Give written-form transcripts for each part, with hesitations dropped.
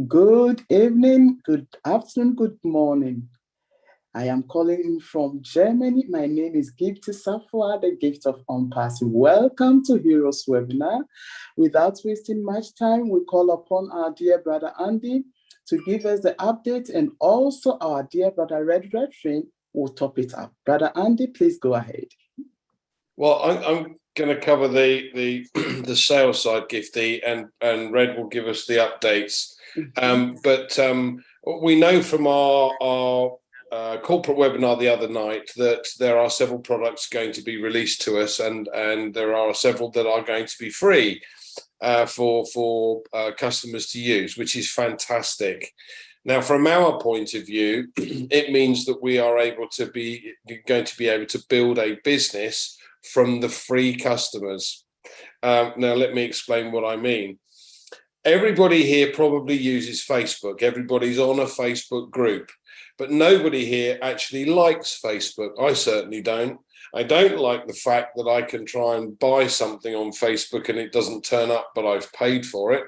Good evening, good afternoon, good morning. I am calling in from Germany. My name is Gift Safwa, the gift of ONPASSIVE. Welcome to Heroes webinar. Without wasting much time, we call upon our dear brother Andy to give us the update, and also our dear brother Redfin will top it up. Brother Andy, please go ahead. Well, I'm going to cover the the sales side, Gifty, and Red will give us the updates. But we know from our corporate webinar the other night that there are several products going to be released to us, and there are several that are going to be free for customers to use, which is fantastic. Now, from our point of view, it means that we are going to be able to build a business from the free customers. Now, let me explain what I mean. Everybody here probably uses Facebook. Everybody's on a Facebook group, but nobody here actually likes Facebook. I certainly don't. I don't like the fact that I can try and buy something on Facebook and it doesn't turn up, but I've paid for it.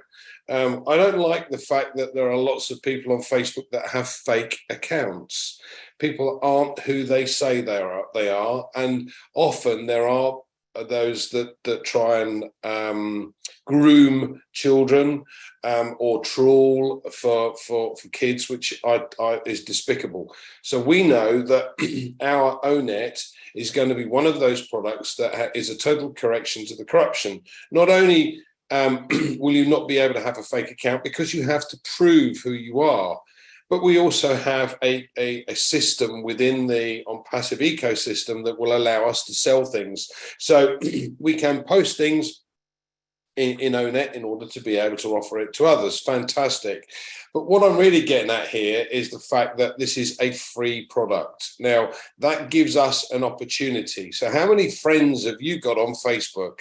I don't like the fact that there are lots of people on Facebook that have fake accounts. People aren't who they say they are, and often there are those that try and groom children or trawl for kids, which is despicable. So we know that our ONET is going to be one of those products that is a total correction to the corruption. Not only will you not be able to have a fake account because you have to prove who you are, but we also have a system within the ONPASSIVE ecosystem that will allow us to sell things. So we can post things in ONET in order to be able to offer it to others. Fantastic. But what I'm really getting at here is the fact that this is a free product. Now, that gives us an opportunity. So how many friends have you got on Facebook?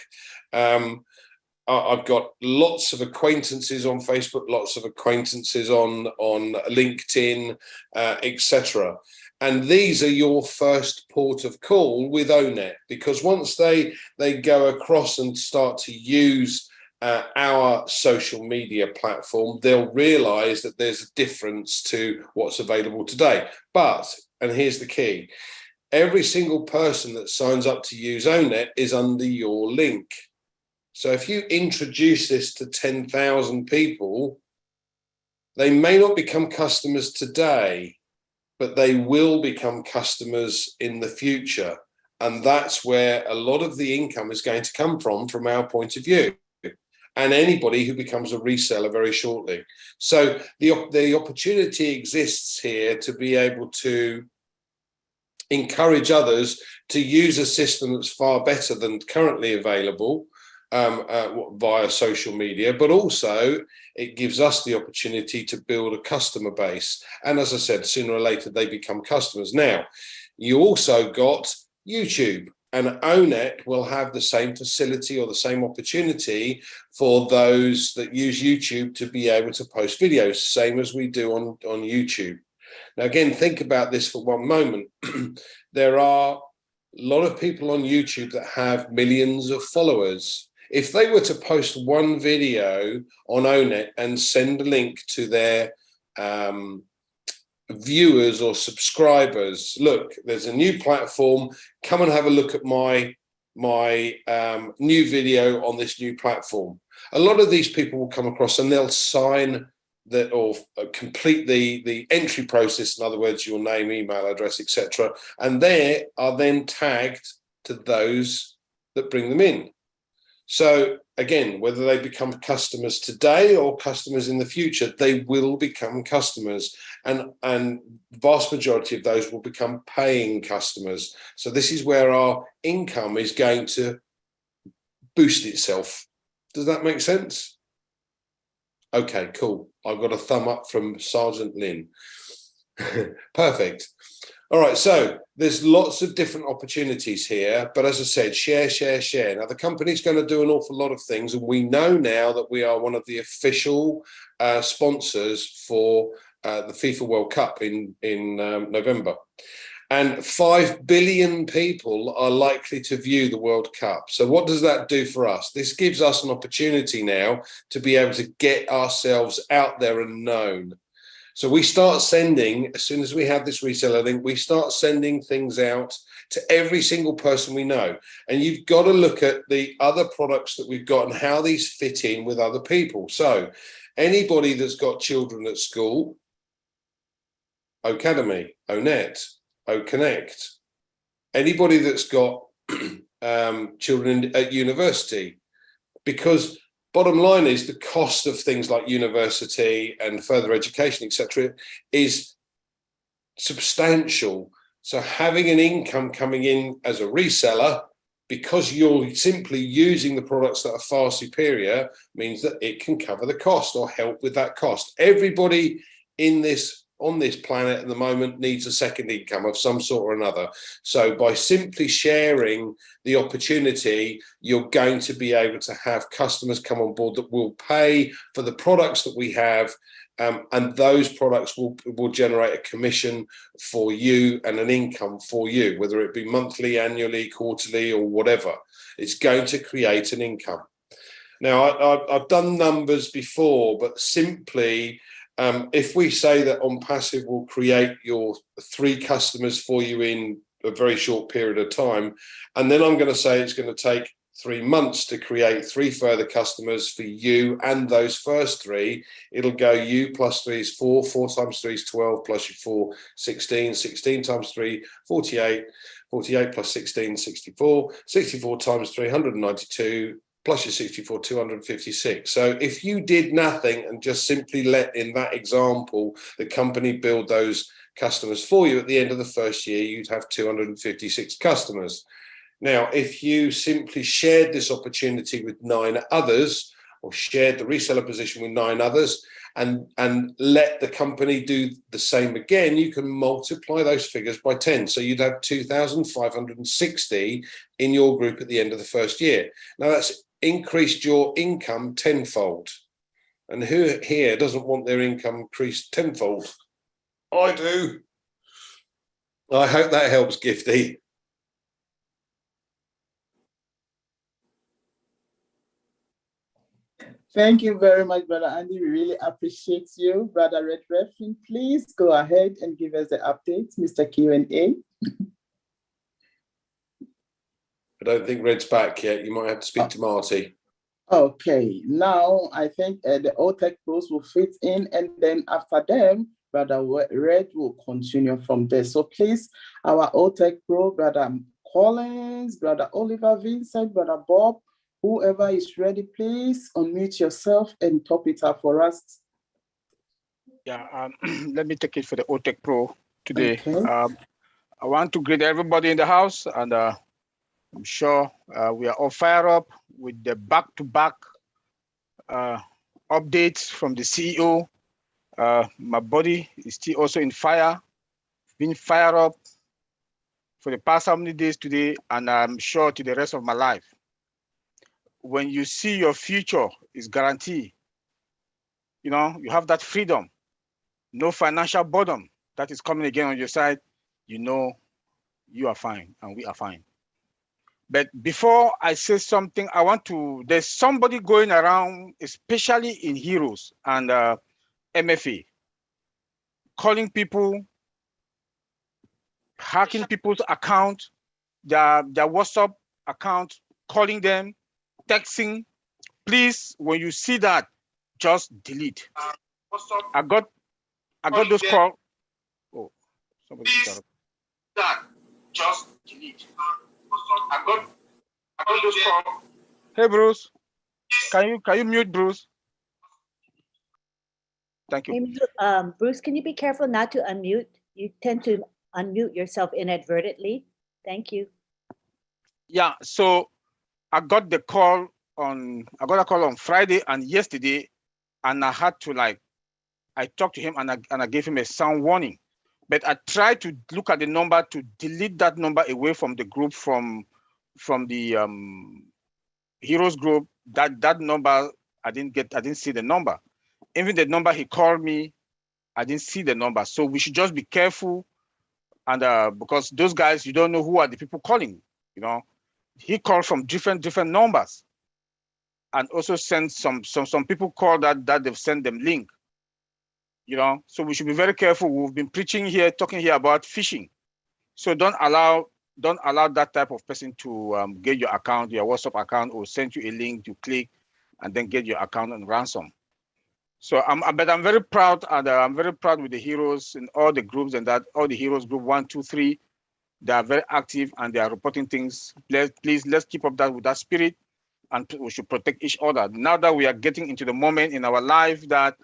I've got lots of acquaintances on Facebook, lots of acquaintances on LinkedIn, etc. And these are your first port of call with ONET, because once they go across and start to use our social media platform, they'll realize that there's a difference to what's available today. But, and here's the key, every single person that signs up to use ONET is under your link. So if you introduce this to 10,000 people, they may not become customers today, but they will become customers in the future. And that's where a lot of the income is going to come from our point of view, and anybody who becomes a reseller very shortly. So the opportunity exists here to be able to encourage others to use a system that's far better than currently available, via social media, but also it gives us the opportunity to build a customer base. And as I said, sooner or later, they become customers. Now, you also got YouTube, and ONET will have the same facility or the same opportunity for those that use YouTube to be able to post videos, same as we do on YouTube. Now, again, think about this for one moment. There are a lot of people on YouTube that have millions of followers. If they were to post one video on ONET and send a link to their viewers or subscribers, look, there's a new platform, come and have a look at my new video on this new platform. A lot of these people will come across and they'll sign that or complete the entry process, in other words, your name, email address, etc. And they are then tagged to those that bring them in. So again, whether they become customers today or customers in the future, they will become customers, and vast majority of those will become paying customers. So this is where our income is going to boost itself. Does that make sense? Okay, cool. I've got a thumb up from Sergeant Lynn. Perfect. All right, so there's lots of different opportunities here, but as I said, share. Now, the company's going to do an awful lot of things, and we know now that we are one of the official sponsors for the FIFA World Cup in November. And 5 billion people are likely to view the World Cup. So what does that do for us? This gives us an opportunity now to be able to get ourselves out there and known. So we start sending, as soon as we have this reseller link, we start sending things out to every single person we know. And you've got to look at the other products that we've got and how these fit in with other people. So anybody that's got children at school, Academy, ONET, OConnect, anybody that's got children at university, because bottom line is the cost of things like university and further education, etc., is substantial. So having an income coming in as a reseller, because you're simply using the products that are far superior, means that it can cover the cost or help with that cost. Everybody on this planet at the moment needs a second income of some sort or another. So by simply sharing the opportunity, you're going to be able to have customers come on board that will pay for the products that we have, and those products will generate a commission for you and an income for you, whether it be monthly, annually, quarterly, or whatever. It's going to create an income. Now, I've done numbers before, but simply, if we say that ONPASSIVE will create your 3 customers for you in a very short period of time, and then I'm going to say it's going to take 3 months to create 3 further customers for you and those first 3, it'll go you plus 3 is 4, 4 times 3 is 12, plus your 4, 16, 16 times 3, 48, 48 plus 16, 64, 64 times 392, plus your 64, 256. So if you did nothing and just simply let, in that example, the company build those customers for you, at the end of the first year, you'd have 256 customers. Now, if you simply shared this opportunity with 9 others, or shared the reseller position with 9 others, and let the company do the same again, you can multiply those figures by 10. So you'd have 2,560 in your group at the end of the first year. Now that's increased your income tenfold. And who here doesn't want their income increased tenfold? I do. I hope that helps, Gifty. Thank you very much, Brother Andy. We really appreciate you. Brother Red Referee, please go ahead and give us the updates, Mr. Q&A. I don't think Red's back yet. You might have to speak to Marty. Okay, now I think the OTech pros will fit in, and then after them, Brother Red will continue from there. So please, our OTech pro, Brother Collins, Brother Oliver Vincent, Brother Bob, whoever is ready, please unmute yourself and top it up for us. Yeah, let me take it for the OTech Pro today. Okay. I want to greet everybody in the house, and I'm sure we are all fired up with the back-to-back updates from the CEO. My body is still also in fire, been fired up for the past how many days today, and I'm sure to the rest of my life. When you see your future is guaranteed, you know, you have that freedom, no financial burden that is coming again on your side, you know you are fine and we are fine. But before I say something, I want to, there's somebody going around, especially in Heroes and MFA, calling people, hacking people's account, their WhatsApp account, calling them, texting. Please, when you see that, just delete. I got those calls. Oh, somebody interrupted. That just delete. I got those calls. Hey Bruce, can you mute Bruce? Thank you. Hey, Bruce, can you be careful not to unmute? You tend to unmute yourself inadvertently. Thank you. Yeah, so I got a call on Friday and yesterday, and I had to I talked to him and I gave him a sound warning. But I tried to look at the number to delete that number away from the group, from the Heroes group. That number I didn't see the number. Even the number he called me, I didn't see the number. So we should just be careful And because those guys, you don't know who are the people calling, you know. He called from different numbers, and also sent some people call that they've sent them link, you know. So we should be very careful. We've been preaching here, talking here about phishing. So don't allow that type of person to get your account, your WhatsApp account, or send you a link to click and then get your account on ransom. So but I'm very proud, and I'm very proud with the heroes in all the groups, and that all the heroes group 1, 2, 3, they are very active and they are reporting things. Please, let's keep up that with that spirit, and we should protect each other. Now that we are getting into the moment in our life that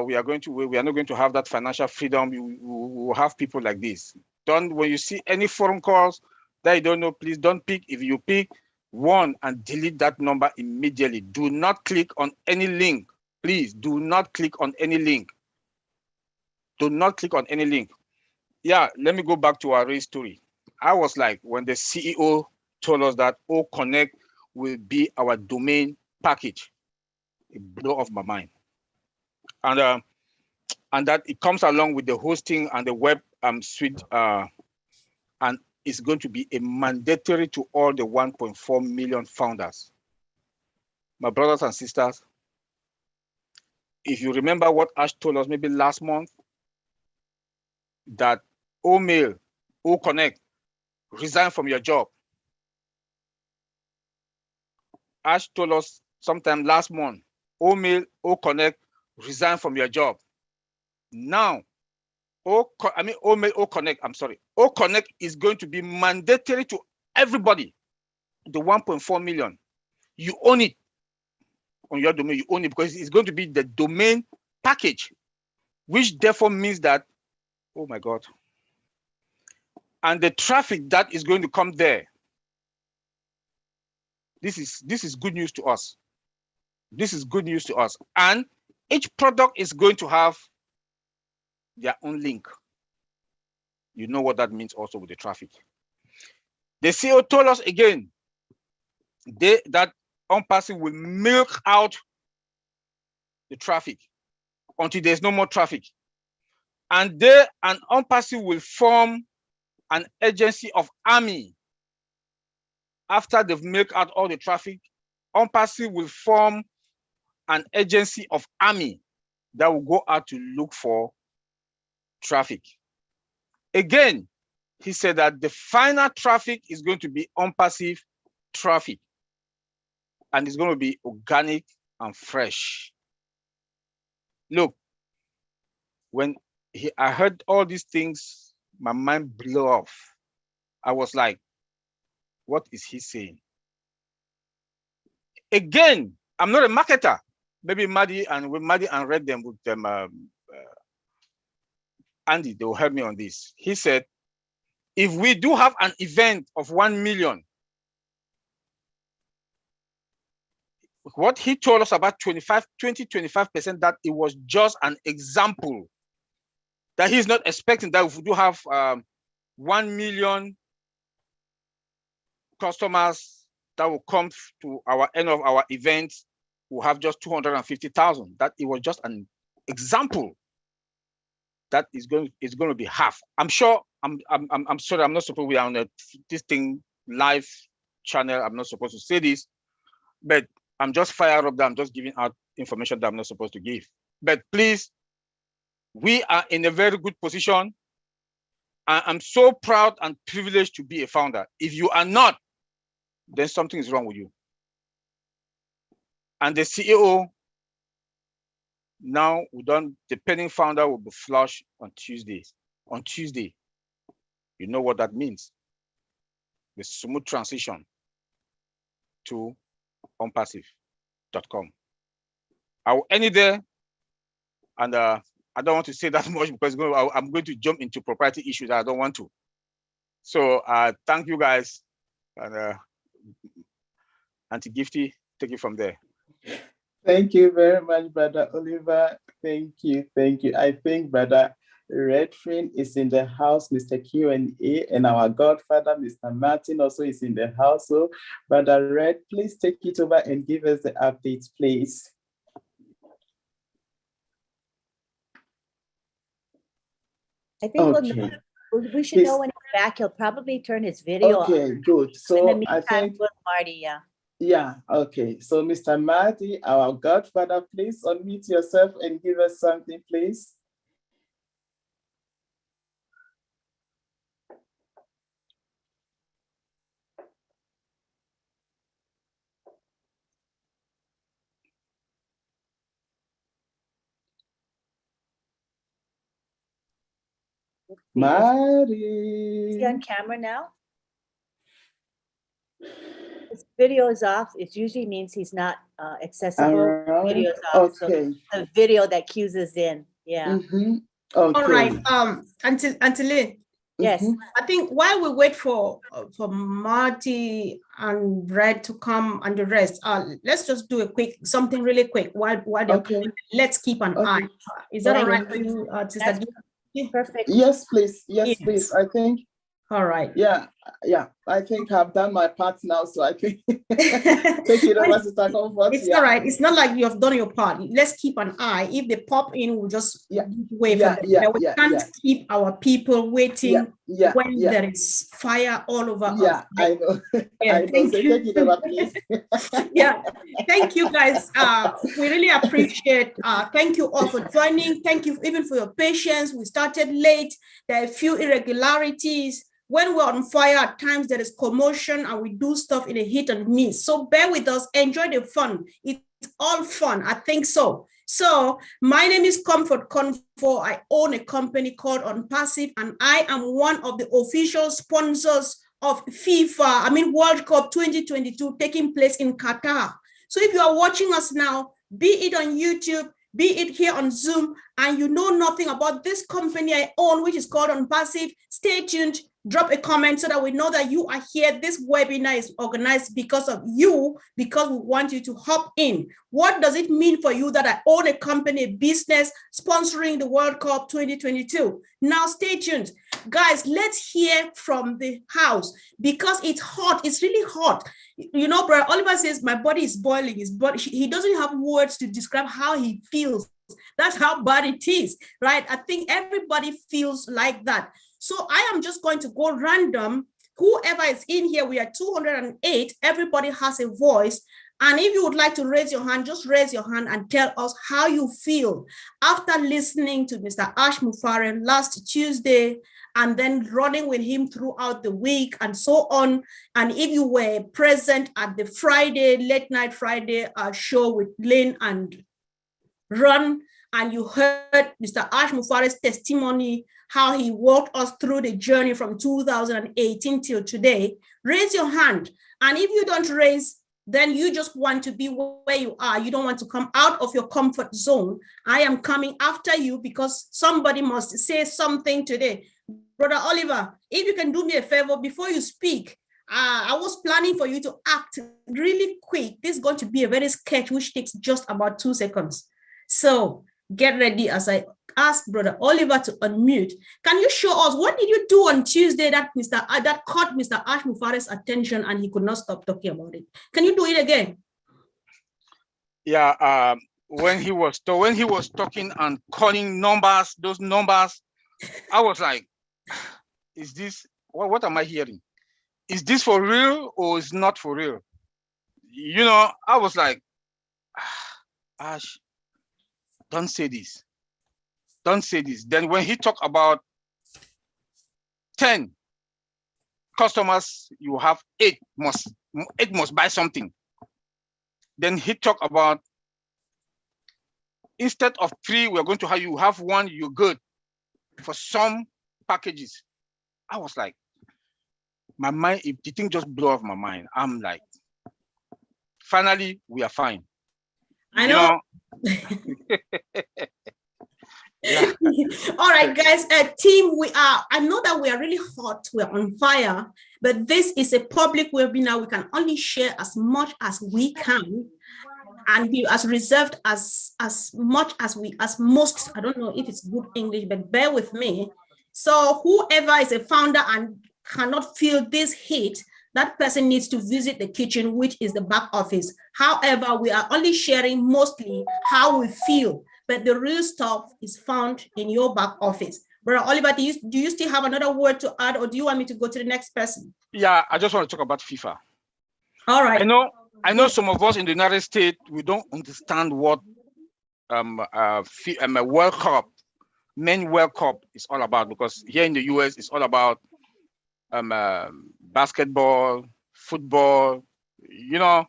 we are not going to have that financial freedom, we will have people like this. When you see any phone calls that you don't know, please don't pick. If you pick one, and delete that number immediately. Do not click on any link. Please do not click on any link. Do not click on any link. Yeah, let me go back to our race story. I was like, when the CEO told us that O Connect will be our domain package, it blew off my mind. And that it comes along with the hosting and the web suite, and it's going to be a mandatory to all the 1.4 million founders. My brothers and sisters, if you remember what Ash told us maybe last month, that O-Mail, O-Connect, resign from your job. Ash told us sometime last month, O-Mail, O-Connect, resign from your job. Now, O-Mail, O-Connect, I'm sorry. O-Connect is going to be mandatory to everybody, the 1.4 million. You own it on your domain, you own it, because it's going to be the domain package, which therefore means that, oh my God, and the traffic that is going to come there. This is good news to us. This is good news to us. And each product is going to have their own link. You know what that means also with the traffic. The CEO told us again that ONPASSIVE will milk out the traffic until there's no more traffic. And ONPASSIVE will form an agency of army. After they've milked out all the traffic, ONPASSIVE will form an agency of army that will go out to look for traffic. Again, he said that the final traffic is going to be ONPASSIVE traffic, and it's going to be organic and fresh. Look, when I heard all these things, my mind blew off. I was like, what is he saying? Again, I'm not a marketer. Maybe Maddie and Red them with them, Andy, they will help me on this. He said, if we do have an event of 1 million, what he told us about 20-25%, that it was just an example, that he's not expecting that if we do have 1 million customers that will come to our end of our event, we'll have just 250,000. That it was just an example. That is going to be half. I'm sure. I'm sorry. I'm not supposed to be on this thing live channel. I'm not supposed to say this, but I'm just fired up that I'm just giving out information that I'm not supposed to give. But please, we are in a very good position. I'm so proud and privileged to be a founder. If you are not, then something is wrong with you. And the CEO, now the pending founder will be flushed on Tuesday. On Tuesday, you know what that means. The smooth transition to ONPASSIVE.com. I will end it there, and I don't want to say that much because I'm going to jump into proprietary issues that I don't want to. So thank you guys, and Auntie Gifty, take it from there. Thank you very much, Brother Oliver. Thank you. I think Brother Redfin is in the house, Mr. Q&A, and our godfather, Mr. Martin, also is in the house. So, Brother Red, please take it over and give us the updates, please. I think we'll We should know when he's back. He'll probably turn his video on. Okay, good. In the So I meantime, think, with Marty, yeah. yeah, okay. So Mr. Marty, our godfather, please unmute yourself and give us something, please. Marty. Is he on camera now? His video is off. It usually means he's not accessible. Around. Video is off. Okay. So the video that cues us in. Yeah. Mm-hmm. Okay. All right. Until Yes. I think while we wait for Marty and Brad to come and the rest, let's just do something really quick while they're Okay. let's keep an Okay. eye. Is that all right Okay. for you, Sister? Perfect. Yes, please. Yes, Yes. please. I think, All right. yeah. I think I've done my part now, so I can take it over, Sister Comfort. It's all right. It's not like you have done your part. Let's keep an eye. If they pop in, we'll just wait for them. But we can't keep our people waiting when there is fire all over us. I know. Yeah, I know. So take it over, please. Yeah, thank you guys. We really appreciate. Thank you all for joining. Thank you even for your patience. We started late. There are a few irregularities. When we're on fire, at times there is commotion and we do stuff in a hit and miss. So bear with us, enjoy the fun. It's all fun, I think so. So my name is Comfort Confor. I own a company called ONPASSIVE, and I am one of the official sponsors of World Cup 2022 taking place in Qatar. So if you are watching us now, be it on YouTube, be it here on Zoom, and you know nothing about this company I own, which is called ONPASSIVE, stay tuned. Drop a comment so that we know that you are here. This webinar is organized because of you, because we want you to hop in. What does it mean for you that I own a company, a business sponsoring the World Cup 2022? Now stay tuned. Guys, let's hear from the house because it's hot. It's really hot. You know, Brother Oliver says, my body is boiling. He doesn't have words to describe how he feels. That's how bad it is, right? I think everybody feels like that. So I am just going to go random. Whoever is in here, we are 208. Everybody has a voice. And if you would like to raise your hand, just raise your hand and tell us how you feel after listening to Mr. Ash Mufaren last Tuesday and then running with him throughout the week and so on. And if you were present at the late night Friday show with Lynn and Ron, and you heard Mr. Ash Mufare's testimony, how he walked us through the journey from 2018 till today, raise your hand. And if you don't raise, then you just want to be where you are. You don't want to come out of your comfort zone. I am coming after you because somebody must say something today. Brother Oliver, if you can do me a favor before you speak, I was planning for you to act really quick. This is going to be a very sketch, which takes just about 2 seconds. So get ready as I ask Brother Oliver to unmute. Can you show us what did you do on Tuesday that caught Mr. Ash Mufare's attention and he could not stop talking about it? Can you do it again? Yeah, when he was talking and calling numbers, those numbers, I was like, is this what am I hearing? Is this for real or is not for real? You know, I was like, Ash, don't say this. Don't say this. Then when he talked about 10 customers, you have 8 must buy something. Then he talked about instead of 3, we're going to have you have 1, you're good for some packages. I was like, my mind, if the thing just blew off my mind, I'm like, finally, we are fine. I know. Yeah. All right, guys, team, I know that we are really hot, we're on fire, but this is a public webinar. We can only share as much as we can and be as reserved as much as most, I don't know if it's good English, but bear with me. So whoever is a founder and cannot feel this heat, that person needs to visit the kitchen, which is the back office. However, we are only sharing mostly how we feel, but the real stuff is found in your back office. Brother Oliver, do you still have another word to add, or do you want me to go to the next person? Yeah, I just want to talk about FIFA. All right. I know some of us in the United States, we don't understand what a World Cup, Men World Cup is all about, because here in the US, it's all about basketball, football, you know.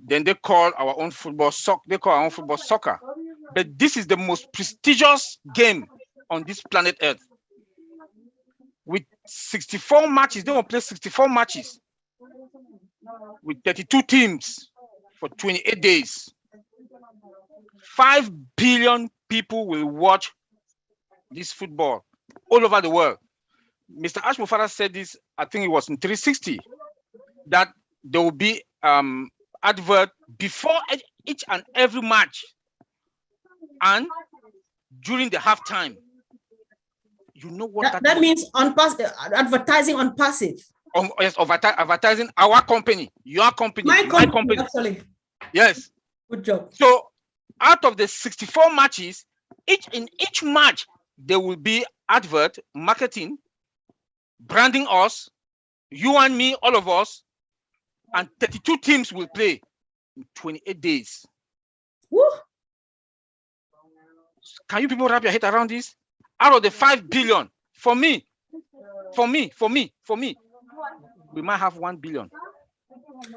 Then they call our own football soccer. But this is the most prestigious game on this planet Earth. With 64 matches, they will play 64 matches with 32 teams for 28 days. 5 billion people will watch this football all over the world. Mr. Ashmufara said this, I think it was in 360, that there will be advert before each and every match and during the halftime. You know what that means advertising on passive. Yes, advertising our company, your company, my company. Actually. Yes. Good job. So out of the 64 matches, in each match, there will be advert, marketing, branding us, you and me, all of us, and 32 teams will play in 28 days. Woo. Can you people wrap your head around this? Out of the 5 billion, for me, we might have 1 billion.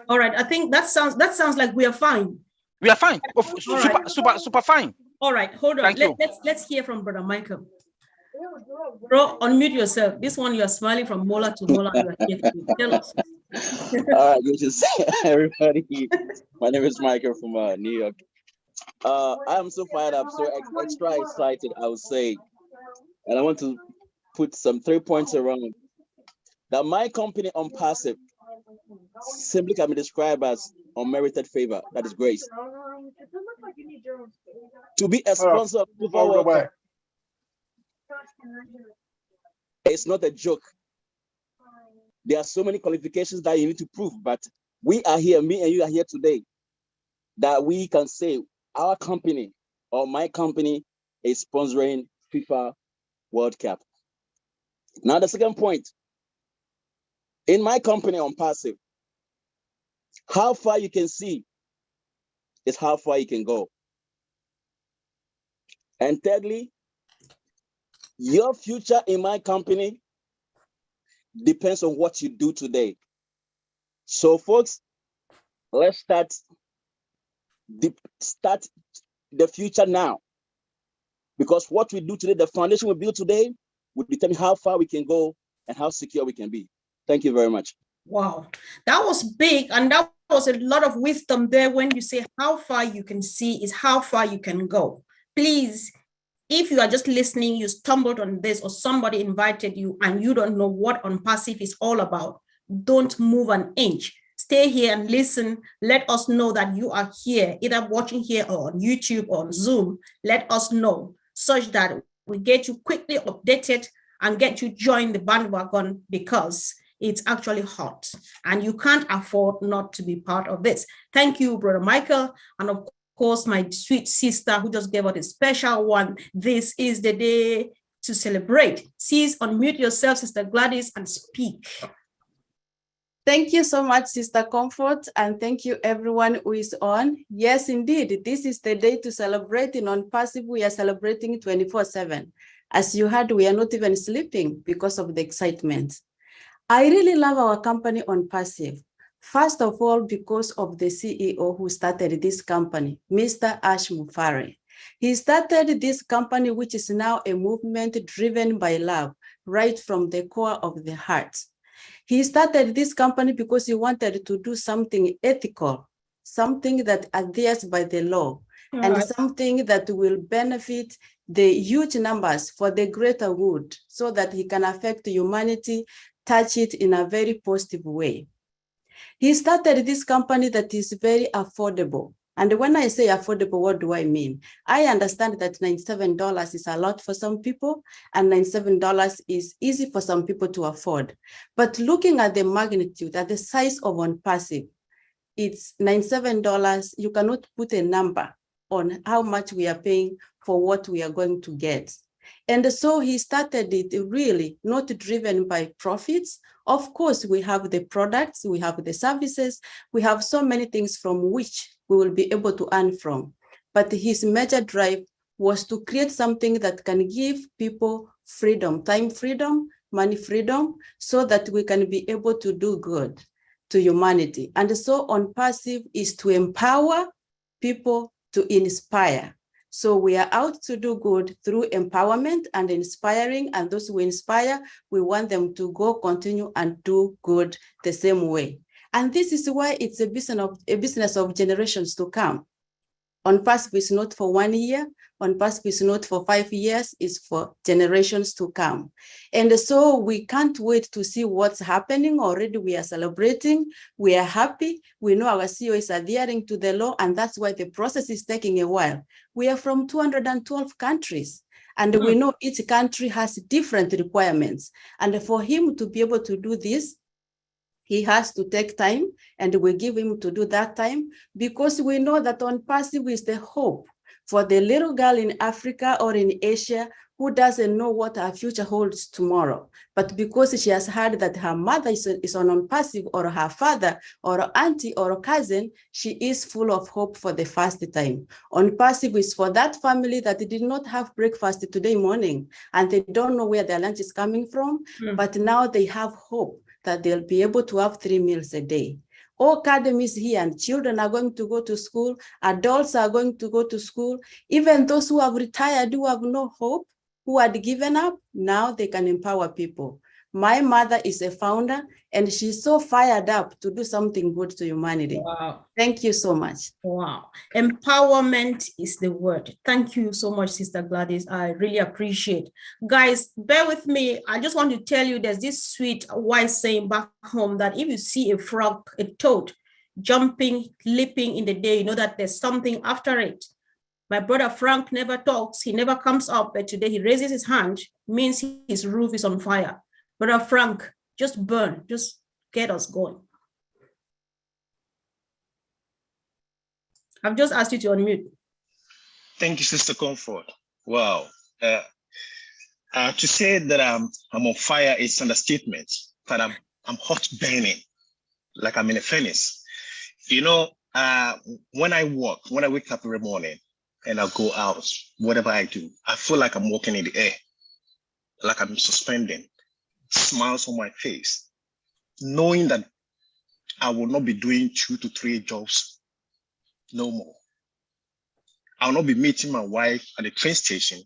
All right, I think that sounds like we are fine. We are fine. Super fine. All right, hold on. Let's hear from Brother Michael. Bro, unmute yourself. This one you are smiling from molar to molar. You are here to tell us. All right, good to see everybody. My name is Michael from New York. I'm so fired up, so extra excited, I would say. And I want to put some 3 points around that my company ONPASSIVE simply can be described as unmerited favor. That is grace. To be a sponsor of FIFA World Cup, it's not a joke. There are so many qualifications that you need to prove, but we are here, me and you are here today, that we can say our company or my company is sponsoring FIFA World Cup. Now, the second point, in my company ONPASSIVE, how far you can see is how far you can go. And thirdly, your future in my company depends on what you do today. So folks, let's start the future now. Because what we do today, the foundation we build today, will determine how far we can go and how secure we can be. Thank you very much. Wow, that was big, and that was a lot of wisdom there. When you say how far you can see is how far you can go. Please, if you are just listening, you stumbled on this, or somebody invited you and you don't know what ONPASSIVE is all about, don't move an inch. Stay here and listen. Let us know that you are here, either watching here or on YouTube or on Zoom. Let us know, such that we get you quickly updated and get you join the bandwagon, because it's actually hot and you can't afford not to be part of this. Thank you, Brother Michael. And of course, my sweet sister who just gave us a special one. This is the day to celebrate. Please unmute yourself, Sister Gladys, and speak. Thank you so much, Sister Comfort, and thank you everyone who is on. Yes, indeed, this is the day to celebrate. In ONPASSIVE, we are celebrating 24/7. As you heard, we are not even sleeping because of the excitement. I really love our company ONPASSIVE. First of all, because of the CEO who started this company, Mr. Ashmufara. He started this company, which is now a movement driven by love, right from the core of the heart. He started this company because he wanted to do something ethical, something that adheres by the law, and something that will benefit the huge numbers for the greater good, so that he can affect humanity, touch it in a very positive way. He started this company that is very affordable. And when I say affordable, what do I mean? I understand that $97 is a lot for some people, and $97 is easy for some people to afford. But looking at the magnitude, at the size of ONPASSIVE, it's $97. You cannot put a number on how much we are paying for what we are going to get. And so he started it really not driven by profits. Of course, we have the products, we have the services, we have so many things from which we will be able to earn from. But his major drive was to create something that can give people freedom, time freedom, money freedom, so that we can be able to do good to humanity. And so ONPASSIVE is to empower people to inspire. So we are out to do good through empowerment and inspiring, and those who inspire, we want them to go continue and do good the same way. And this is why it's a business of generations to come. ONPASSIVE is not for 1 year, ONPASSIVE is not for 5 years, it's for generations to come. And so we can't wait to see what's happening. Already we are celebrating, we are happy, we know our CEO is adhering to the law, and that's why the process is taking a while. We are from 212 countries, and we know each country has different requirements. And for him to be able to do this, he has to take time, and we give him to do that time, because we know that ONPASSIVE is the hope for the little girl in Africa or in Asia who doesn't know what her future holds tomorrow. But because she has heard that her mother is on ONPASSIVE, or her father or auntie or cousin, she is full of hope for the first time. ONPASSIVE is for that family that did not have breakfast today morning, and they don't know where their lunch is coming from, but now they have hope that they'll be able to have 3 meals a day. All academies here, and children are going to go to school, adults are going to go to school, even those who have retired, who have no hope, who had given up, now they can empower people. My mother is a founder, and she's so fired up to do something good to humanity. Wow. Thank you so much. Wow. Empowerment is the word. Thank you so much, Sister Gladys. I really appreciate. Guys, bear with me. I just want to tell you there's this sweet wise saying back home that if you see a frog, a toad, jumping, leaping in the day, you know that there's something after it. My brother Frank never talks. He never comes up, but today he raises his hand, means his roof is on fire. Brother Frank, just burn, just get us going. I've just asked you to unmute. Thank you, Sister Comfort. Wow. To say that I'm on fire is an understatement, but I'm hot burning, like I'm in a furnace. You know, when I wake up every morning and I go out, whatever I do, I feel like I'm walking in the air, like I'm suspending, smiles on my face, knowing that I will not be doing 2 to 3 jobs no more. I'll not be meeting my wife at the train station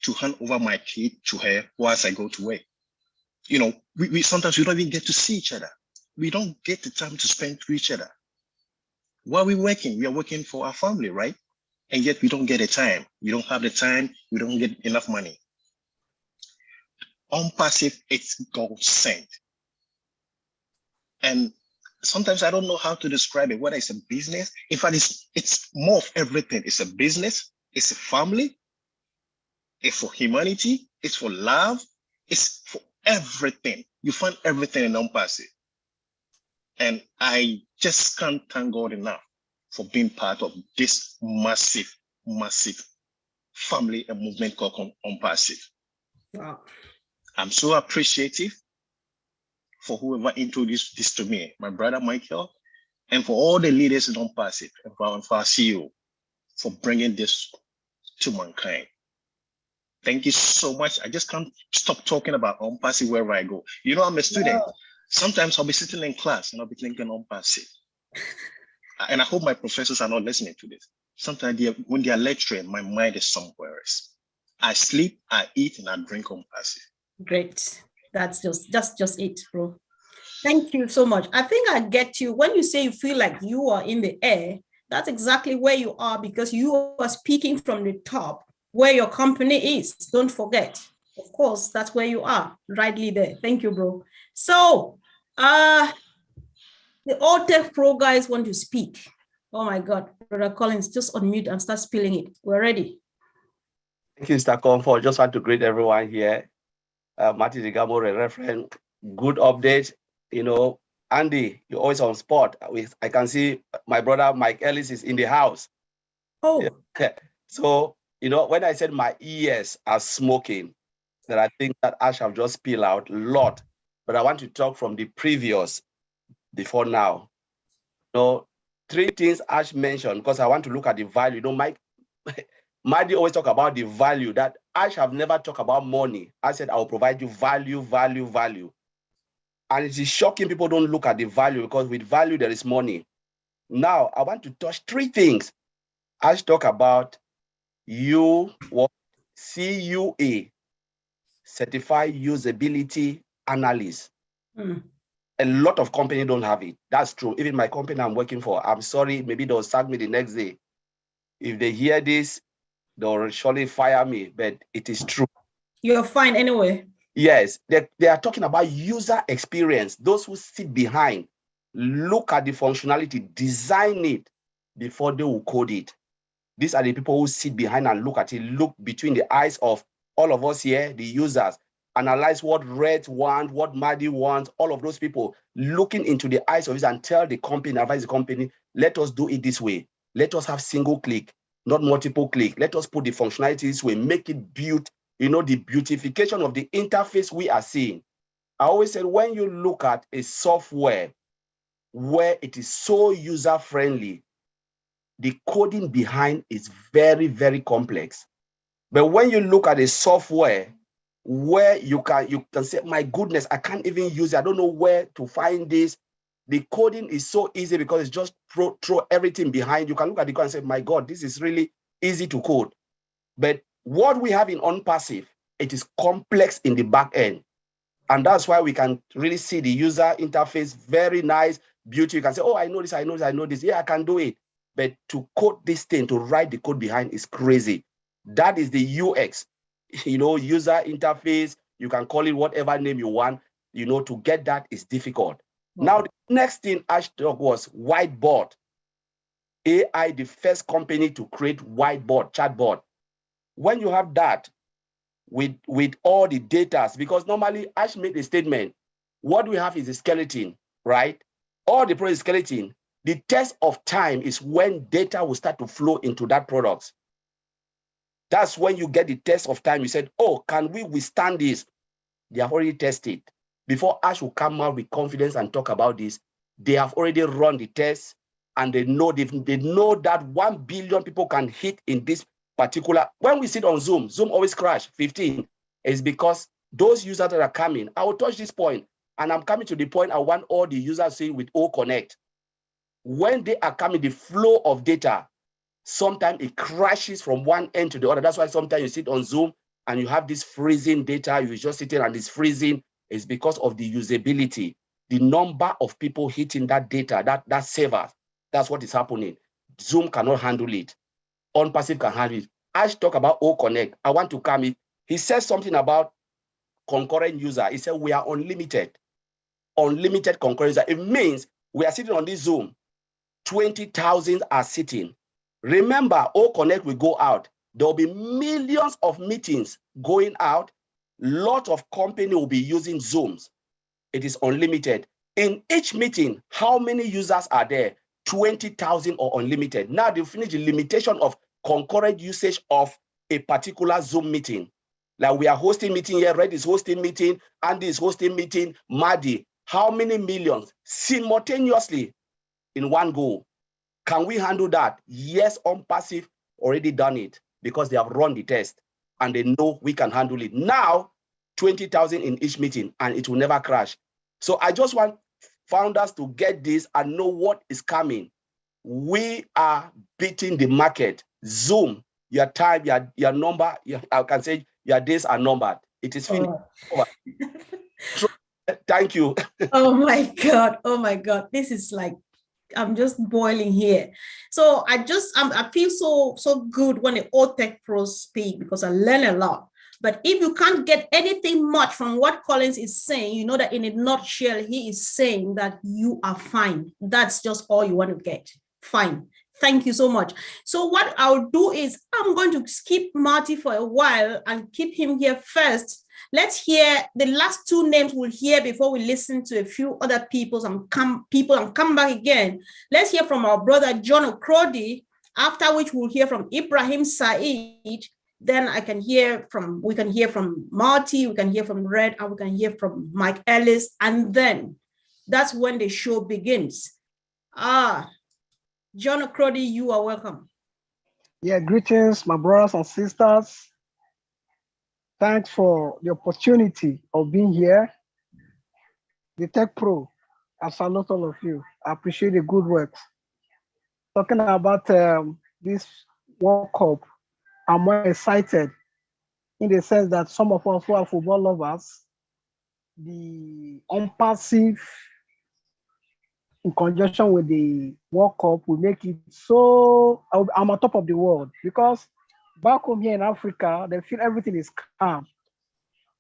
to hand over my kid to her whilst I go to work. You know, we sometimes we don't even get to see each other. We don't get the time to spend with each other. While we're working, we are working for our family, right? And yet we don't get the time. We don't have the time. We don't get enough money. ONPASSIVE, it's God sent. And sometimes I don't know how to describe it, whether it's a business. In fact, it's more of everything. It's a business, it's a family, it's for humanity, it's for love, it's for everything. You find everything in ONPASSIVE. And I just can't thank God enough for being part of this massive, massive family and movement called ONPASSIVE. Wow. I'm so appreciative for whoever introduced this to me, my brother Michael, and for all the leaders in ONPASSIVE, and for our CEO, for bringing this to mankind. Thank you so much. I just can't stop talking about ONPASSIVE wherever I go. You know, I'm a student. Yeah. Sometimes I'll be sitting in class and I'll be thinking ONPASSIVE. And I hope my professors are not listening to this. Sometimes when they are lecturing, my mind is somewhere else. I sleep, I eat, and I drink ONPASSIVE. Great. That's just it, bro. Thank you so much. I think I get you. When you say you feel like you are in the air, that's exactly where you are, because you are speaking from the top where your company is. Don't forget. Of course, that's where you are, rightly there. Thank you, bro. So, the all tech pro guys want to speak. Oh my God, Brother Collins, just unmute and start spilling it. We're ready. Thank you, Mr. Comfort. Just want to greet everyone here. Marty Zigamore, reference, good update. You know, Andy, you're always on spot. I can see my brother Mike Ellis is in the house. Oh. Yeah. So You know, when I said my ears are smoking, there are things that I shall just spill out a lot. But I want to talk from the previous before now. So 3 things Ash mentioned, because I want to look at the value. You know, Madi always talk about the value that Ash have never talked about money. I said, I will provide you value, value, value. And it is shocking people don't look at the value, because with value, there is money. Now, I want to touch 3 things. Ash talk about CUA, Certified Usability Analyst. A lot of companies don't have it. That's true. Even my company I'm working for, I'm sorry, maybe they'll sack me the next day. If they hear this, they'll surely fire me, but it is true. You're fine anyway. Yes, they are talking about user experience. Those who sit behind, look at the functionality, design it before they will code it. These are the people who sit behind and look at it, look between the eyes of all of us here, the users, analyze what Red wants, what Madi wants, all of those people looking into the eyes of it and tell the company, advise the company, let us do it this way. Let us have single click, not multiple click. Let us put the functionality this way, make it built, you know, the beautification of the interface we are seeing. I always said, when you look at a software where it is so user-friendly, the coding behind is very, very complex. But when you look at a software where you can say, my goodness, I can't even use it. I don't know where to find this. The coding is so easy because it's just throw everything behind. You can look at the code and say, my God, this is really easy to code. But what we have in ONPASSIVE, it is complex in the back end. And that's why we can really see the user interface, very nice, beauty. You can say, oh, I know this, I know this, I know this. Yeah, I can do it. But to code this thing, to write the code behind is crazy. That is the UX, you know, user interface. You can call it whatever name you want. You know, to get that is difficult. Wow. Now, the next thing Ash talked was whiteboard. AI, the first company to create whiteboard, chatbot. When you have that, with all the data, because normally Ash made a statement, what we have is a skeleton, right? All the product skeleton. The test of time is when data will start to flow into that product. That's when you get the test of time. You said, oh, can we withstand this? They have already tested. Before Ash will come out with confidence and talk about this, they have already run the test, and they know that 1 billion people can hit in this particular. When we sit on Zoom always crash 15. Is because those users that are coming, I will touch this point, and I'm coming to the point I want all the users saying with O Connect. When they are coming, the flow of data, sometimes it crashes from one end to the other. That's why sometimes you sit on Zoom and you have this freezing data, you're just sitting and it's freezing. It's because of the usability, the number of people hitting that data, that server. That's what is happening. Zoom cannot handle it. ONPASSIVE can handle it. Ash talk about O Connect. I want to come in. He says something about concurrent user. He said we are unlimited concurrent user. It means we are sitting on this Zoom. 20,000 are sitting. Remember, O Connect will go out. There will be millions of meetings going out. Lot of company will be using Zooms. It is unlimited. In each meeting, how many users are there? 20,000 or unlimited. Now they finish the limitation of concurrent usage of a particular Zoom meeting. Like we are hosting meeting here, Red is hosting meeting, Andy is hosting meeting, Madi. How many millions simultaneously in one go? Can we handle that? Yes, ONPASSIVE already done it because they have run the test and they know we can handle it. Now, 20,000 in each meeting and it will never crash. So I just want founders to get this and know what is coming. We are beating the market. Zoom, your time, your number, I can say your days are numbered. It is finished. Oh. Thank you. Oh my God. Oh my God. This is like, I'm just boiling here. So I feel so good when the old tech pros speak because I learn a lot. But if you can't get anything much from what Collins is saying, you know that in a nutshell, he is saying that you are fine. That's just all you want to get. Fine. Thank you so much. So what I'll do is I'm going to skip Marty for a while and keep him here first. Let's hear the last 2 names we'll hear before we listen to a few other people and come back again. Let's hear from our brother John Okrodi, after which we'll hear from Ibrahim Said, Then we can hear from Marty, we can hear from Red, and we can hear from Mike Ellis, and then that's when the show begins. John Okrodi, you are welcome. Yeah, greetings, my brothers and sisters. Thanks for the opportunity of being here. The Tech Pro, I salute all of you. I appreciate the good work. Talking about this World Cup, I'm more excited in the sense that some of us who are football lovers, the ONPASSIVE in conjunction with the World Cup will make it so I'm on top of the world, because back home here in Africa, they feel everything is calm.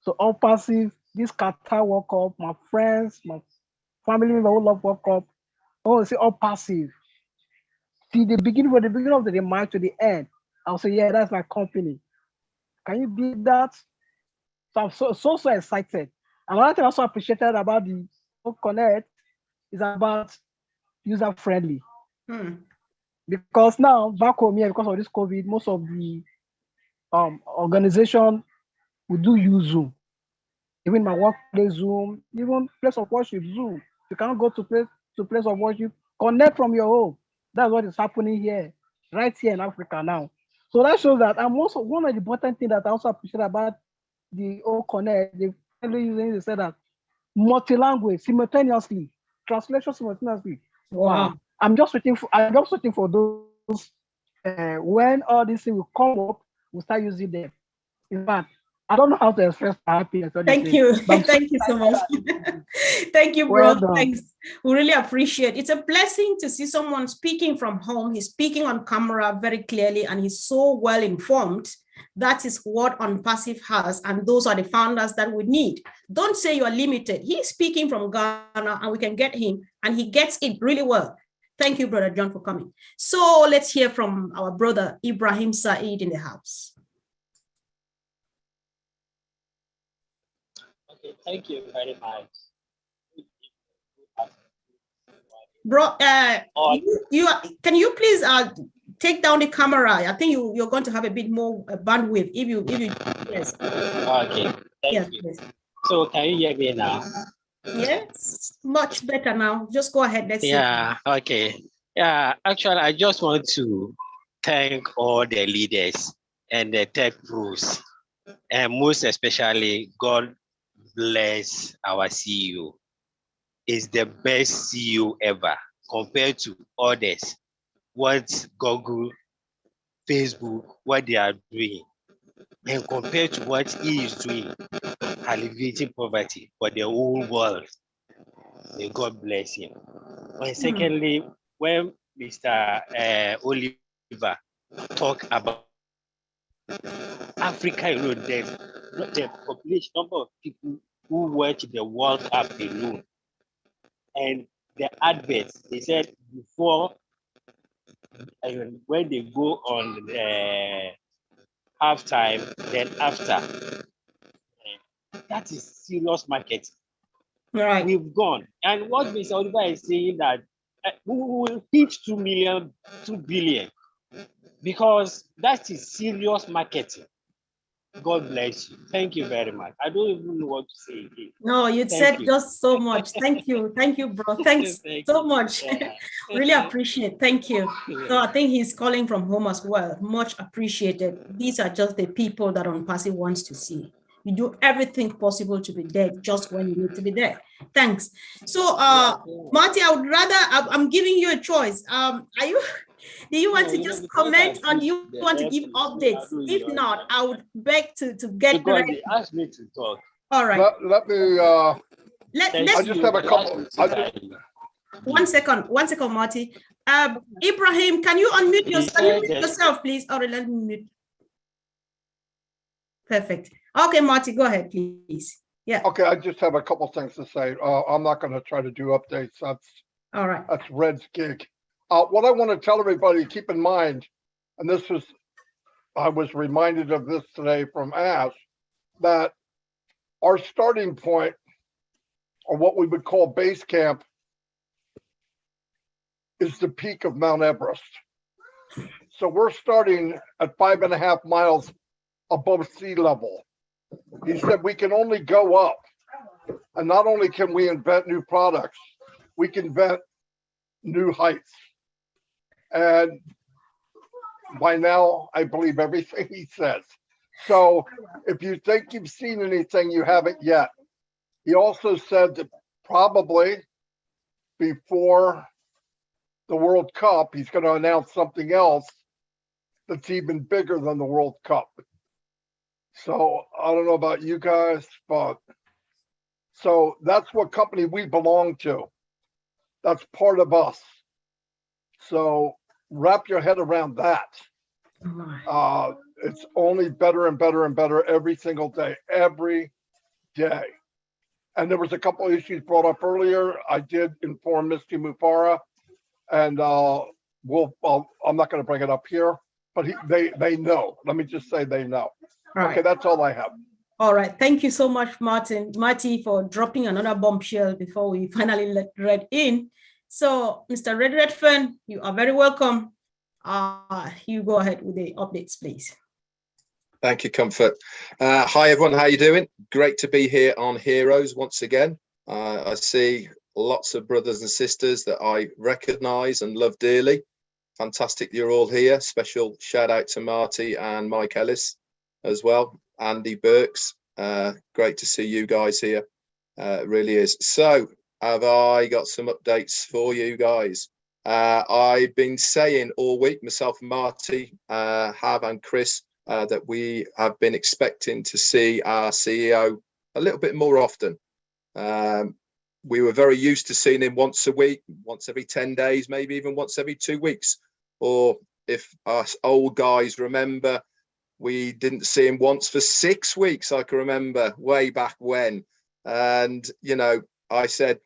So ONPASSIVE, this Qatar World Cup, my friends, my family members who love World Cup, I want to say ONPASSIVE. See the beginning from the beginning of the match to the end. I'll say, yeah, that's my company. Can you beat that? So I'm so excited. Another thing I also appreciated about the Connect is about user friendly. Because now back home here, because of this COVID, most of the organization will do use Zoom. Even my workplace Zoom, even place of worship Zoom. You cannot go to place of worship, connect from your home. That's what is happening here, right here in Africa now. So that shows that, and also one of the important things that I also appreciate about the Connect, they say that multi-language simultaneously, translation simultaneously. Wow. I'm just waiting for those when all these things will come up, we'll start using them. In fact, I don't know how to express my happiness. Thank you. Thank you so much. Thank you, bro. Well Thanks. We really appreciate it. It's a blessing to see someone speaking from home. He's speaking on camera very clearly, and he's so well informed. That is what ONPASSIVE has, and those are the founders that we need. Don't say you're limited. He's speaking from Ghana, and we can get him, and he gets it really well. Thank you, Brother John, for coming. So let's hear from our brother Ibrahim Said in the house. Okay, thank you very much. Bro, can you please take down the camera? I think you're going to have a bit more bandwidth if you yes. Okay, thank you. Please. So can you hear me now? Yes, much better now. Just go ahead. Let's see. Okay. Yeah, actually, I just want to thank all the leaders and the tech pros, and most especially, God bless our CEO. Is the best CEO ever compared to others. What Google, Facebook, what they are doing, and compared to what he is doing, alleviating poverty for the whole world. May God bless him. And secondly, when Mr. Oliver talked about Africa, you know, the population number of people who watch the World Cup alone. And the adverts, they said before, when they go on halftime, then after, that is serious market. Right. We've gone. And what Mr. Oliver is saying that we will hit 2 billion, because that is serious marketing. God bless you. Thank you very much. I don't even know what to say again. No, you said just so much. Thank you. Thank you, bro. Thanks so much. Yeah. Really appreciate. Thank you. Yeah. So I think he's calling from home as well. Much appreciated. These are just the people that ONPASSIVE wants to see. You do everything possible to be there just when you need to be there. Thanks. So, Marty, I would rather, I'm giving you a choice. Do you want to just comment, or do you want to give updates? If not, I would beg to get because they asked me to talk. All right. Let me. I just have a couple. One second, Marty. Ibrahim, can you unmute yourself, please? Or let me mute. Perfect. Okay, Marty, go ahead, please. Yeah. Okay, I just have a couple things to say. I'm not going to try to do updates. That's all right. That's Red's gig. What I want to tell everybody, keep in mind, and I was reminded of this today from Ash, that our starting point, or what we would call base camp, is the peak of Mount Everest. So we're starting at 5.5 miles above sea level. He said we can only go up. And not only can we invent new products, we can invent new heights. And by now, I believe everything he says. So if you think you've seen anything, you haven't yet. He also said that probably before the World Cup, he's going to announce something else that's even bigger than the World Cup. So I don't know about you guys, but so that's what company we belong to. That's part of us. So wrap your head around that. It's only better and better and better every single day, every day. And there was a couple of issues brought up earlier. I did inform Misty Mufara, and I'm not going to bring it up here, but they know. Let me just say they know. Right. Okay, that's all I have. All right. Thank you so much, Marty, for dropping another bombshell before we finally let Red in. So, Mr. Redfern, you are very welcome. You go ahead with the updates, please. Thank you, Comfort. Hi, everyone. How you doing? Great to be here on Heroes once again. I see lots of brothers and sisters that I recognise and love dearly. Fantastic you're all here. Special shout out to Marty and Mike Ellis as well. Andy Burks. Great to see you guys here. It really is. So, have I got some updates for you guys? I've been saying all week, myself and Marty and Chris, that we have been expecting to see our CEO a little bit more often. We were very used to seeing him once a week, once every 10 days, maybe even once every 2 weeks. Or if us old guys remember, we didn't see him once for 6 weeks, I can remember way back when. And, you know, I said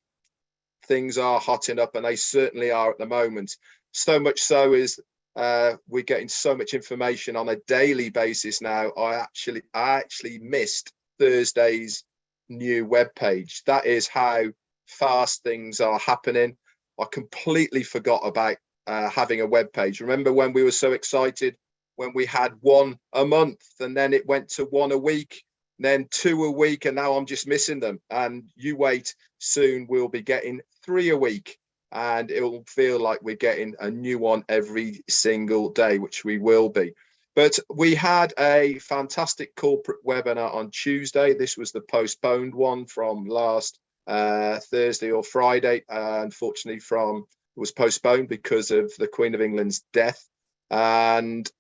things are hotting up, and they certainly are at the moment. So much so is we're getting so much information on a daily basis now. I actually missed Thursday's new webpage. That is how fast things are happening. I completely forgot about having a webpage. Remember when we were so excited when we had one a month, and then it went to one a week, then 2 a week, and now I'm just missing them. And you wait, soon we'll be getting 3 a week, and it will feel like we're getting a new one every single day, which we will be. But we had a fantastic corporate webinar on Tuesday. This was the postponed one from last Thursday or Friday. Unfortunately, it was postponed because of the Queen of England's death. And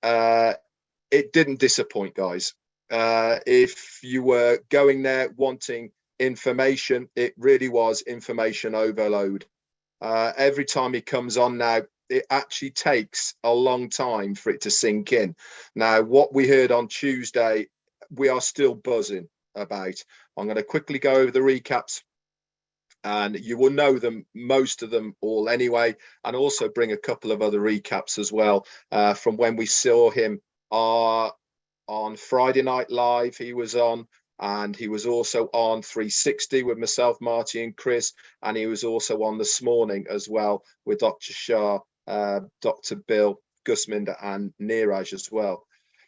it didn't disappoint, guys. If you were going there wanting information, it really was information overload. Every time he comes on now, it actually takes a long time for it to sink in. Now, what we heard on Tuesday, we are still buzzing about. I'm going to quickly go over the recaps, and you will know them, most of them all anyway, and also bring a couple of other recaps as well from when we saw him on Friday Night Live. He was on, and he was also on 360 with myself, Marty and Chris, and he was also on this morning as well with Dr. Shah, Dr. Bill, Gusminder and Neeraj as well.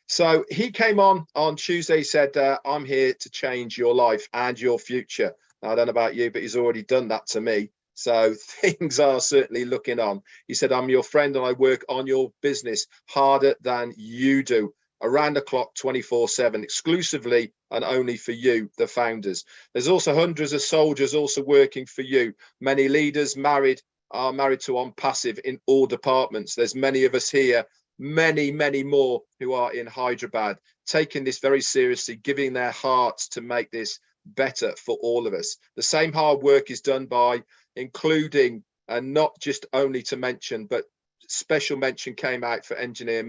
So he came on Tuesday. He said, I'm here to change your life and your future. Now, I don't know about you, but he's already done that to me. So things are certainly looking on. He said, I'm your friend and I work on your business harder than you do, around the clock, 24/7, exclusively and only for you, the founders. There's also hundreds of soldiers also working for you. Many leaders are married to ONPASSIVE in all departments. There's many of us here, many more who are in Hyderabad, taking this very seriously, giving their hearts to make this better for all of us. The same hard work is done by including, and not just only to mention, but special mention came out for engineer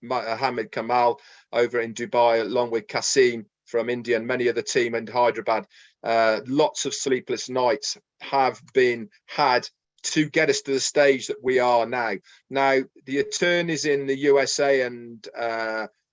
Mohammed Kamal over in Dubai, along with Kasim from India and many of the team in Hyderabad. Lots of sleepless nights have been had to get us to the stage that we are now. Now, the attorneys in the USA and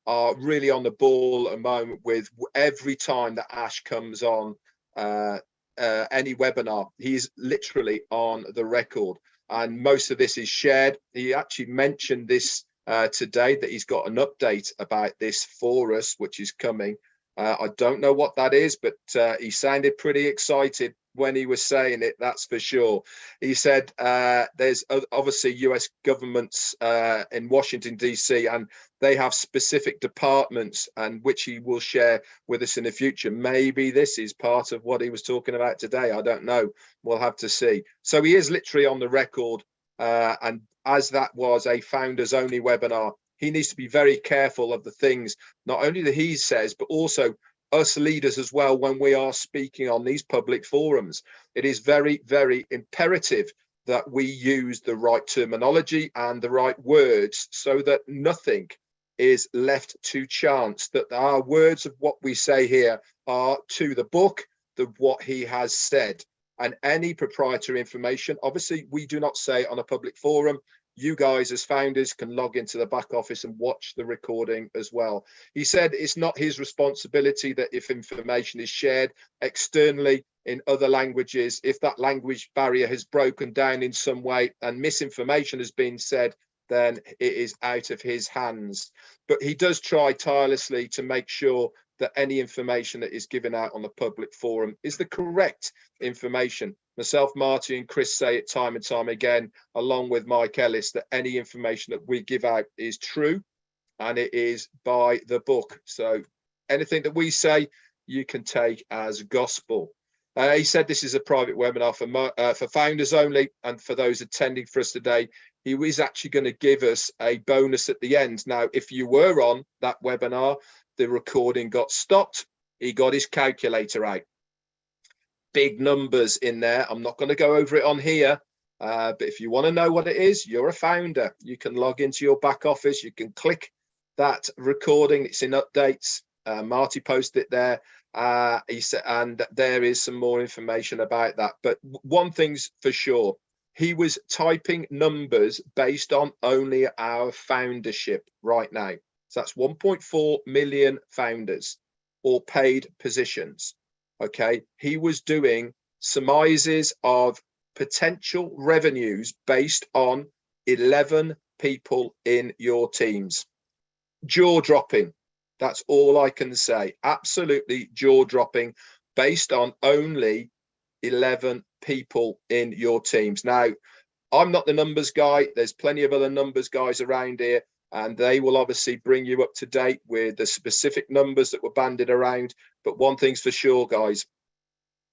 are really on the ball at the moment with every time that Ash comes on any webinar, he's literally on the record. And most of this is shared. He actually mentioned this today that he's got an update about this for us, which is coming. I don't know what that is, but he sounded pretty excited when he was saying it, that's for sure. He said there's obviously US governments in Washington, D.C., and they have specific departments, and which he will share with us in the future. Maybe this is part of what he was talking about today. I don't know. We'll have to see. So he is literally on the record, and as that was a founders only webinar, he needs to be very careful of the things, not only that he says, but also us leaders as well when we are speaking on these public forums. It is very, very imperative that we use the right terminology and the right words so that nothing is left to chance, that our words of what we say here are to the book, what he has said. And any proprietary information, obviously we do not say on a public forum. You guys as founders can log into the back office and watch the recording as well. He said it's not his responsibility that if information is shared externally in other languages, if that language barrier has broken down in some way and misinformation has been said, then it is out of his hands. But he does try tirelessly to make sure that any information that is given out on the public forum is the correct information. Myself, Marty and Chris say it time and time again, along with Mike Ellis, that any information that we give out is true and it is by the book. So anything that we say, you can take as gospel. He said this is a private webinar for founders only, and for those attending for us today, he was actually going to give us a bonus at the end. Now, if you were on that webinar, the recording got stopped. He got his calculator out. Big numbers in there. I'm not going to go over it on here, but if you want to know what it is, you're a founder. You can log into your back office. You can click that recording. It's in updates. Marty posted it there. He said, and there is some more information about that. But one thing's for sure, he was typing numbers based on only our foundership right now. So that's 1.4 million founders or paid positions. Okay, he was doing surmises of potential revenues based on 11 people in your teams. Jaw-dropping. That's all I can say. Absolutely jaw-dropping based on only 11 people in your teams. Now, I'm not the numbers guy. There's plenty of other numbers guys around here, and they will obviously bring you up to date with the specific numbers that were banded around. But one thing's for sure, guys,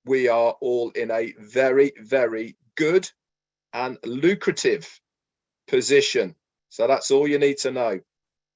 we are all in a very, very good and lucrative position. So that's all you need to know.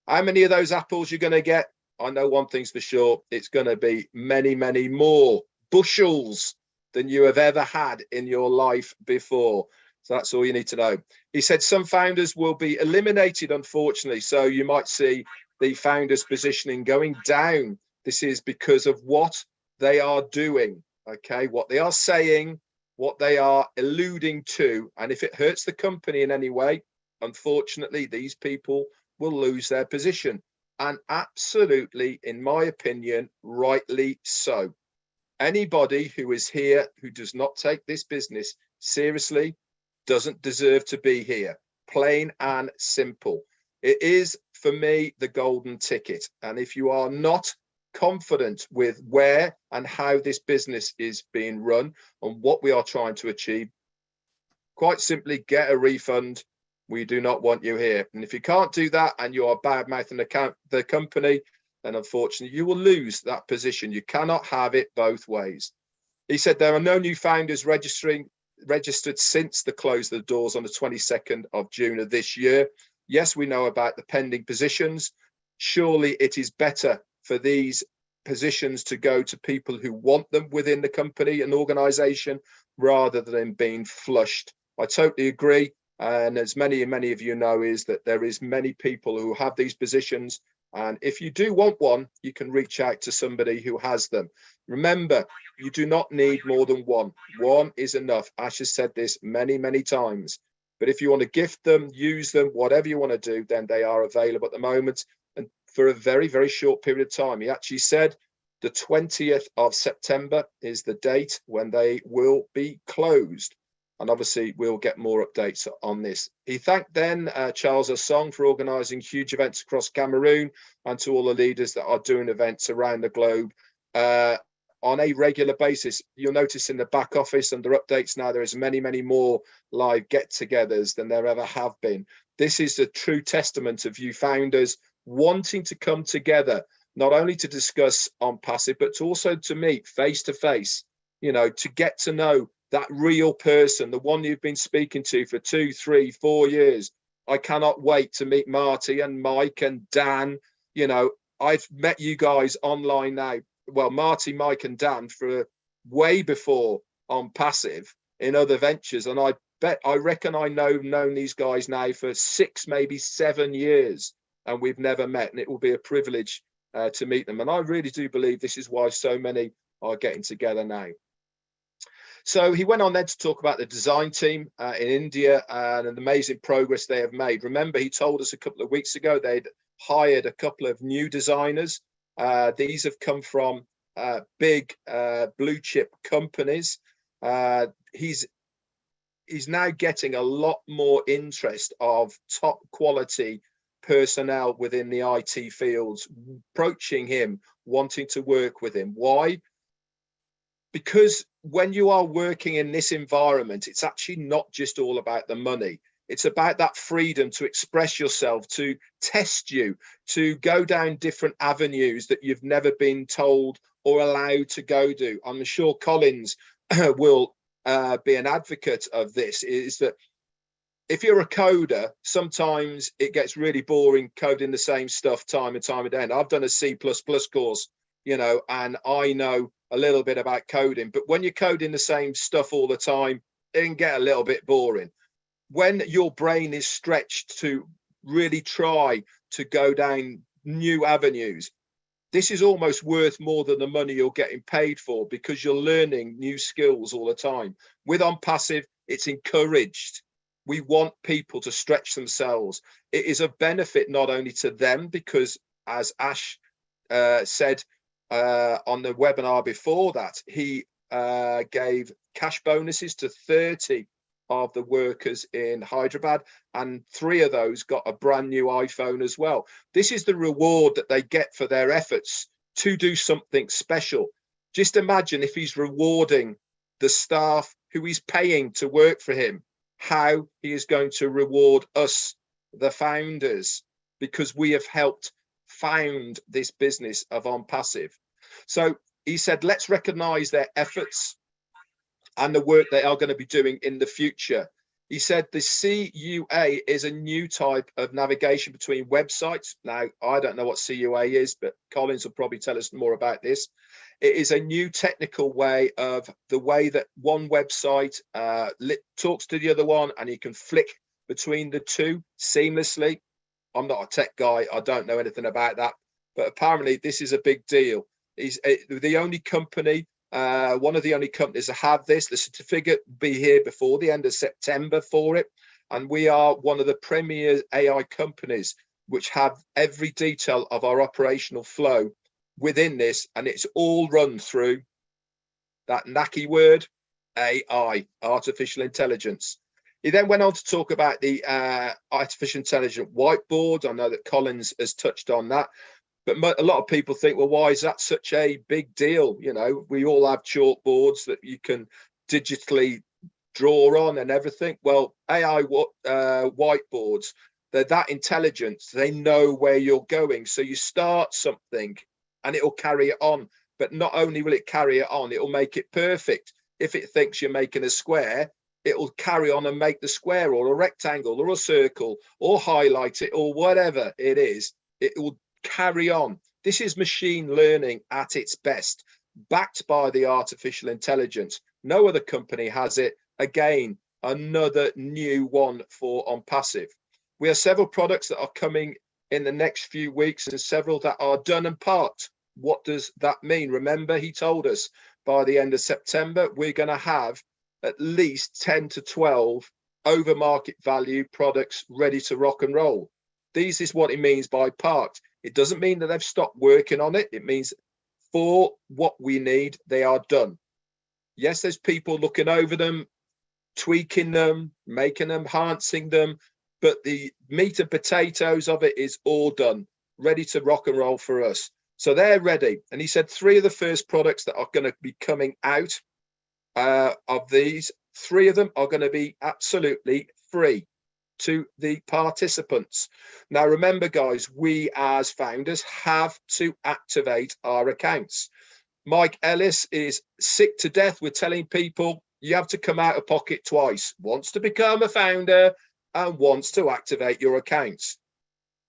How many of those apples you're going to get? I know one thing's for sure. It's going to be many, many more bushels than you have ever had in your life before. So that's all you need to know. He said some founders will be eliminated, unfortunately. So you might see the founders' positioning going down. This is because of what they are doing, okay, what they are saying, what they are alluding to. And if it hurts the company in any way, unfortunately, these people will lose their position. And absolutely, in my opinion, rightly so. Anybody who is here who does not take this business seriously doesn't deserve to be here. Plain and simple. It is, for me, the golden ticket. And if you are not confident with where and how this business is being run and what we are trying to achieve, quite simply get a refund. We do not want you here. And if you can't do that and you are bad-mouthing the company, then unfortunately you will lose that position. You cannot have it both ways. He said there are no new founders registered since the close of the doors on the 22nd of June of this year. Yes, we know about the pending positions. Surely it is better for these positions to go to people who want them within the company and organization rather than being flushed. I totally agree. And as many of you know, is that there is many people who have these positions. And if you do want one, you can reach out to somebody who has them. Remember, you do not need more than one. One is enough. Ash has said this many, many times. But if you want to gift them, use them, whatever you want to do, then they are available at the moment. And for a very, very short period of time. He actually said the 20th of September is the date when they will be closed. And obviously, we'll get more updates on this. He thanked then Charles Asong for organising huge events across Cameroon, and to all the leaders that are doing events around the globe on a regular basis. You'll notice in the back office under updates now, there is many, many more live get-togethers than there ever have been. This is a true testament of you founders wanting to come together, not only to discuss ONPASSIVE, but to also to meet face to face, you know, to get to know that real person, the one you've been speaking to for 2, 3, 4 years. I cannot wait to meet Marty and Mike and Dan. You know, I've met you guys online now. Well, Marty, Mike and Dan for way before ONPASSIVE in other ventures. And I reckon I've known these guys now for 6, maybe 7 years, and we've never met. And it will be a privilege to meet them. And I really do believe this is why so many are getting together now. So he went on then to talk about the design team in India and an amazing progress they have made. Remember, he told us a couple of weeks ago they'd hired a couple of new designers. These have come from big blue chip companies. He's now getting a lot more interest of top quality personnel within the IT fields approaching him, wanting to work with him. Why? Because when you are working in this environment, it's actually not just all about the money. It's about that freedom to express yourself, to test you, to go down different avenues that you've never been told or allowed to go do. I'm sure Collins will be an advocate of this, is that if you're a coder, sometimes it gets really boring coding the same stuff time and time again. I've done a C++ course, you know, and I know a little bit about coding, but when you're coding the same stuff all the time, it can get a little bit boring. When your brain is stretched to really try to go down new avenues, this is almost worth more than the money you're getting paid for, because you're learning new skills all the time. With ONPASSIVE, it's encouraged. We want people to stretch themselves. It is a benefit not only to them, because as Ash said on the webinar before that, he gave cash bonuses to 30 of the workers in Hyderabad, and 3 of those got a brand new iPhone as well. This is the reward that they get for their efforts to do something special. Just imagine if he's rewarding the staff who he's paying to work for him, how he is going to reward us, the founders, because we have helped found this business of ONPASSIVE. So he said, let's recognize their efforts and the work they are going to be doing in the future. He said the CUA is a new type of navigation between websites. Now, I don't know what CUA is, but Collins will probably tell us more about this. It is a new technical way of the way that one website talks to the other one, and you can flick between the two seamlessly. I'm not a tech guy. I don't know anything about that, but apparently this is a big deal. He's the only company, one of the only companies to have this. The certificate will be here before the end of September for it. And we are one of the premier AI companies which have every detail of our operational flow within this. And it's all run through that knacky word, AI, artificial intelligence. He then went on to talk about the artificial intelligence whiteboard. I know that Collins has touched on that. But a lot of people think, well, why is that such a big deal? You know, we all have chalkboards that you can digitally draw on and everything. Well, AI whiteboards, they're that intelligent. They know where you're going. So you start something and it will carry it on. But not only will it carry it on, it will make it perfect. If it thinks you're making a square, it will carry on and make the square or a rectangle or a circle or highlight it or whatever it is. It will carry on. This is machine learning at its best, backed by the artificial intelligence. No other company has it. Again, another new one for ONPASSIVE. We have several products that are coming in the next few weeks and several that are done and parked. What does that mean? Remember, he told us by the end of September, we're going to have at least 10 to 12 over market value products ready to rock and roll. This is what it means by parked. It doesn't mean that they've stopped working on it. It means for what we need, they are done. Yes, there's people looking over them, tweaking them, making them, enhancing them, but the meat and potatoes of it is all done, ready to rock and roll for us. So they're ready. And he said 3 of the first products that are going to be coming out of these, 3 of them are going to be absolutely free to the participants. Now, remember, guys, we as founders have to activate our accounts. Mike Ellis is sick to death with telling people you have to come out of pocket twice, once to become a founder and once to activate your accounts.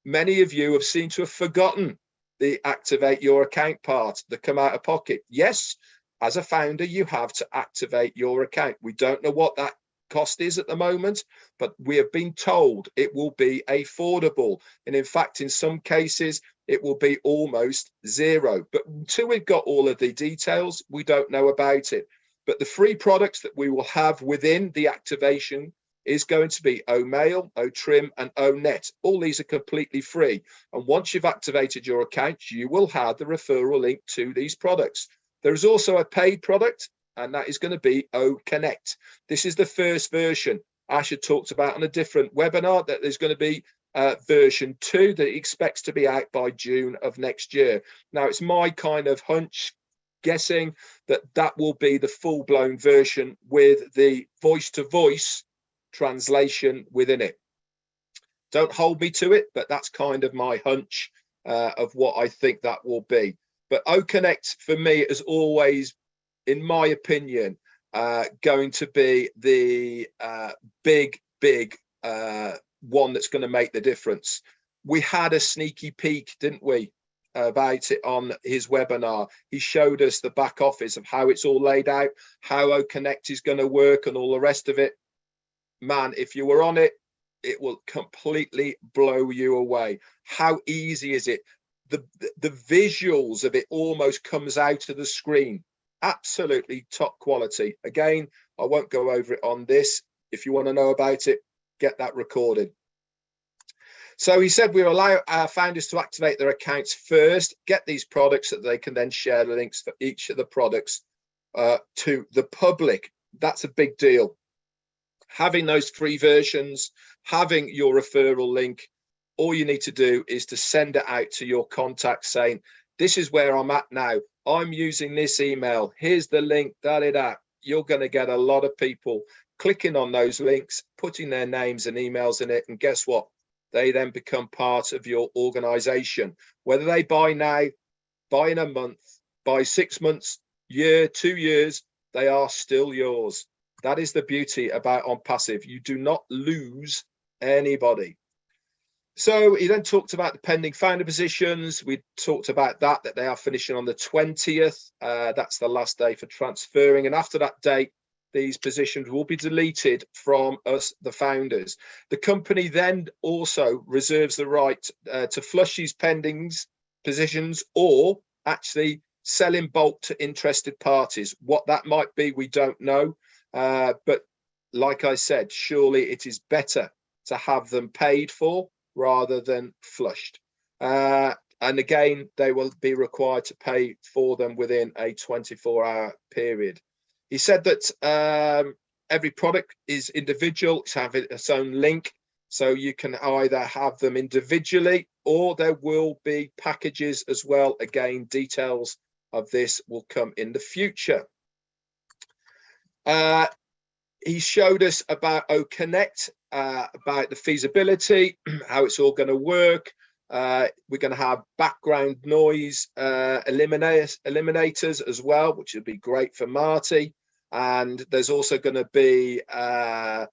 Many of you have seemed to have forgotten the activate your account part, the come out of pocket. Yes, as a founder, you have to activate your account. We don't know what that cost is at the moment, but we have been told it will be affordable. And in fact, in some cases, it will be almost zero. But until we've got all of the details, we don't know about it. But the free products that we will have within the activation is going to be OMail, OTrim, and ONet. All these are completely free. And once you've activated your account, you will have the referral link to these products. There is also a paid product, and that is going to be OConnect. This is the first version. Ash had talked about on a different webinar that there's going to be version 2 that he expects to be out by June of next year. Now, it's my kind of hunch, guessing that that will be the full-blown version with the voice-to-voice translation within it. Don't hold me to it, but that's kind of my hunch of what I think that will be. But OConnect for me is always, in my opinion, going to be the big one that's going to make the difference. We had a sneaky peek, didn't we, about it on his webinar. He showed us the back office of how it's all laid out, how OConnect is going to work and all the rest of it. Man, if you were on it, it will completely blow you away. How easy is it? The visuals of it almost comes out of the screen. Absolutely top quality. Again, I won't go over it on this. If you want to know about it, get that recorded. So he said we'll allow our founders to activate their accounts first, get these products that they can then share the links for each of the products to the public. That's a big deal. Having those free versions, having your referral link, all you need to do is to send it out to your contacts saying, this is where I'm at now. I'm using this email. Here's the link, da-da-da. You're going to get a lot of people clicking on those links, putting their names and emails in it. And guess what? They then become part of your organization. Whether they buy now, buy in a month, buy 6 months, year, 2 years, they are still yours. That is the beauty about ONPASSIVE. You do not lose anybody. So he then talked about the pending founder positions. We talked about that they are finishing on the 20th. That's the last day for transferring. And after that date, these positions will be deleted from us, the founders. The company then also reserves the right to flush these pending positions or actually sell in bulk to interested parties. What that might be, we don't know. But like I said, surely it is better to have them paid for rather than flushed. And again, they will be required to pay for them within a 24-hour period. He said that every product is individual, it's having its own link. So you can either have them individually or there will be packages as well. Again, details of this will come in the future. He showed us about OConnect, about the feasibility, how it's all going to work. We're going to have background noise eliminators as well, which would be great for Marty. And there's also going to be the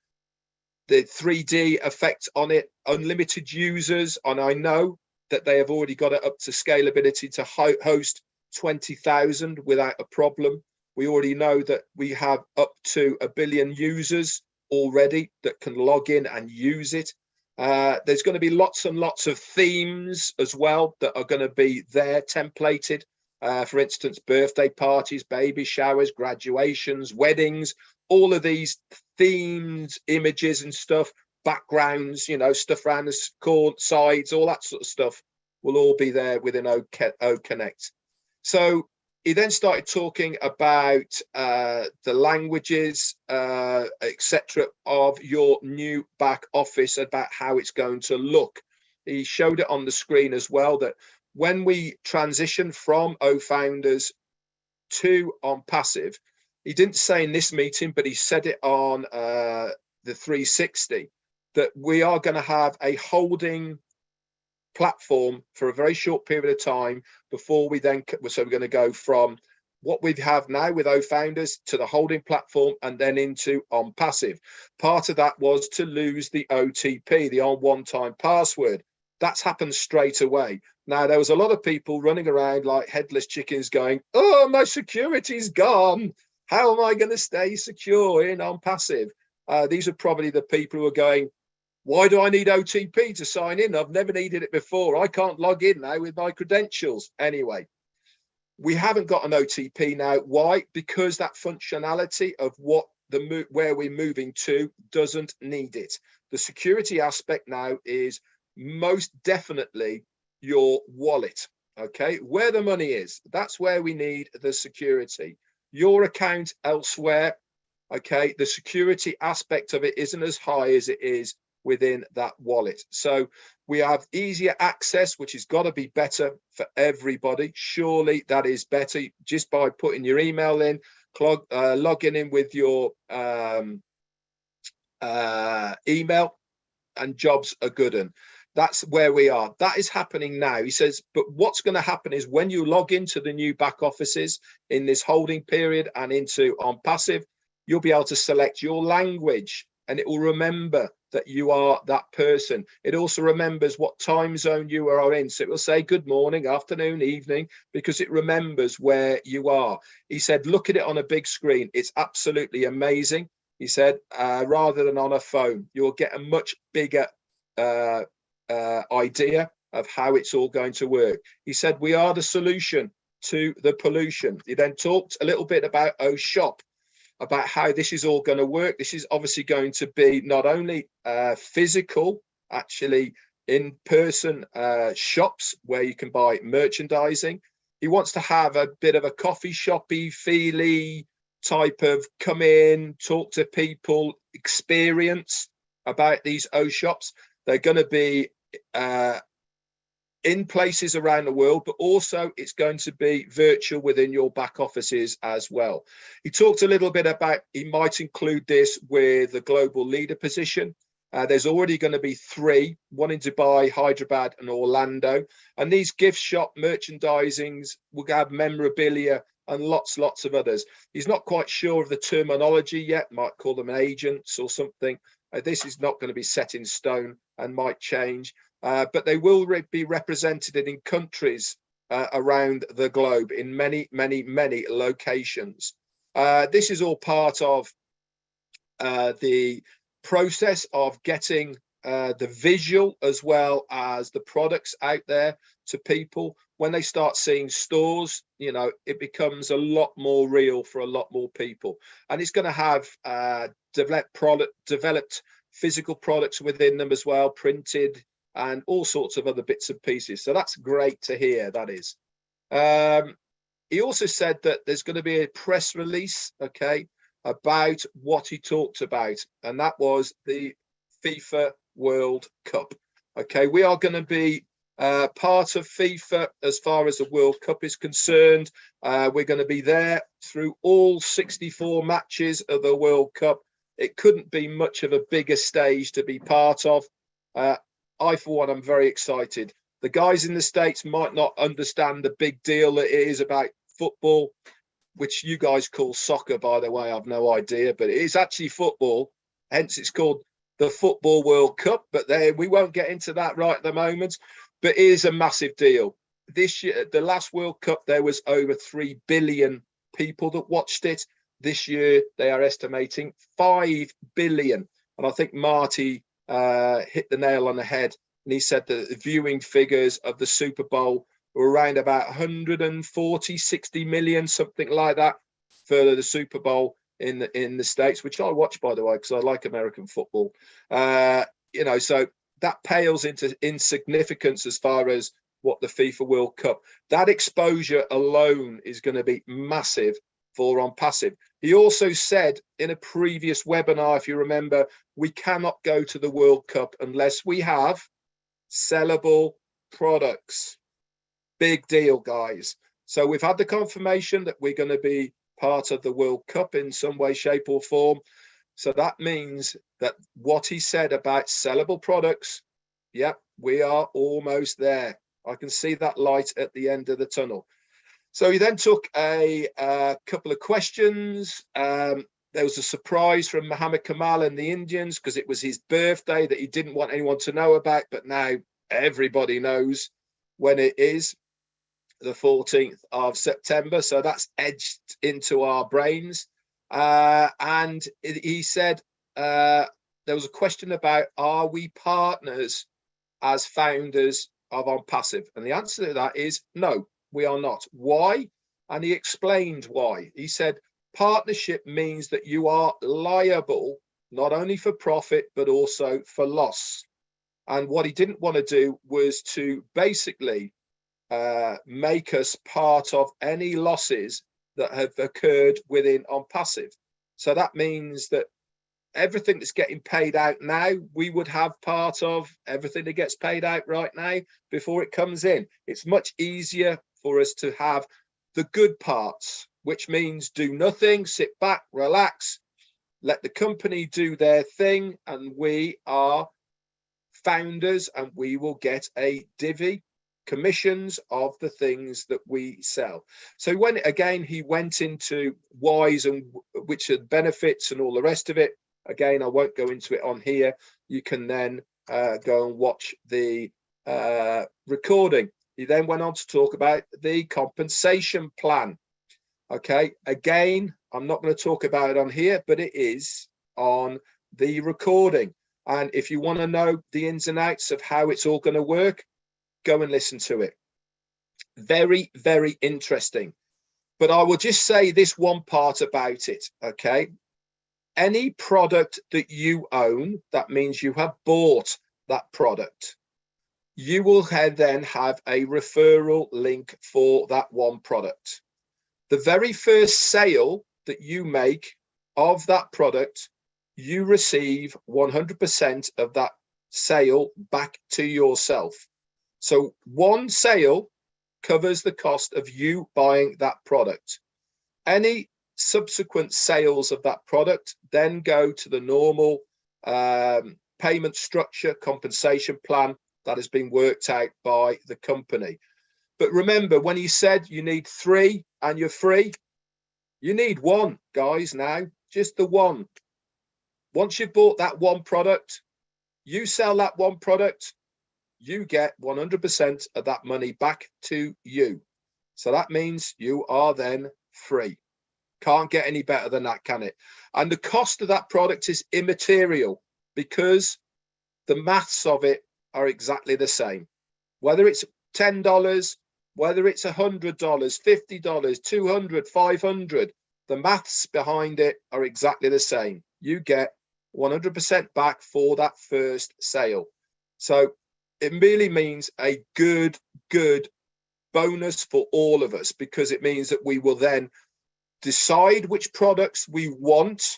3D effect on it, unlimited users. And I know that they have already got it up to scalability to host 20,000 without a problem. We already know that we have up to 1 billion users already that can log in and use it. There's going to be lots and lots of themes as well that are going to be there templated. For instance, birthday parties, baby showers, graduations, weddings, all of these themed images and stuff, backgrounds, you know, stuff around the court, sides, all that sort of stuff will all be there within OConnect. So He then started talking about the languages, etc., of your new back office, about how it's going to look. He showed it on the screen as well, that when we transition from OFounders to ONPASSIVE, he didn't say in this meeting, but he said it on the 360, that we are going to have a holding platform for a very short period of time before we then, so we're going to go from what we have now with OFounders to the holding platform and then into ONPASSIVE. Part of that was to lose the OTP, the on one-time password. That's happened straight away. Now, there was a lot of people running around like headless chickens going, oh, my security's gone. How am I going to stay secure in ONPASSIVE? These are probably the people who are going, why do I need OTP to sign in? I've never needed it before. I can't log in now with my credentials. Anyway, we haven't got an OTP now. Why? Because that functionality of where we're moving to doesn't need it. The security aspect now is most definitely your wallet. Okay, where the money is, that's where we need the security. Your account elsewhere, okay, the security aspect of it isn't as high as it is within that wallet. So we have easier access, which has got to be better for everybody. Surely that is better just by putting your email in, logging in with your email, and jobs are good. And that's where we are. That is happening now. He says, but what's going to happen is when you log into the new back offices in this holding period and into ONPASSIVE, you'll be able to select your language, and it will remember that you are that person. It also remembers what time zone you are in. So it will say good morning, afternoon, evening, because it remembers where you are. He said, look at it on a big screen. It's absolutely amazing. He said, rather than on a phone, you'll get a much bigger idea of how it's all going to work. He said, we are the solution to the pollution. He then talked a little bit about OShop, about how this is all going to work. This is obviously going to be not only physical, actually in-person shops where you can buy merchandising. He wants to have a bit of a coffee shoppy, feely type of come in, talk to people, experience about these O shops. They're going to be in places around the world, but also it's going to be virtual within your back offices as well. He talked a little bit about he might include this with the global leader position. There's already going to be 3, one in Dubai, Hyderabad and Orlando. And these gift shop merchandisings will have memorabilia and lots of others. He's not quite sure of the terminology yet, might call them agents or something. This is not going to be set in stone and might change. But they will be represented in countries around the globe in many locations. This is all part of the process of getting the visual as well as the products out there to people. When they start seeing stores, you know, it becomes a lot more real for a lot more people. And it's going to have developed physical products within them as well, printed, and all sorts of other bits and pieces. So that's great to hear, that is. He also said that there's going to be a press release, okay, about what he talked about, and that was the FIFA World Cup. Okay, we are going to be part of FIFA as far as the World Cup is concerned. We're going to be there through all 64 matches of the World Cup. It couldn't be much of a bigger stage to be part of. I, for one, am very excited. The guys in the States might not understand the big deal that it is about football, which you guys call soccer, by the way. I've no idea, but it is actually football. Hence, it's called the Football World Cup. But we won't get into that right at the moment. But it is a massive deal. This year, the last World Cup, there was over 3 billion people that watched it. This year, they are estimating 5 billion. And I think Marty hit the nail on the head. And he said that the viewing figures of the Super Bowl were around about 140, 60 million, something like that, for the Super Bowl in the States, which I watch, by the way, because I like American football. You know, so that pales into insignificance as far as what the FIFA World Cup. That exposure alone is going to be massive for ONPASSIVE. He also said in a previous webinar, if you remember, we cannot go to the World Cup unless we have sellable products. Big deal, guys. So we've had the confirmation that we're going to be part of the World Cup in some way, shape or form. So that means that what he said about sellable products, yep, we are almost there. I can see that light at the end of the tunnel. So he then took a couple of questions. There was a surprise from Muhammad Kamal and the Indians because it was his birthday that he didn't want anyone to know about, but now everybody knows when it is, the 14th of September. So that's edged into our brains. And he said there was a question about, are we partners as founders of ONPASSIVE? And the answer to that is no, we are not. Why? And he explained why. He said partnership means that you are liable not only for profit but also for loss. And what he didn't want to do was to basically make us part of any losses that have occurred within ONPASSIVE. So that means that everything that's getting paid out now, we would have part of everything that gets paid out right now before it comes in. It's much easier for us to have the good parts, which means do nothing, sit back, relax, let the company do their thing, and we are founders and we will get a divvy, commissions of the things that we sell. So when again he went into whys and which are benefits and all the rest of it, again I won't go into it on here. You can then go and watch the recording. He then went on to talk about the compensation plan. Okay, again I'm not going to talk about it on here, but it is on the recording, and if you want to know the ins and outs of how it's all going to work, go and listen to it. Very, very interesting. But I will just say this one part about it, okay? Any product that you own, that means you have bought that product, you will then have a referral link for that one product. The very first sale that you make of that product, you receive 100% of that sale back to yourself. So one sale covers the cost of you buying that product. Any subsequent sales of that product then go to the normal payment structure, compensation plan that has been worked out by the company. But remember, when he said you need 3 and you're free, you need 1, guys, now, just the 1. Once you've bought that one product, you sell that one product, you get 100% of that money back to you. So that means you are then free. Can't get any better than that, can it? And the cost of that product is immaterial because the maths of it are exactly the same. Whether it's $10, whether it's $100, $50, $200, $500, the maths behind it are exactly the same. You get 100% back for that first sale. So it really means a good bonus for all of us, because it means that we will then decide which products we want,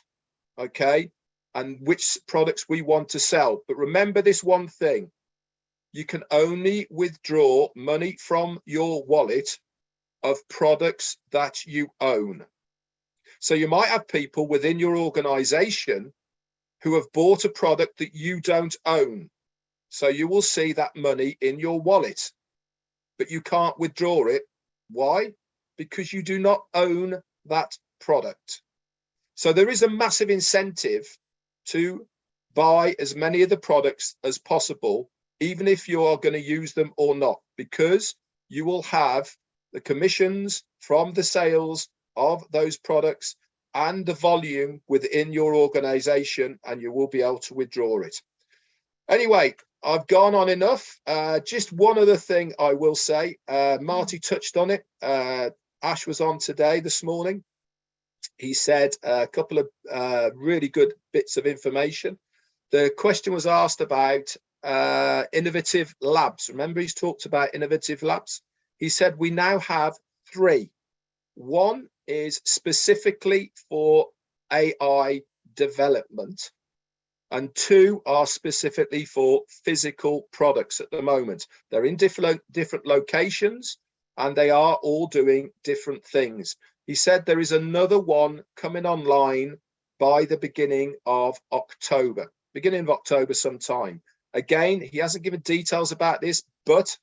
okay, and which products we want to sell. But remember this one thing, you can only withdraw money from your wallet of products that you own. So you might have people within your organization who have bought a product that you don't own. So you will see that money in your wallet, but you can't withdraw it. Why? Because you do not own that product. So there is a massive incentive to buy as many of the products as possible, even if you are going to use them or not, because you will have the commissions from the sales of those products and the volume within your organization, and you will be able to withdraw it. Anyway, I've gone on enough. Just one other thing I will say. Marty touched on it. Ash was on today, this morning. He said a couple of really good bits of information. The question was asked about innovative labs. Remember, he's talked about innovative labs. He said we now have 3. One is specifically for AI development, and 2 are specifically for physical products at the moment. They're in different locations, and they are all doing different things. He said there is another one coming online by the beginning of October sometime. Again, he hasn't given details about this, but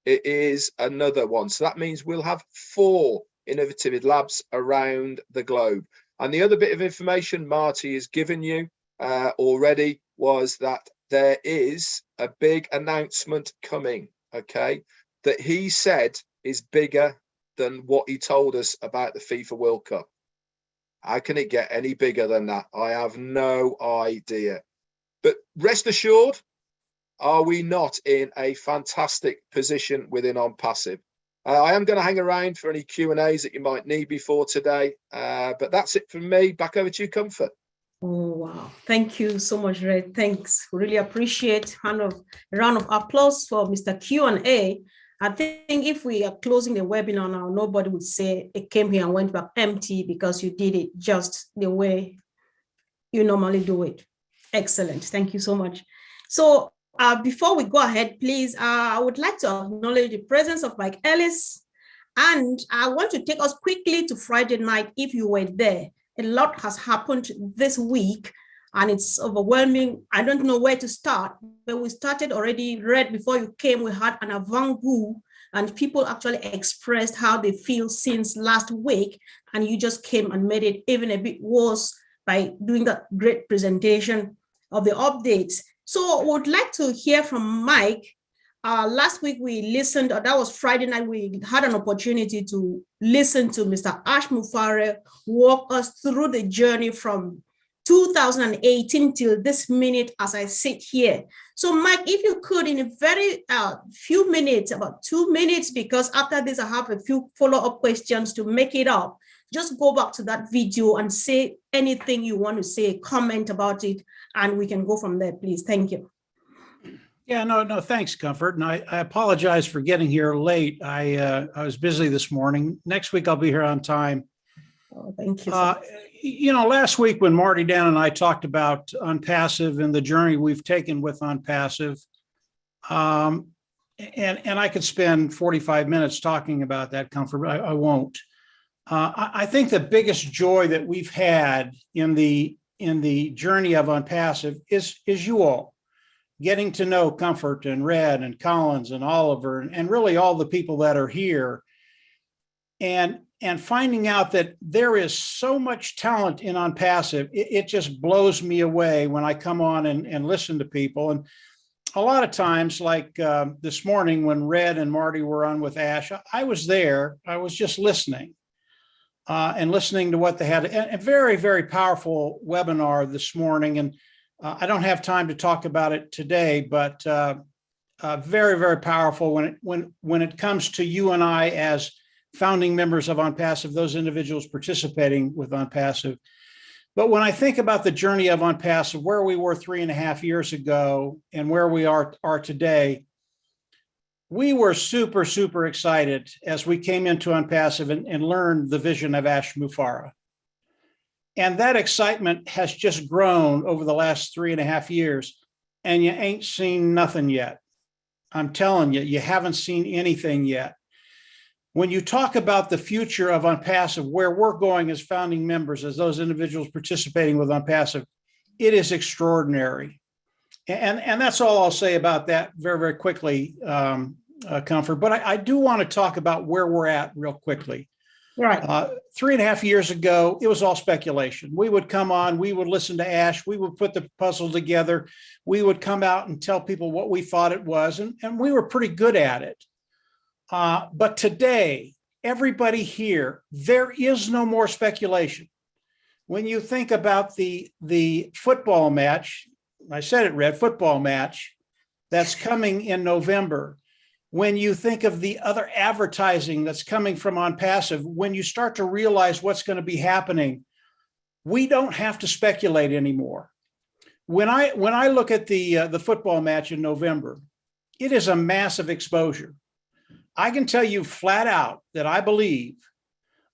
it is another one. So that means we'll have 4 innovative labs around the globe. And the other bit of information Marty has given you already was that there is a big announcement coming, okay, that he said is bigger than what he told us about the FIFA World Cup. How can it get any bigger than that? I have no idea. But rest assured, are we not in a fantastic position within ONPASSIVE? I am going to hang around for any Q&As that you might need before today, but that's it from me. Back over to you, Comfort. Oh, wow. Thank you so much, Red. Thanks. Really appreciate a round of applause for Mr. Q&A. I think if we are closing the webinar now, nobody would say it came here and went back empty because you did it just the way you normally do it. Excellent. Thank you so much. So before we go ahead, please, I would like to acknowledge the presence of Mike Ellis. And I want to take us quickly to Friday night if you were there. A lot has happened this week and it's overwhelming. I don't know where to start, but we started already. Red, before you came, we had an avant-goût and people actually expressed how they feel since last week. And you just came and made it even a bit worse by doing that great presentation of the updates. So I would like to hear from Mike. Last week we listened, that was Friday night, we had an opportunity to listen to Mr. Ash Mufare walk us through the journey from 2018 till this minute as I sit here. So Mike, if you could in a very few minutes, about 2 minutes, because after this I have a few follow-up questions to make it up, just go back to that video and say anything you want to say, comment about it, and we can go from there, please. Thank you. Yeah, no, thanks, Comfort. And I apologize for getting here late. I was busy this morning. Next week, I'll be here on time. Oh, thank you. You know, last week when Marty, Dan, and I talked about ONPASSIVE and the journey we've taken with ONPASSIVE, and I could spend 45 minutes talking about that, Comfort, but I won't. I think the biggest joy that we've had in the journey of ONPASSIVE is you all. Getting to know Comfort and Red and Collins and Oliver and really all the people that are here, and finding out that there is so much talent in ONPASSIVE, it just blows me away when I come on and listen to people. And a lot of times, like this morning when Red and Marty were on with Ash, I was there. I was just listening and listening to what they had. A very, very powerful webinar this morning. And I don't have time to talk about it today, but very, very powerful when it comes to you and I as founding members of ONPASSIVE, those individuals participating with ONPASSIVE. But when I think about the journey of ONPASSIVE, where we were 3.5 years ago and where we are today, we were super, super excited as we came into ONPASSIVE and learned the vision of Ash Mufare. And that excitement has just grown over the last 3.5 years, and you ain't seen nothing yet. I'm telling you, you haven't seen anything yet. When you talk about the future of ONPASSIVE, where we're going as founding members, as those individuals participating with ONPASSIVE, it is extraordinary. And that's all I'll say about that very, very quickly, Comfort. But I do want to talk about where we're at real quickly. Right. 3.5 years ago, it was all speculation. We would come on, we would listen to Ash, we would put the puzzle together, we would come out and tell people what we thought it was, and we were pretty good at it. But today, everybody here, there is no more speculation. When you think about the football match, I said it, Red, football match that's coming in November, when you think of the other advertising that's coming from ONPASSIVE, when you start to realize what's going to be happening, we don't have to speculate anymore. when I look at the football match in November, it is a massive exposure. I can tell you flat out that I believe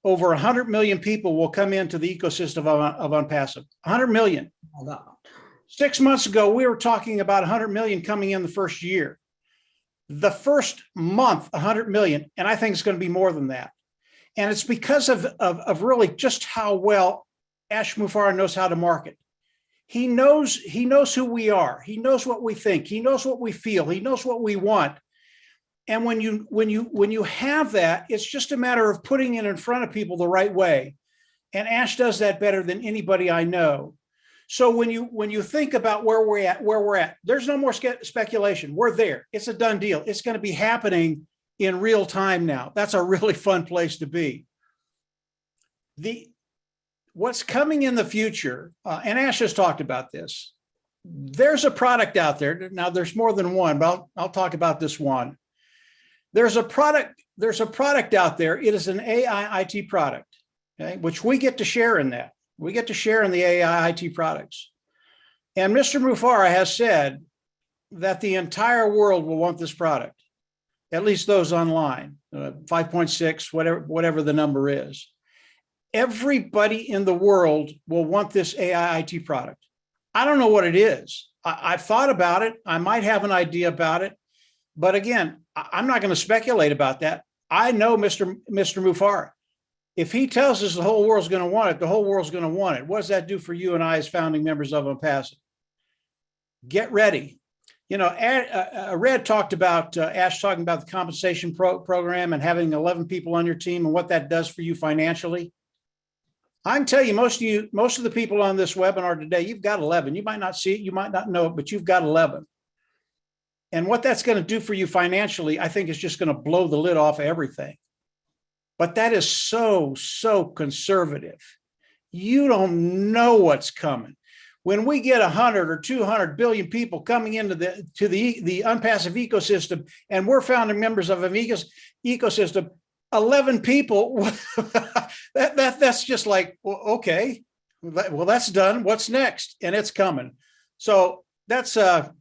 over 100 million people will come into the ecosystem of ONPASSIVE. 100 million. Oh, God. 6 months ago, we were talking about 100 million coming in the first year. The first month, 100 million, and I think it's going to be more than that. And it's because of really just how well Ash Mufareh knows how to market. He knows who we are. He knows what we think. He knows what we feel. He knows what we want. And when you have that, it's just a matter of putting it in front of people the right way. And Ash does that better than anybody I know. So when you think about where we're at, there's no more speculation. We're there. It's a done deal. It's going to be happening in real time now. That's a really fun place to be. What's coming in the future, and Ash has talked about this. There's a product out there. Now there's more than one, but I'll talk about this one. There's a product out there. It is an AI IT product, okay, which we get to share in that. We get to share in the AI IT products. And Mr. Mufareh has said that the entire world will want this product, at least those online, 5.6, whatever the number is. Everybody in the world will want this AI IT product. I don't know what it is. I've thought about it. I might have an idea about it. But again, I'm not going to speculate about that. I know Mr. Mufareh. If he tells us the whole world's going to want it, the whole world's going to want it. What does that do for you and I as founding members of ONPASSIVE? Get ready. You know, Red talked about, Ash talking about the compensation program and having 11 people on your team and what that does for you financially. I can tell you, most of the people on this webinar today, you've got 11. You might not see it, you might not know it, but you've got 11. And what that's going to do for you financially, I think is just going to blow the lid off of everything. But that is so conservative. You don't know what's coming. When we get 100 or 200 billion people coming into the ONPASSIVE ecosystem, and we're founding members of an ecosystem, 11 people, that's just like, well, okay, well, that's done. What's next? And it's coming. So that's a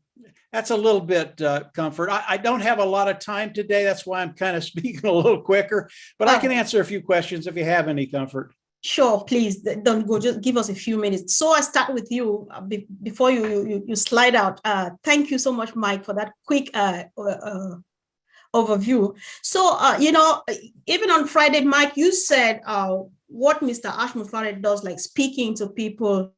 little bit comfort. I don't have a lot of time today. That's why I'm kind of speaking a little quicker, but I can answer a few questions if you have any, Comfort. Sure, please don't go. Just give us a few minutes. So I start with you before you slide out. Thank you so much, Mike, for that quick overview. So, you know, even on Friday, Mike, you said what Mr. Ash Mufareh does, like speaking to people.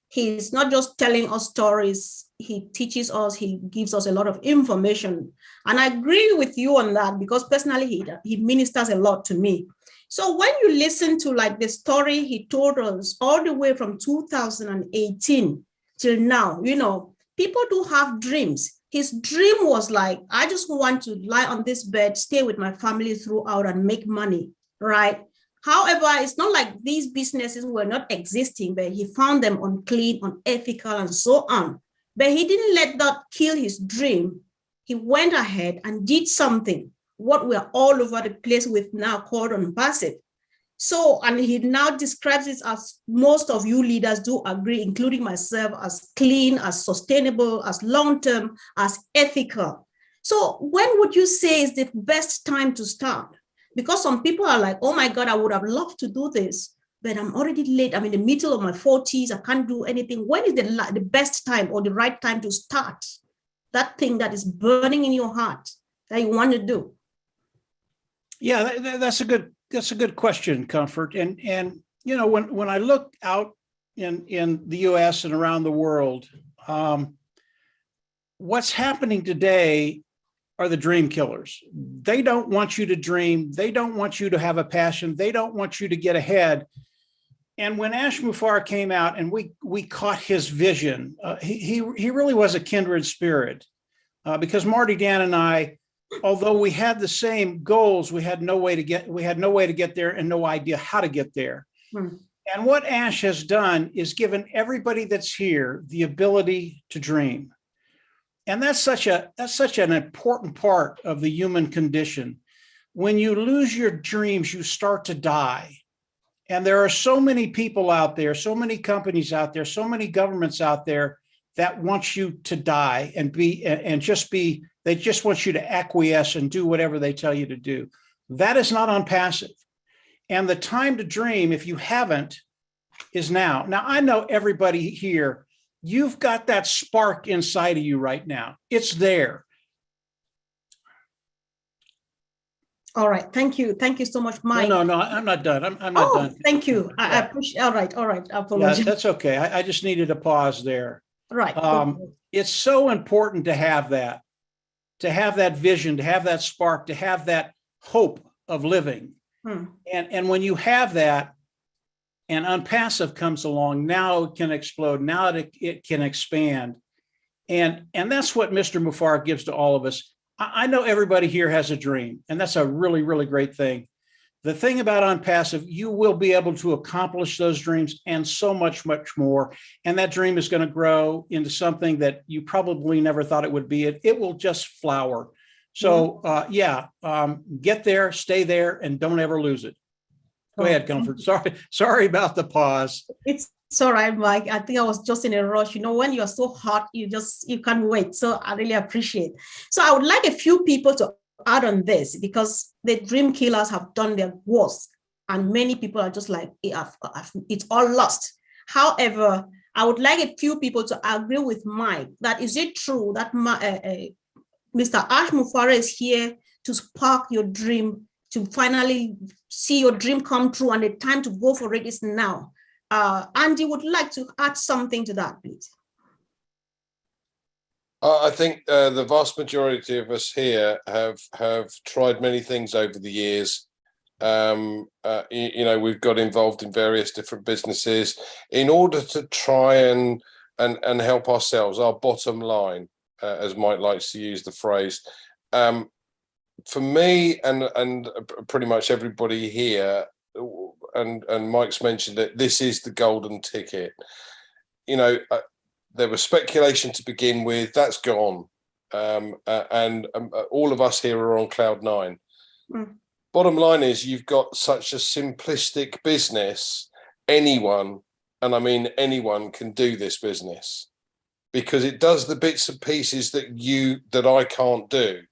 He's not just telling us stories. He teaches us, he gives us a lot of information. And I agree with you on that because personally, he ministers a lot to me. So when you listen to like the story he told us all the way from 2018 till now, you know, people do have dreams. His dream was like, I just want to lie on this bed, stay with my family throughout and make money, right? However, it's not like these businesses were not existing, but he found them unclean, unethical, and so on. But he didn't let that kill his dream. He went ahead and did something, what we're all over the place with now called ONPASSIVE. So, and he now describes it as most of you leaders do agree, including myself, as clean, as sustainable, as long-term, as ethical. So when would you say is the best time to start? Because some people are like, oh my God, I would have loved to do this, but I'm already late. I'm in the middle of my 40s. I can't do anything. When is the best time or the right time to start that thing that is burning in your heart that you want to do? Yeah, that's a good question, Comfort. And you know, when I look out in the US and around the world, what's happening today are the dream killers. They don't want you to dream. They don't want you to have a passion. They don't want you to get ahead. And when Ash Mufareh came out and we caught his vision, he really was a kindred spirit because Marty Dan and I, although we had the same goals, we had no way to get there and no idea how to get there. And what Ash has done is given everybody that's here the ability to dream. And that's such an important part of the human condition. When you lose your dreams, you start to die. And there are so many people out there, so many companies out there, so many governments out there that wants you to die and they just want you to acquiesce and do whatever they tell you to do. That is not ONPASSIVE. And the time to dream, if you haven't, is now. Now, I know everybody here, you've got that spark inside of you right now. It's there. All right. Thank you. Thank you so much, Mike. No, I'm not done. I'm not done. Thank you. I appreciate. All right. I apologize. Yeah, that's okay. I just needed a pause there. Right. It's so important to have that vision, to have that spark, to have that hope of living. And when you have that, and ONPASSIVE comes along, now it can explode. Now it can expand. And that's what Mr. Mufareh gives to all of us. I know everybody here has a dream, and that's a really, really great thing. The thing about ONPASSIVE, you will be able to accomplish those dreams and so much, much more. And that dream is going to grow into something that you probably never thought it would be. It will just flower. So get there, stay there, and don't ever lose it. Go ahead, Comfort. Sorry about the pause. It's all right, Mike. I think I was just in a rush. You know, when you're so hot, you can't wait. So I really appreciate. So I would like a few people to add on this, because the dream killers have done their worst, and many people are just like, it's all lost. However, I would like a few people to agree with Mike that is it true that Mr. Ash Mufareh is here to spark your dream, to finally see your dream come true, and the time to go for it is now. Andy would like to add something to that, please. I think the vast majority of us here have tried many things over the years. We've got involved in various different businesses in order to try and help ourselves, our bottom line, as Mike likes to use the phrase. For me and pretty much everybody here, and Mike's mentioned it, this is the golden ticket. There was speculation to begin with, that's gone. And all of us here are on cloud 9. Bottom line is, you've got such a simplistic business. Anyone, and I mean anyone, can do this business, because it does the bits and pieces that I can't do.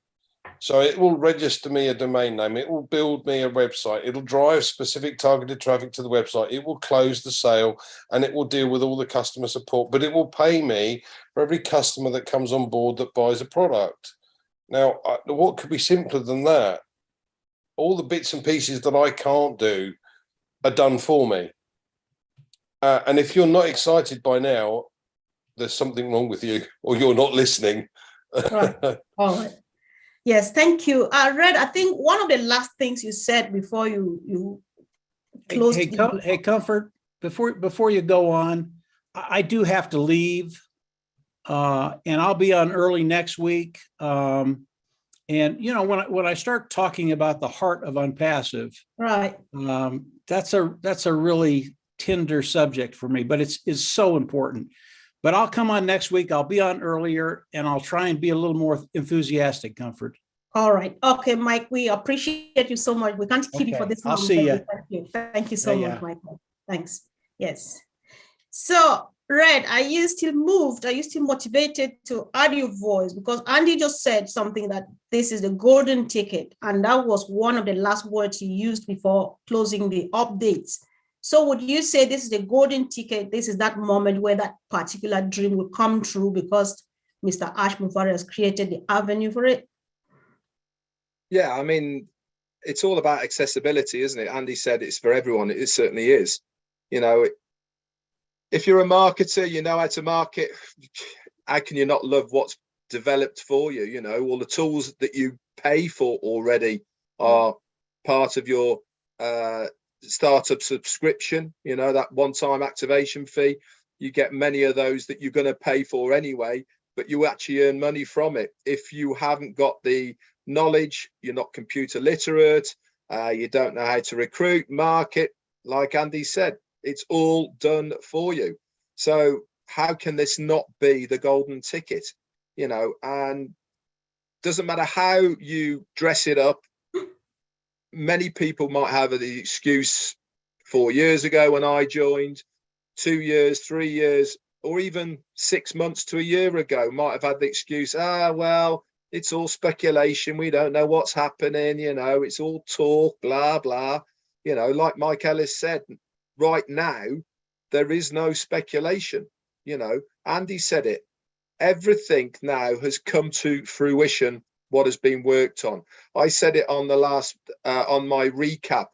So it will register me a domain name. It will build me a website. It'll drive specific targeted traffic to the website. It will close the sale, and it will deal with all the customer support, but it will pay me for every customer that comes on board that buys a product. Now, what could be simpler than that? All the bits and pieces that I can't do are done for me. And if you're not excited by now, there's something wrong with you, or you're not listening. Right. All right. Yes, thank you. Red, I think one of the last things you said before you closed. Hey, Comfort, before you go on, I do have to leave, and I'll be on early next week. And when I start talking about the heart of ONPASSIVE, right, that's a really tender subject for me, but it's so important. But I'll come on next week. I'll be on earlier, and I'll try and be a little more enthusiastic, Comfort. All right. Okay, Mike, we appreciate you so much. We can't keep you for this long. I'll see you. Thank you so much, Michael. Thanks. Yes. So, Red, are you still moved? Are you still motivated to add your voice? Because Andy just said something that this is the golden ticket, and that was one of the last words he used before closing the updates. So would you say this is the golden ticket? This is that moment where that particular dream will come true because Mr. Ash Mufareh has created the avenue for it? Yeah, I mean, it's all about accessibility, isn't it? Andy said it's for everyone. It certainly is. If you're a marketer, you know how to market. How can you not love what's developed for you? All the tools that you pay for already are part of your startup subscription, that one-time activation fee. You get many of those that you're going to pay for anyway, but you actually earn money from it. If you haven't got the knowledge, you're not computer literate, you don't know how to recruit, market, like Andy said, it's all done for you. So how can this not be the golden ticket? And doesn't matter how you dress it up. Many people might have the excuse 4 years ago when I joined, 2 years, 3 years, or even 6 months to a year ago might have had the excuse, well, it's all speculation. We don't know what's happening. You know, it's all talk, blah, blah. You know, like Mike Ellis said, right now, there is no speculation. You know, Andy said it. Everything now has come to fruition, what has been worked on. I said it on the last, on my recap.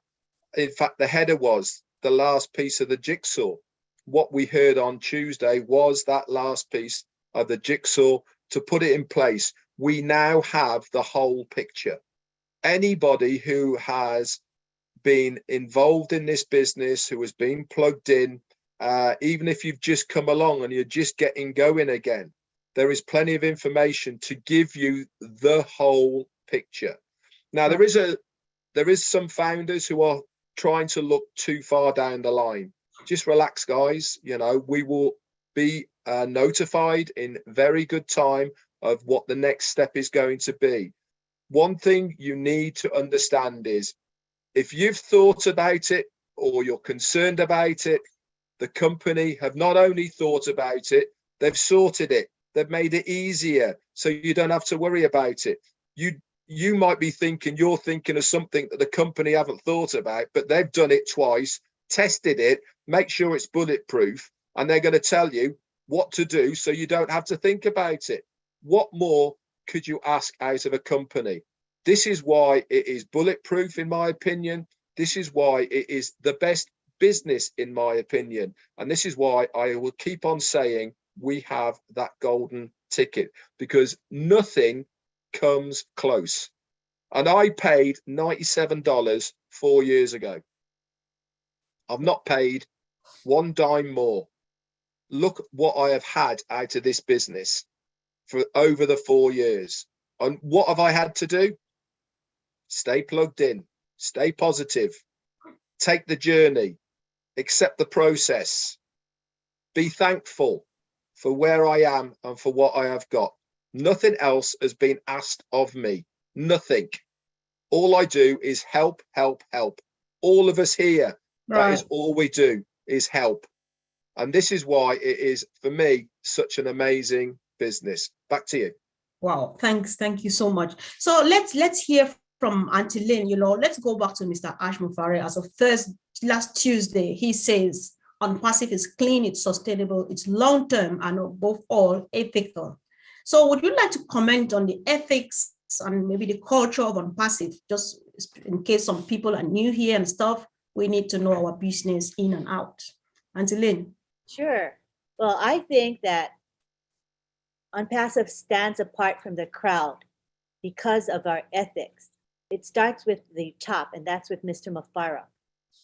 In fact, the header was the last piece of the jigsaw. What we heard on Tuesday was that last piece of the jigsaw to put it in place. We now have the whole picture. Anybody who has been involved in this business, who has been plugged in, even if you've just come along and you're just getting going again, there is plenty of information to give you the whole picture. Now, there is some founders who are trying to look too far down the line. Just relax, guys. You know, we will be notified in very good time of what the next step is going to be. One thing you need to understand is if you've thought about it or you're concerned about it, the company have not only thought about it, they've sorted it. They've made it easier so you don't have to worry about it. You might be thinking you're thinking of something that the company haven't thought about, but they've done it twice, tested it, make sure it's bulletproof, and they're going to tell you what to do so you don't have to think about it. What more could you ask out of a company? This is why it is bulletproof, in my opinion. This is why it is the best business, in my opinion. And this is why I will keep on saying we have that golden ticket, because nothing comes close. And I paid $97 4 years ago. I've not paid one dime more. Look what I have had out of this business for over the 4 years. And what have I had to do? Stay plugged in, stay positive, take the journey, accept the process, be thankful for where I am and for what I have got. Nothing else has been asked of me. Nothing. All I do is help, help, help. All of us here, that is all we do, is help. And this is why it is, for me, such an amazing business. Back to you. Wow, thanks. Thank you so much. So let's hear from Auntie Lynn. You know, let's go back to Mr. Ash Mufare. As of last Tuesday, he says ONPASSIVE is clean, it's sustainable, it's long-term, and above all, ethical. So would you like to comment on the ethics and maybe the culture of ONPASSIVE, just in case some people are new here and stuff? We need to know our business in and out. Auntie Lynn. Sure. Well, I think that ONPASSIVE stands apart from the crowd because of our ethics. It starts with the top, and that's with Mr. Mufare.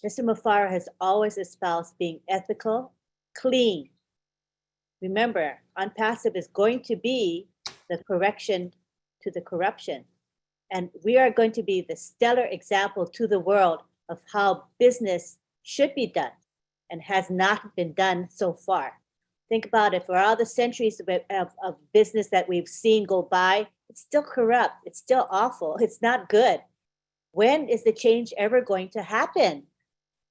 Mr. Mufare has always espoused being ethical, clean. Remember, ONPASSIVE is going to be the correction to the corruption. And we are going to be the stellar example to the world of how business should be done and has not been done so far. Think about it, for all the centuries of business that we've seen go by, it's still corrupt, it's still awful, it's not good. When is the change ever going to happen?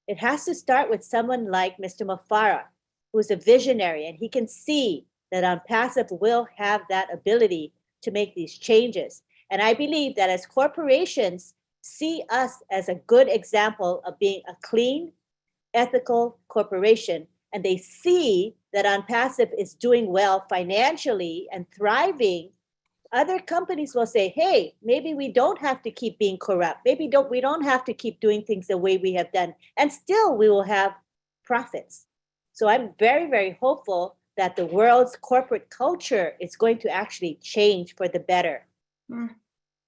It has to start with someone like Mr. Mufare, who's a visionary, and he can see that ONPASSIVE will have that ability to make these changes. And I believe that as corporations see us as a good example of being a clean, ethical corporation, and they see that ONPASSIVE is doing well financially and thriving, other companies will say, hey, maybe we don't have to keep being corrupt. Maybe we don't have to keep doing things the way we have done, and still we will have profits. So I'm very, very hopeful that the world's corporate culture is going to actually change for the better.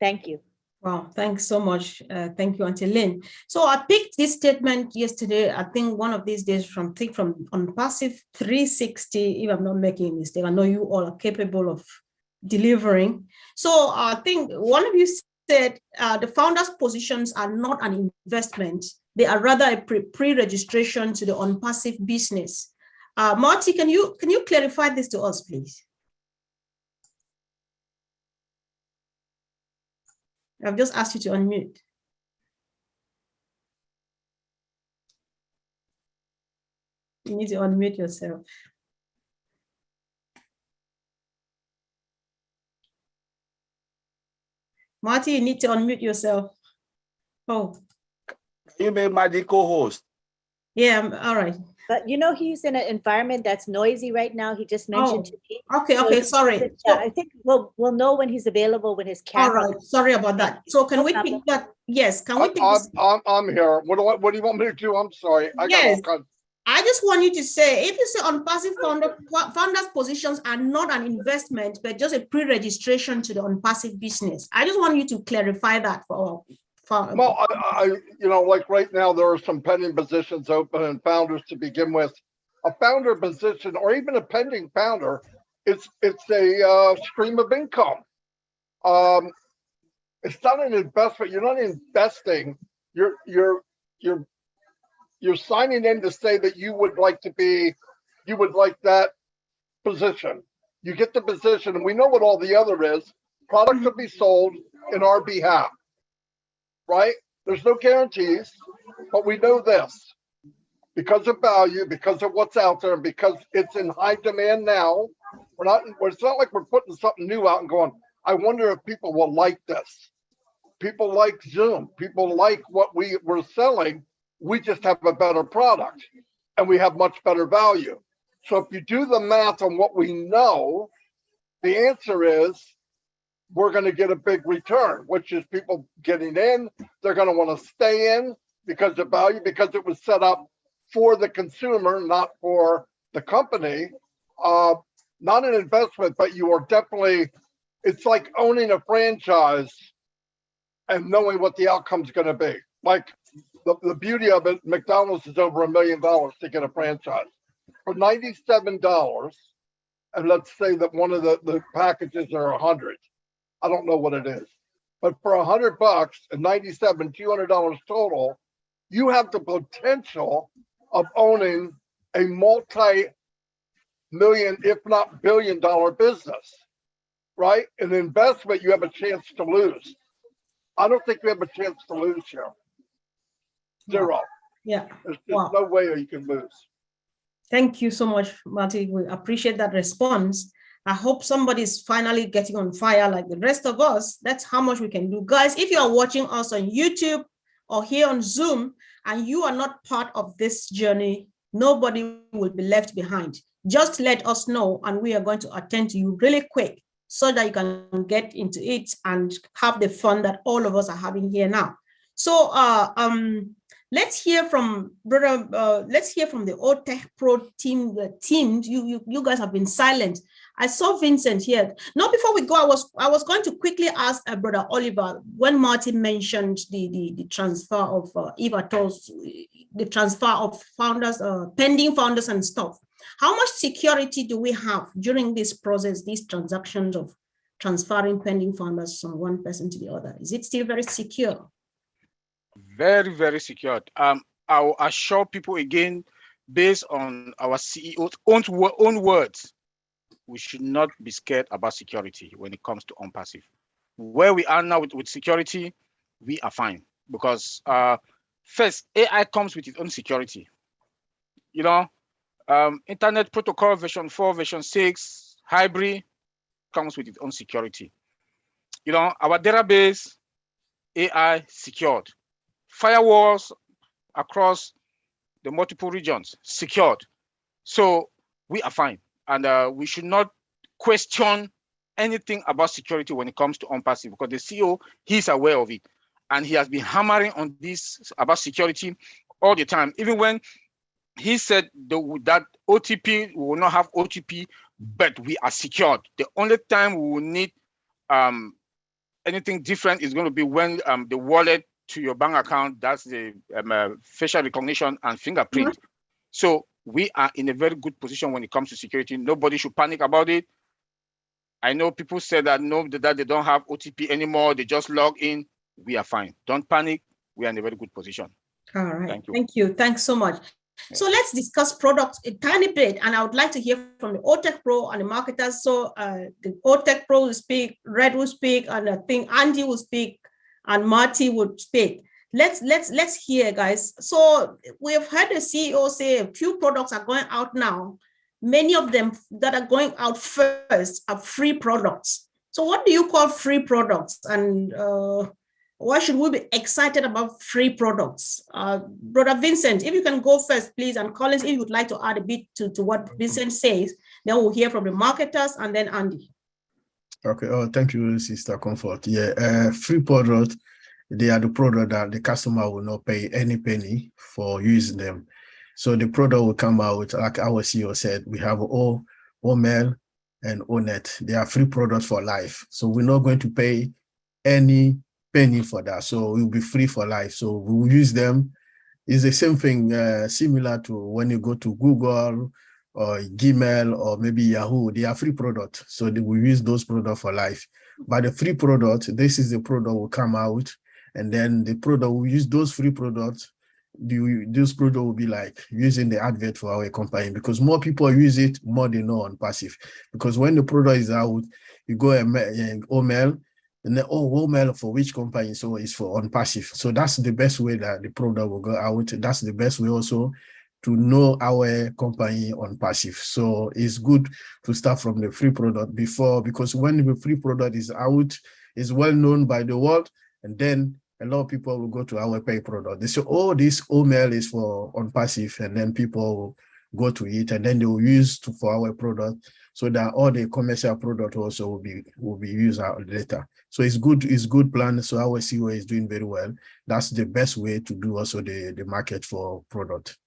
Thank you. Wow, thanks so much. Thank you, Auntie Lynn. So I picked this statement yesterday, I think one of these days from ONPASSIVE 360, if I'm not making a mistake. I know you all are capable of delivering. So I think one of you said the founders' positions are not an investment. They are rather a pre-registration to the ONPASSIVE business. Marty, can you clarify this to us, please? I've just asked you to unmute. You need to unmute yourself. Marty, you need to unmute yourself. Oh. You made my co-host. Yeah, all right. But you know, he's in an environment that's noisy right now. He just mentioned to me. Okay, So okay, sorry. Yeah, I think we'll know when he's available when his camera. All right, sorry about that. So can we pick that? Yes, can we pick this? I'm here. What do you want me to do? I'm sorry. I got all kinds. I just want you to say, if you say ONPASSIVE founders positions are not an investment, but just a pre-registration to the ONPASSIVE business. I just want you to clarify that for well, you know, like right now, there are some pending positions open and founders to begin with. A founder position or even a pending founder, it's a stream of income. It's not an investment. You're not investing. You're signing in to say that you would like that position. You get the position, and we know what all the other is. Product to be sold in our behalf, right? There's no guarantees, but we know this because of value, because of what's out there, and because it's in high demand now. It's not like we're putting something new out and going, I wonder if people will like this. People like Zoom. People like what we're selling. We just have a better product and we have much better value. So if you do the math on what we know, the answer is we're going to get a big return, which is people getting in. They're going to want to stay in because of value, because it was set up for the consumer, not for the company. Not an investment, but you are definitely, it's like owning a franchise and knowing what the outcome is going to be. Like the beauty of it, McDonald's is over $1 million to get a franchise. For $97, and let's say that one of the packages are 100. I don't know what it is. But for $100 and $97, $200 total, you have the potential of owning a multi-million, if not billion-dollar business, right? An investment, you have a chance to lose. I don't think we have a chance to lose here. Zero. Yeah. There's no way you can lose. Thank you so much, Marty. We appreciate that response. I hope somebody's finally getting on fire like the rest of us. That's how much we can do. Guys, if you are watching us on YouTube or here on Zoom and you are not part of this journey, nobody will be left behind. Just let us know and we are going to attend to you really quick so that you can get into it and have the fun that all of us are having here now. So let's hear from let's hear from the OTech Pro team. The teams, you guys have been silent. I saw Vincent here. Now, before we go, I was going to quickly ask Brother Oliver, when Martin mentioned the transfer of the transfer of founders, pending founders and stuff. How much security do we have during this process, these transactions of transferring pending founders from one person to the other? Is it still very secure? Very, very secure. I'll assure people again, based on our CEO's own words, we should not be scared about security when it comes to ONPASSIVE. Where we are now with security, we are fine because first, AI comes with its own security. You know, Internet Protocol version 4, version 6, hybrid comes with its own security. You know, our database, AI secured. Firewalls across the multiple regions, secured. So we are fine. And we should not question anything about security when it comes to ONPASSIVE because the CEO, he's aware of it. And he has been hammering on this about security all the time. Even when he said that OTP, we will not have OTP, but we are secured. The only time we will need anything different is going to be when the wallet to your bank account, that's the facial recognition and fingerprint. Mm-hmm. So we are in a very good position when it comes to security. Nobody should panic about it. I know people say that that they don't have OTP anymore. They just log in. We are fine. Don't panic. We are in a very good position. All right. Thank you. Thank you. Thanks so much. Yeah. So let's discuss products a tiny bit. And I would like to hear from the OTech Pro and the marketers. So the OTech Pro will speak, Red will speak, and I think Andy will speak, and Marty would speak. Let's hear, guys. So we've heard the CEO say a few products are going out now. Many of them that are going out first are free products. So what do you call free products, and why should we be excited about free products? Brother Vincent, if you can go first, please, and Collins, if you would like to add a bit to what Vincent says, then we'll hear from the marketers and then Andy. Okay. Oh, thank you, Sister Comfort. Yeah, free product, they are the product that the customer will not pay any penny for using them. So the product will come out, like our CEO said, we have OML and ONET. They are free products for life. So we're not going to pay any penny for that. So it will be free for life. So we will use them. It's the same thing, similar to when you go to Google or Gmail or maybe Yahoo. They are free products. So they will use those products for life. But the free product, this is the product will come out, and then the product will use those free products. This product will be like using the advert for our company, because more people use it, more they know ONPASSIVE. Because when the product is out, you go and OML, and then, OML for which company? So it's for ONPASSIVE. So that's the best way that the product will go out. That's the best way also to know our company ONPASSIVE. So it's good to start from the free product before, because when the free product is out, it's well known by the world, and then a lot of people will go to our pay product. They say, oh, this OML is for ONPASSIVE, and then people will go to it, and then they will use for our product, so that all the commercial product also will be used out later. So it's good plan. So our CEO is doing very well. That's the best way to do also the market for product.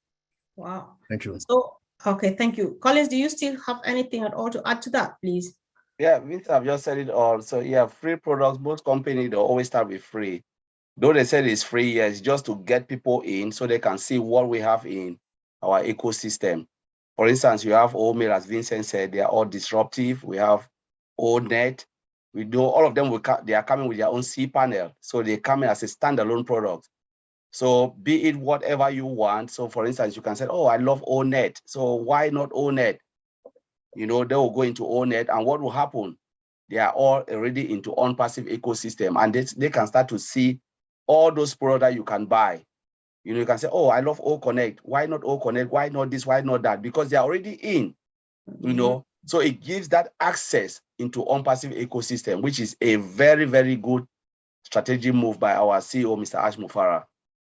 Wow. Thank you. So, okay, thank you. Collins, do you still have anything at all to add to that, please? Yeah, Vince, I've just said it all. So yeah, free products, most companies, they always start with free. Though they said it's free, yeah, it's just to get people in so they can see what we have in our ecosystem. For instance, you have OML, as Vincent said, they are all disruptive. We have ONET. We do all of them, they are coming with their own cPanel. So they come in as a standalone product. So be it whatever you want. So for instance, you can say, oh, I love ONET. So why not ONET? You know, they will go into ONET, and what will happen? They are all already into ONPASSIVE ecosystem, and they can start to see all those products that you can buy. You know, you can say, oh, I love OConnect. Why not OConnect? Why not this? Why not that? Because they're already in, you know. So it gives that access into ONPASSIVE ecosystem, which is a very, very good strategic move by our CEO, Mr. Ash Mufara.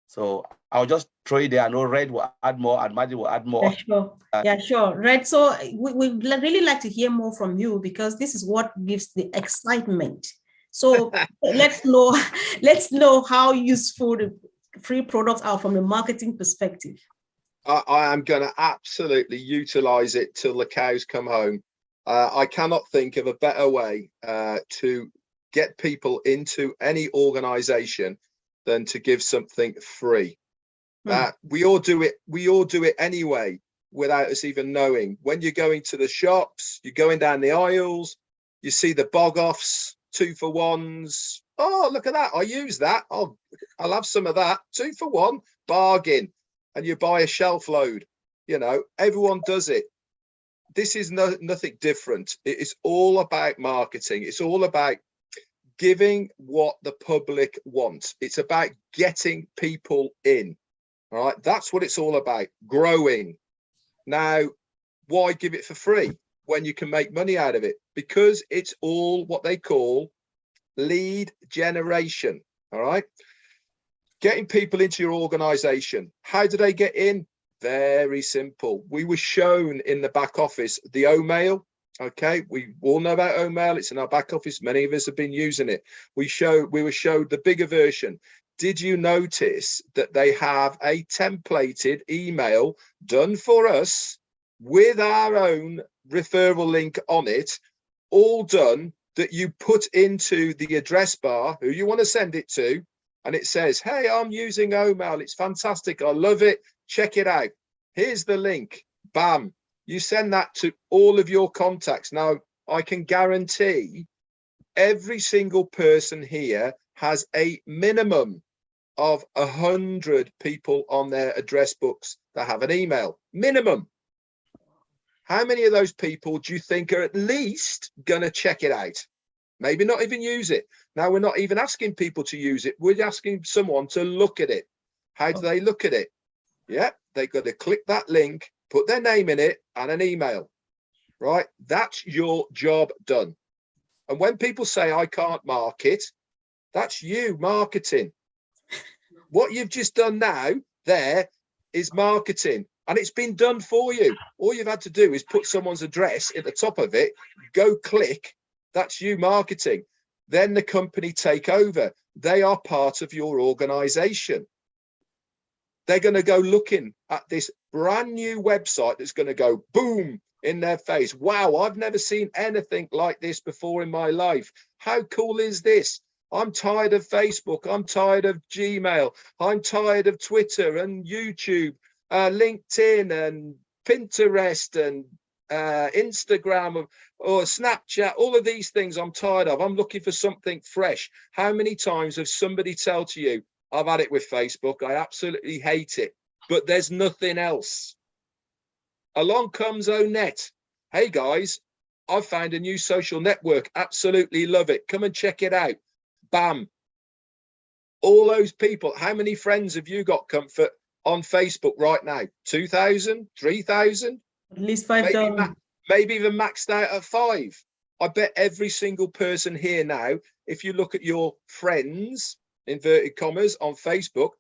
So I'll just throw it there. I know Red will add more and Maddie will add more. Yeah, sure. Yeah, sure. Red, so we'd really like to hear more from you, because this is what gives the excitement. So let's know how useful the free products are from a marketing perspective. I am going to absolutely utilize it till the cows come home. I cannot think of a better way to get people into any organization than to give something free. We all do it anyway without us even knowing. When you're going to the shops, you're going down the aisles, you see the bog offs, 2-for-1s. Oh, look at that, I use that. I'll have some of that. 2 for 1, bargain. And you buy a shelf load. You know, everyone does it. This is nothing different. It is all about marketing. It's all about giving what the public wants. It's about getting people in. All right, that's what it's all about, growing. Now, why give it for free when you can make money out of it? Because it's all what they call lead generation. All right, getting people into your organization. How do they get in? Very simple. We were shown in the back office the OMail. Okay, we all know about OMail. It's in our back office. Many of us have been using it. We were showed the bigger version. Did you notice that they have a templated email done for us with our own referral link on it, all done, that you put into the address bar who you want to send it to, and it says, hey, I'm using OMail. It's fantastic. I love it. Check it out. Here's the link. Bam. You send that to all of your contacts. Now, I can guarantee every single person here has a minimum of 100 people on their address books that have an email. Minimum. How many of those people do you think are at least going to check it out? Maybe not even use it. Now, we're not even asking people to use it. We're asking someone to look at it. How do they look at it? Yeah, they've got to click that link, put their name in it and an email, right? That's your job done. And when people say I can't market, that's you marketing. What you've just done now there is marketing, and it's been done for you. All you've had to do is put someone's address at the top of it, go click. That's you marketing. Then the company take over. They are part of your organization. They're going to go looking at this brand new website that's going to go boom in their face. Wow, I've never seen anything like this before in my life. How cool is this? I'm tired of Facebook. I'm tired of Gmail. I'm tired of Twitter and YouTube, LinkedIn and Pinterest and Instagram or Snapchat. All of these things I'm tired of. I'm looking for something fresh. How many times have somebody tell to you, I've had it with Facebook, I absolutely hate it, but there's nothing else? Along comes Onet. Hey guys, I've found a new social network. Absolutely love it. Come and check it out. Bam. All those people. How many friends have you got, Comfort, on Facebook right now? 2,000, 3,000? At least 5,000. Maybe even maxed out at 5. I bet every single person here now, if you look at your friends, inverted commas, on Facebook,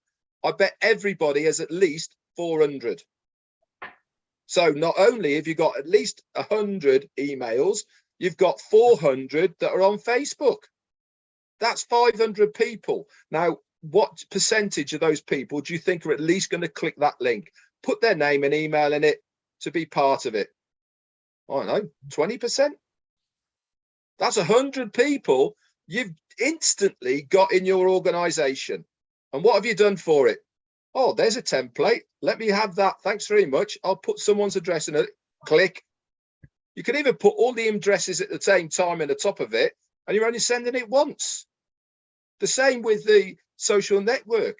I bet everybody has at least 400. So not only have you got at least 100 emails, you've got 400 that are on Facebook. That's 500 people. Now, what percentage of those people do you think are at least going to click that link, put their name and email in it to be part of it? I don't know, 20%? That's 100 people you've instantly got in your organization. And what have you done for it? Oh, there's a template. Let me have that. Thanks very much. I'll put someone's address in it. Click. You can even put all the addresses at the same time in the top of it, and you're only sending it once. The same with the social network,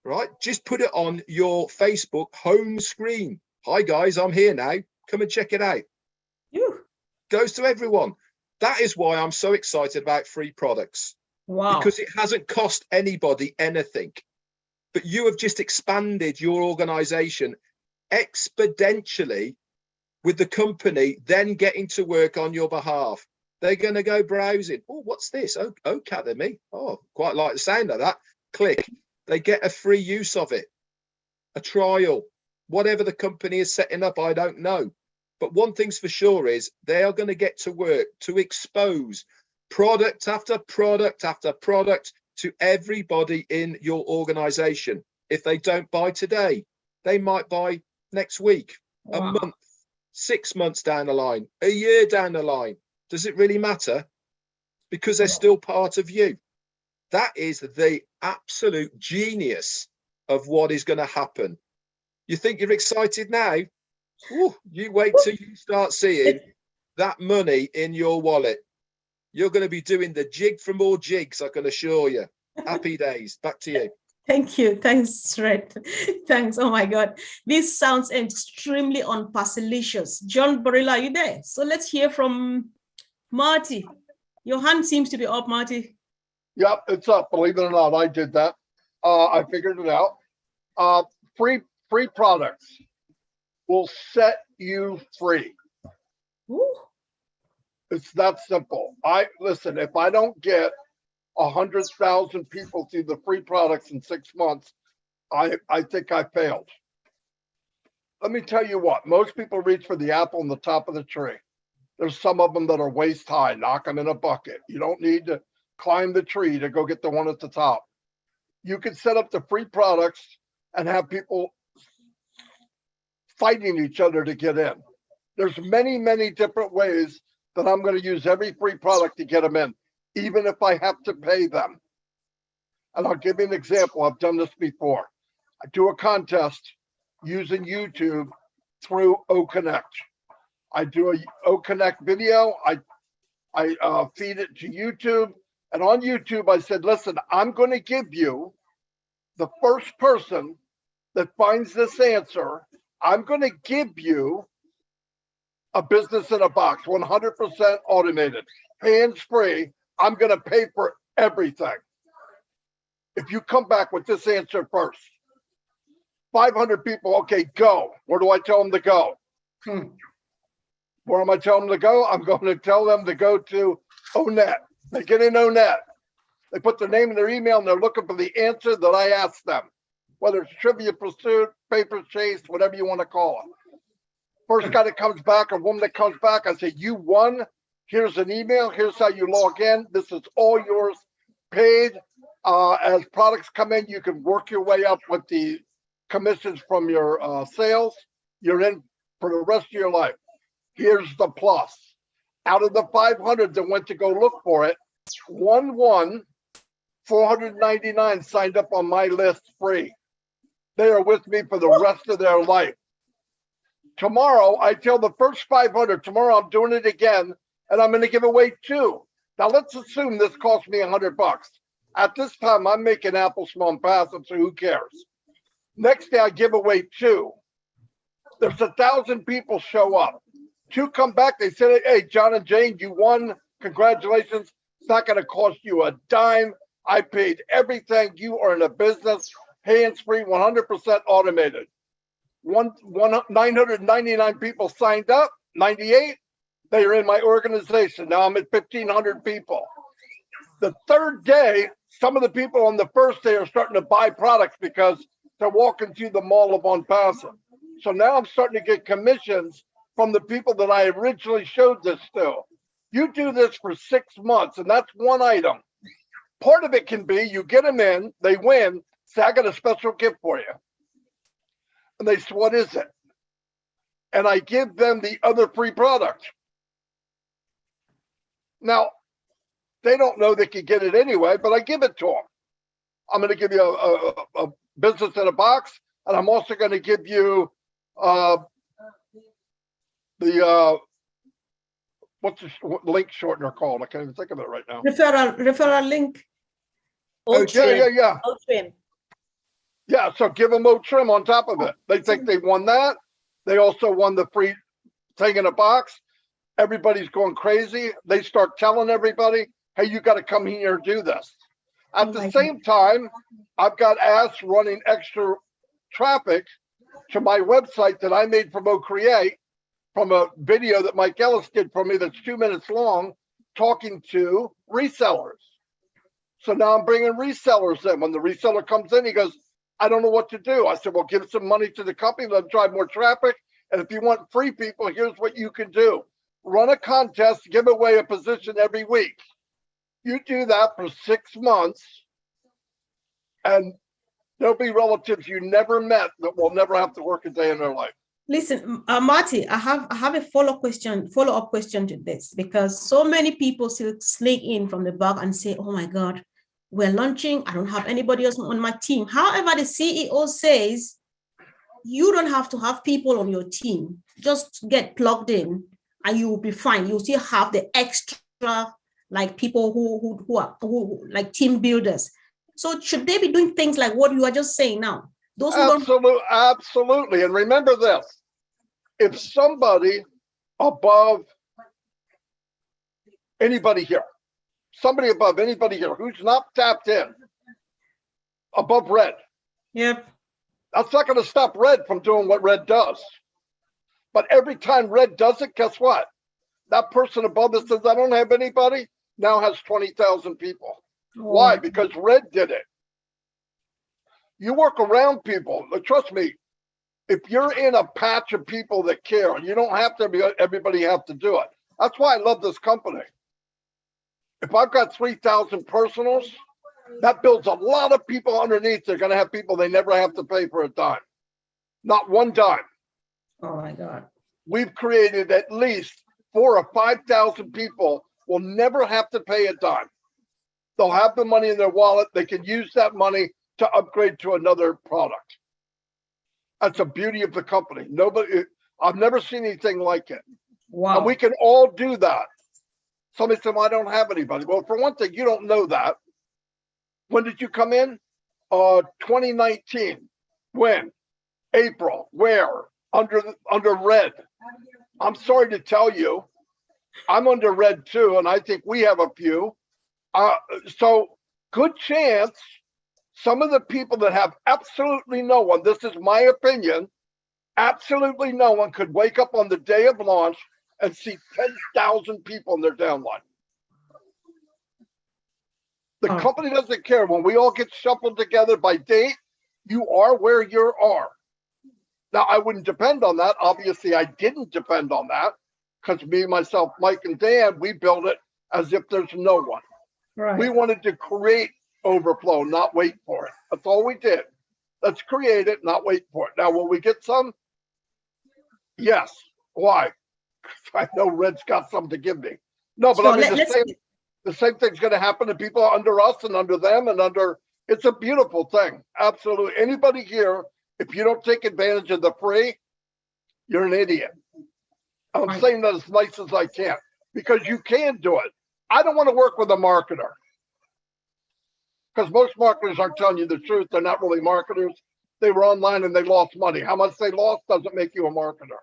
right? Just put it on your Facebook home screen. Hi guys, I'm here now. Come and check it out. Goes to everyone. That is why I'm so excited about free products. Wow. Because it hasn't cost anybody anything, but you have just expanded your organization exponentially with the company then getting to work on your behalf. They're going to go browsing. Oh, what's this? Oh, Academy. Oh, quite like the sound of that. Click. They get a free use of it, a trial, whatever the company is setting up. I don't know. But one thing's for sure is they are going to get to work to expose product after product after product to everybody in your organization. If they don't buy today, they might buy next week, a month, 6 months down the line, a year down the line. Does it really matter? Because they're still part of you. That is the absolute genius of what is going to happen. You think you're excited now? Ooh, you wait till you start seeing that money in your wallet. You're going to be doing the jig for more jigs, I can assure you. Happy days. Back to you. Thank you. Thanks, Red. Thanks. Oh my God. This sounds extremely unparcelicious. John Barilla, are you there? So let's hear from Marty. Your hand seems to be up, Marty. Yep, it's up. Believe it or not, I did that. I figured it out. Free products will set you free. Ooh. It's that simple. Listen, if I don't get 100,000 people through the free products in 6 months, I think I failed. Let me tell you what, most people reach for the apple on the top of the tree. There's some of them that are waist high, knocking in a bucket. You don't need to climb the tree to go get the one at the top. You can set up the free products and have people fighting each other to get in. There's many, many different ways that I'm going to use every free product to get them in, even if I have to pay them. And I'll give you an example. I've done this before. I do a contest using YouTube through OConnect. I do a OConnect video. I feed it to YouTube. And on YouTube, I said, listen, I'm going to give you the first person that finds this answer. I'm going to give you a business in a box, 100% automated, hands-free. I'm going to pay for everything. If you come back with this answer first, 500 people, okay, go. Where do I tell them to go? Where am I telling them to go? I'm going to tell them to go to ONET. They get in ONET. They put their name and their email, and they're looking for the answer that I asked them, whether it's trivia pursuit, paper chase, whatever you want to call it. First guy that comes back, or woman that comes back, I say, you won. Here's an email. Here's how you log in. This is all yours, paid. As products come in, you can work your way up with the commissions from your sales. You're in for the rest of your life. Here's the plus. Out of the 500 that went to go look for it, 499 signed up on my list free. They are with me for the rest of their life. Tomorrow, I tell the first 500, tomorrow I'm doing it again, and I'm going to give away 2. Now, let's assume this cost me $100. At this time, I'm making Apple small and passive, so who cares? Next day, I give away 2. There's 1,000 people show up. 2 come back. They said, hey, John and Jane, you won. Congratulations. It's not going to cost you a dime. I paid everything. You are in a business, hands-free, 100% automated. 999 people signed up, 98. They are in my organization. Now I'm at 1,500 people. The third day, some of the people on the first day are starting to buy products because they're walking through the mall of ONPASSIVE. So now I'm starting to get commissions from the people that I originally showed this to. You do this for 6 months, and that's one item. Part of it can be you get them in, they win, say, I got a special gift for you. And they say, what is it? And I give them the other free product. Now, they don't know they can get it anyway, but I give it to them. I'm going to give you a business in a box, and I'm also going to give you what's the link shortener called? I can't even think of it right now. Referral link. Yeah. O-Trim. Yeah, so give them O-Trim on top of it. They think they won that. They also won the free thing in a box. Everybody's going crazy. They start telling everybody, hey, you got to come here and do this. At the same time, I've got ads running extra traffic to my website that I made from OCreate, from a video that Mike Ellis did for me that's 2 minutes long, talking to resellers. So now I'm bringing resellers in. When the reseller comes in, he goes, I don't know what to do. I said, well, give some money to the company, let them drive more traffic. And if you want free people, here's what you can do. Run a contest, give away a position every week. You do that for 6 months, and there'll be relatives you never met that will never have to work a day in their life. Listen, Marty, I have a follow-up question to this, because so many people still sneak in from the back and say, oh my God, we're launching. I don't have anybody else on my team. However, the CEO says you don't have to have people on your team. Just get plugged in and you will be fine. You'll still have the extra, like people who are like team builders. So should they be doing things like what you are just saying now? Those who Absolutely. And remember this, if somebody above anybody here, who's not tapped in, above red. Yep. That's not going to stop red from doing what red does. But every time red does it, guess what? That person above that says, I don't have anybody, now has 20,000 people. Oh. Why? Because red did it. You work around people. Trust me, if you're in a patch of people that care, you don't have to everybody have to do it. That's why I love this company. If I've got 3,000 personals, that builds a lot of people underneath. They're going to have people they never have to pay for a dime. Not one dime. Oh my God. We've created at least 4,000 or 5,000 people will never have to pay a dime. They'll have the money in their wallet. They can use that money to upgrade to another product. That's the beauty of the company. I've never seen anything like it. Wow. And we can all do that. Somebody said, well, I don't have anybody. Well, for one thing, you don't know that. When did you come in? 2019. When? April. Where? Under red. I'm sorry to tell you, I'm under red too, and I think we have a few. So good chance some of the people that have absolutely no one, this is my opinion, absolutely no one could wake up on the day of launch and see 10,000 people in their downline. The company doesn't care. When we all get shuffled together by date, you are where you are. Now, I wouldn't depend on that. Obviously, I didn't depend on that because me, myself, Mike, and Dan, we built it as if there's no one. Right. We wanted to create overflow, not wait for it. That's all we did. Let's create it, not wait for it. Now, will we get some? Yes. Why? I know Red's got some to give me. No, but So I mean, the same thing's going to happen to people under us and under them and under. It's a beautiful thing. Absolutely. Anybody here, if you don't take advantage of the free, you're an idiot. I'm saying that as nice as I can because you can do it. I don't want to work with a marketer because most marketers aren't telling you the truth. They're not really marketers. They were online and they lost money. How much they lost doesn't make you a marketer.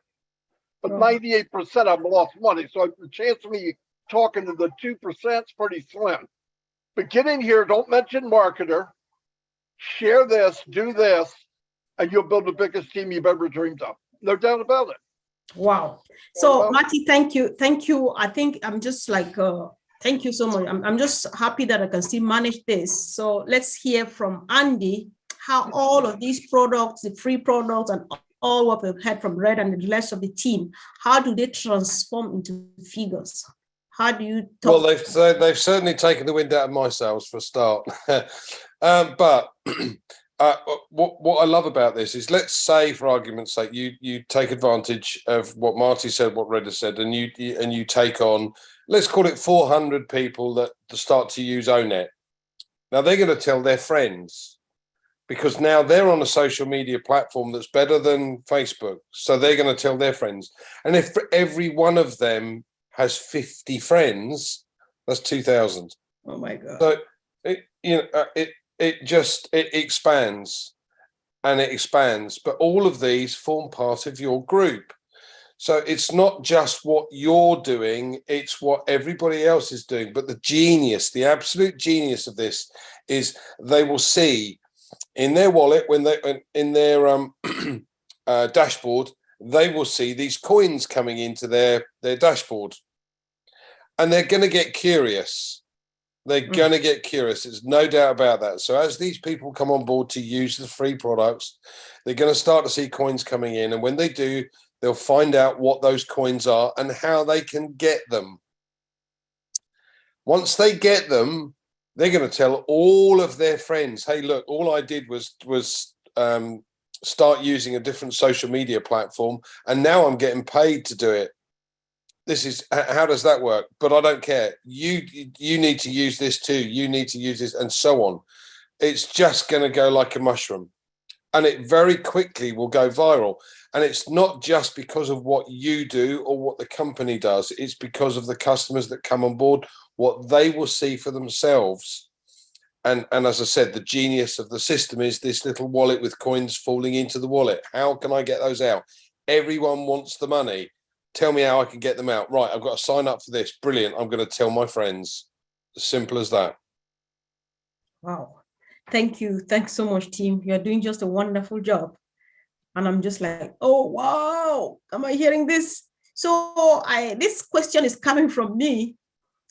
But 98% of them lost money. So the chance of me talking to the 2% is pretty slim. But get in here, don't mention marketer, share this, do this, and you'll build the biggest team you've ever dreamed of. No doubt about it. Wow. So Marty, thank you. Thank you. I think I'm just like, thank you so much. I'm just happy that I can still manage this. So let's hear from Andy, how all of these products, the free products and all what we've heard from Red and the rest of the team, how do they transform into figures? How do you talk? Well, they've certainly taken the wind out of my sails for a start. But what I love about this is, let's say, for argument's sake, you take advantage of what Marty said, what Red has said, and you take on, let's call it 400 people that start to use ONET. Now they're going to tell their friends, because now they're on a social media platform that's better than Facebook. So they're going to tell their friends. And if every one of them has 50 friends, that's 2,000. Oh my God. So it expands and it expands, but all of these form part of your group. So it's not just what you're doing, it's what everybody else is doing. But the genius, the absolute genius of this is they will see in their wallet, when they in their dashboard, they will see these coins coming into their dashboard, and they're going to get curious. They're going to get curious. There's no doubt about that. So as these people come on board to use the free products, they're going to start to see coins coming in, and when they do, they'll find out what those coins are and how they can get them. Once they get them, they're going to tell all of their friends, hey, look, all I did was start using a different social media platform, and now I'm getting paid to do it. This is, how does that work? But I don't care. You need to use this too. You need to use this, and so on. It's just going to go like a mushroom, and it very quickly will go viral. And it's not just because of what you do or what the company does. It's because of the customers that come on board, what they will see for themselves. And as I said, the genius of the system is this little wallet with coins falling into the wallet. How can I get those out? Everyone wants the money. Tell me how I can get them out. Right, I've got to sign up for this. Brilliant. I'm going to tell my friends. As simple as that. Wow. Thank you. Thanks so much, team. You're doing just a wonderful job. And I'm just like, oh, wow. Am I hearing this? So this question is coming from me,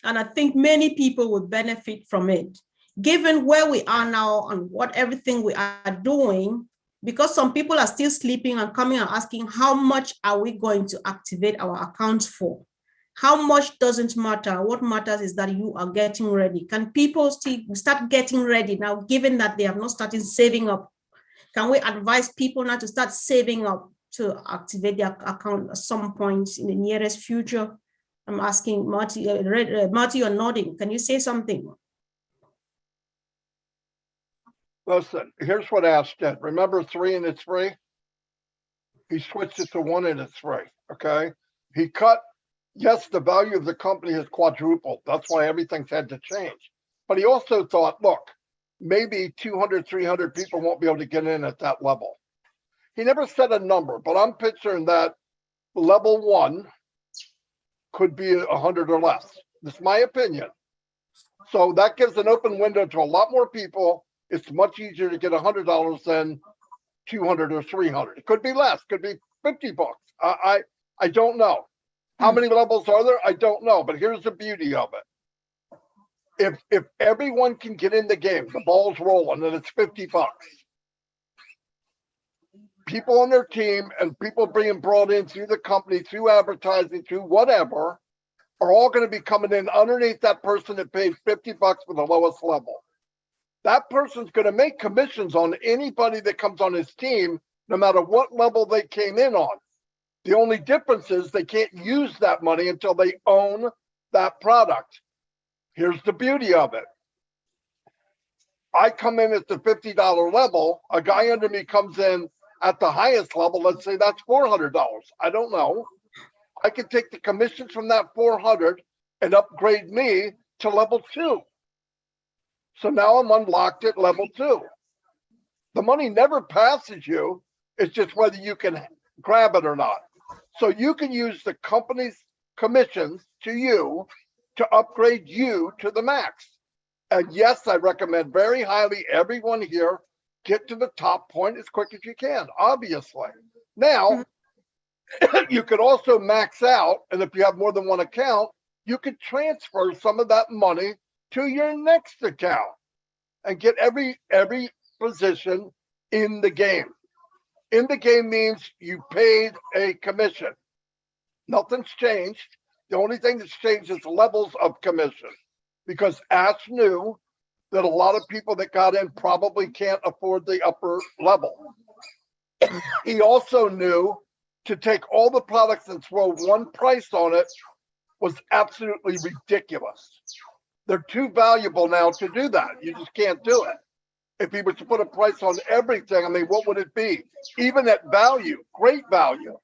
and I think many people would benefit from it. Given where we are now and what everything we are doing, because some people are still sleeping and coming and asking, how much are we going to activate our accounts for? How much doesn't matter. What matters is that you are getting ready. Can people still start getting ready now, given that they have not started saving up? Can we advise people now to start saving up to activate their account at some point in the nearest future? I'm asking Marty, Marty, you're nodding. Can you say something? Listen, here's what Ash did. Remember 3 and it's free? He switched it to 1 and it's free, okay? He cut, yes, the value of the company has quadrupled. That's why everything's had to change. But he also thought, look, maybe 200, 300 people won't be able to get in at that level. He never said a number, but I'm picturing that level 1 could be 100 or less. That's my opinion. So that gives an open window to a lot more people. It's much easier to get $100 than 200 or 300. It could be less, could be $50. I don't know. How many levels are there? I don't know, but here's the beauty of it. if everyone can get in the game, the ball's rolling, and it's $50. People on their team and people being brought in through the company, through advertising, through whatever, are all going to be coming in underneath that person that paid $50 for the lowest level. That person's going to make commissions on anybody that comes on his team, no matter what level they came in on. The only difference is they can't use that money until they own that product. Here's the beauty of it. I come in at the $50 level. A guy under me comes in at the highest level. Let's say that's $400. I don't know. I can take the commissions from that 400 and upgrade me to level 2. So now I'm unlocked at level 2. The money never passes you. It's just whether you can grab it or not. So you can use the company's commissions to you to upgrade you to the max. And yes, I recommend very highly everyone here get to the top point as quick as you can, obviously. Now, you could also max out, and if you have more than one account, you could transfer some of that money to your next account and get every position in the game. In the game means you paid a commission. Nothing's changed. The only thing that's changed is levels of commission, because Ash knew that a lot of people that got in probably can't afford the upper level. He also knew to take all the products and throw one price on it was absolutely ridiculous. They're too valuable now to do that. You just can't do it. If he was to put a price on everything, I mean, what would it be? Even at value, great value,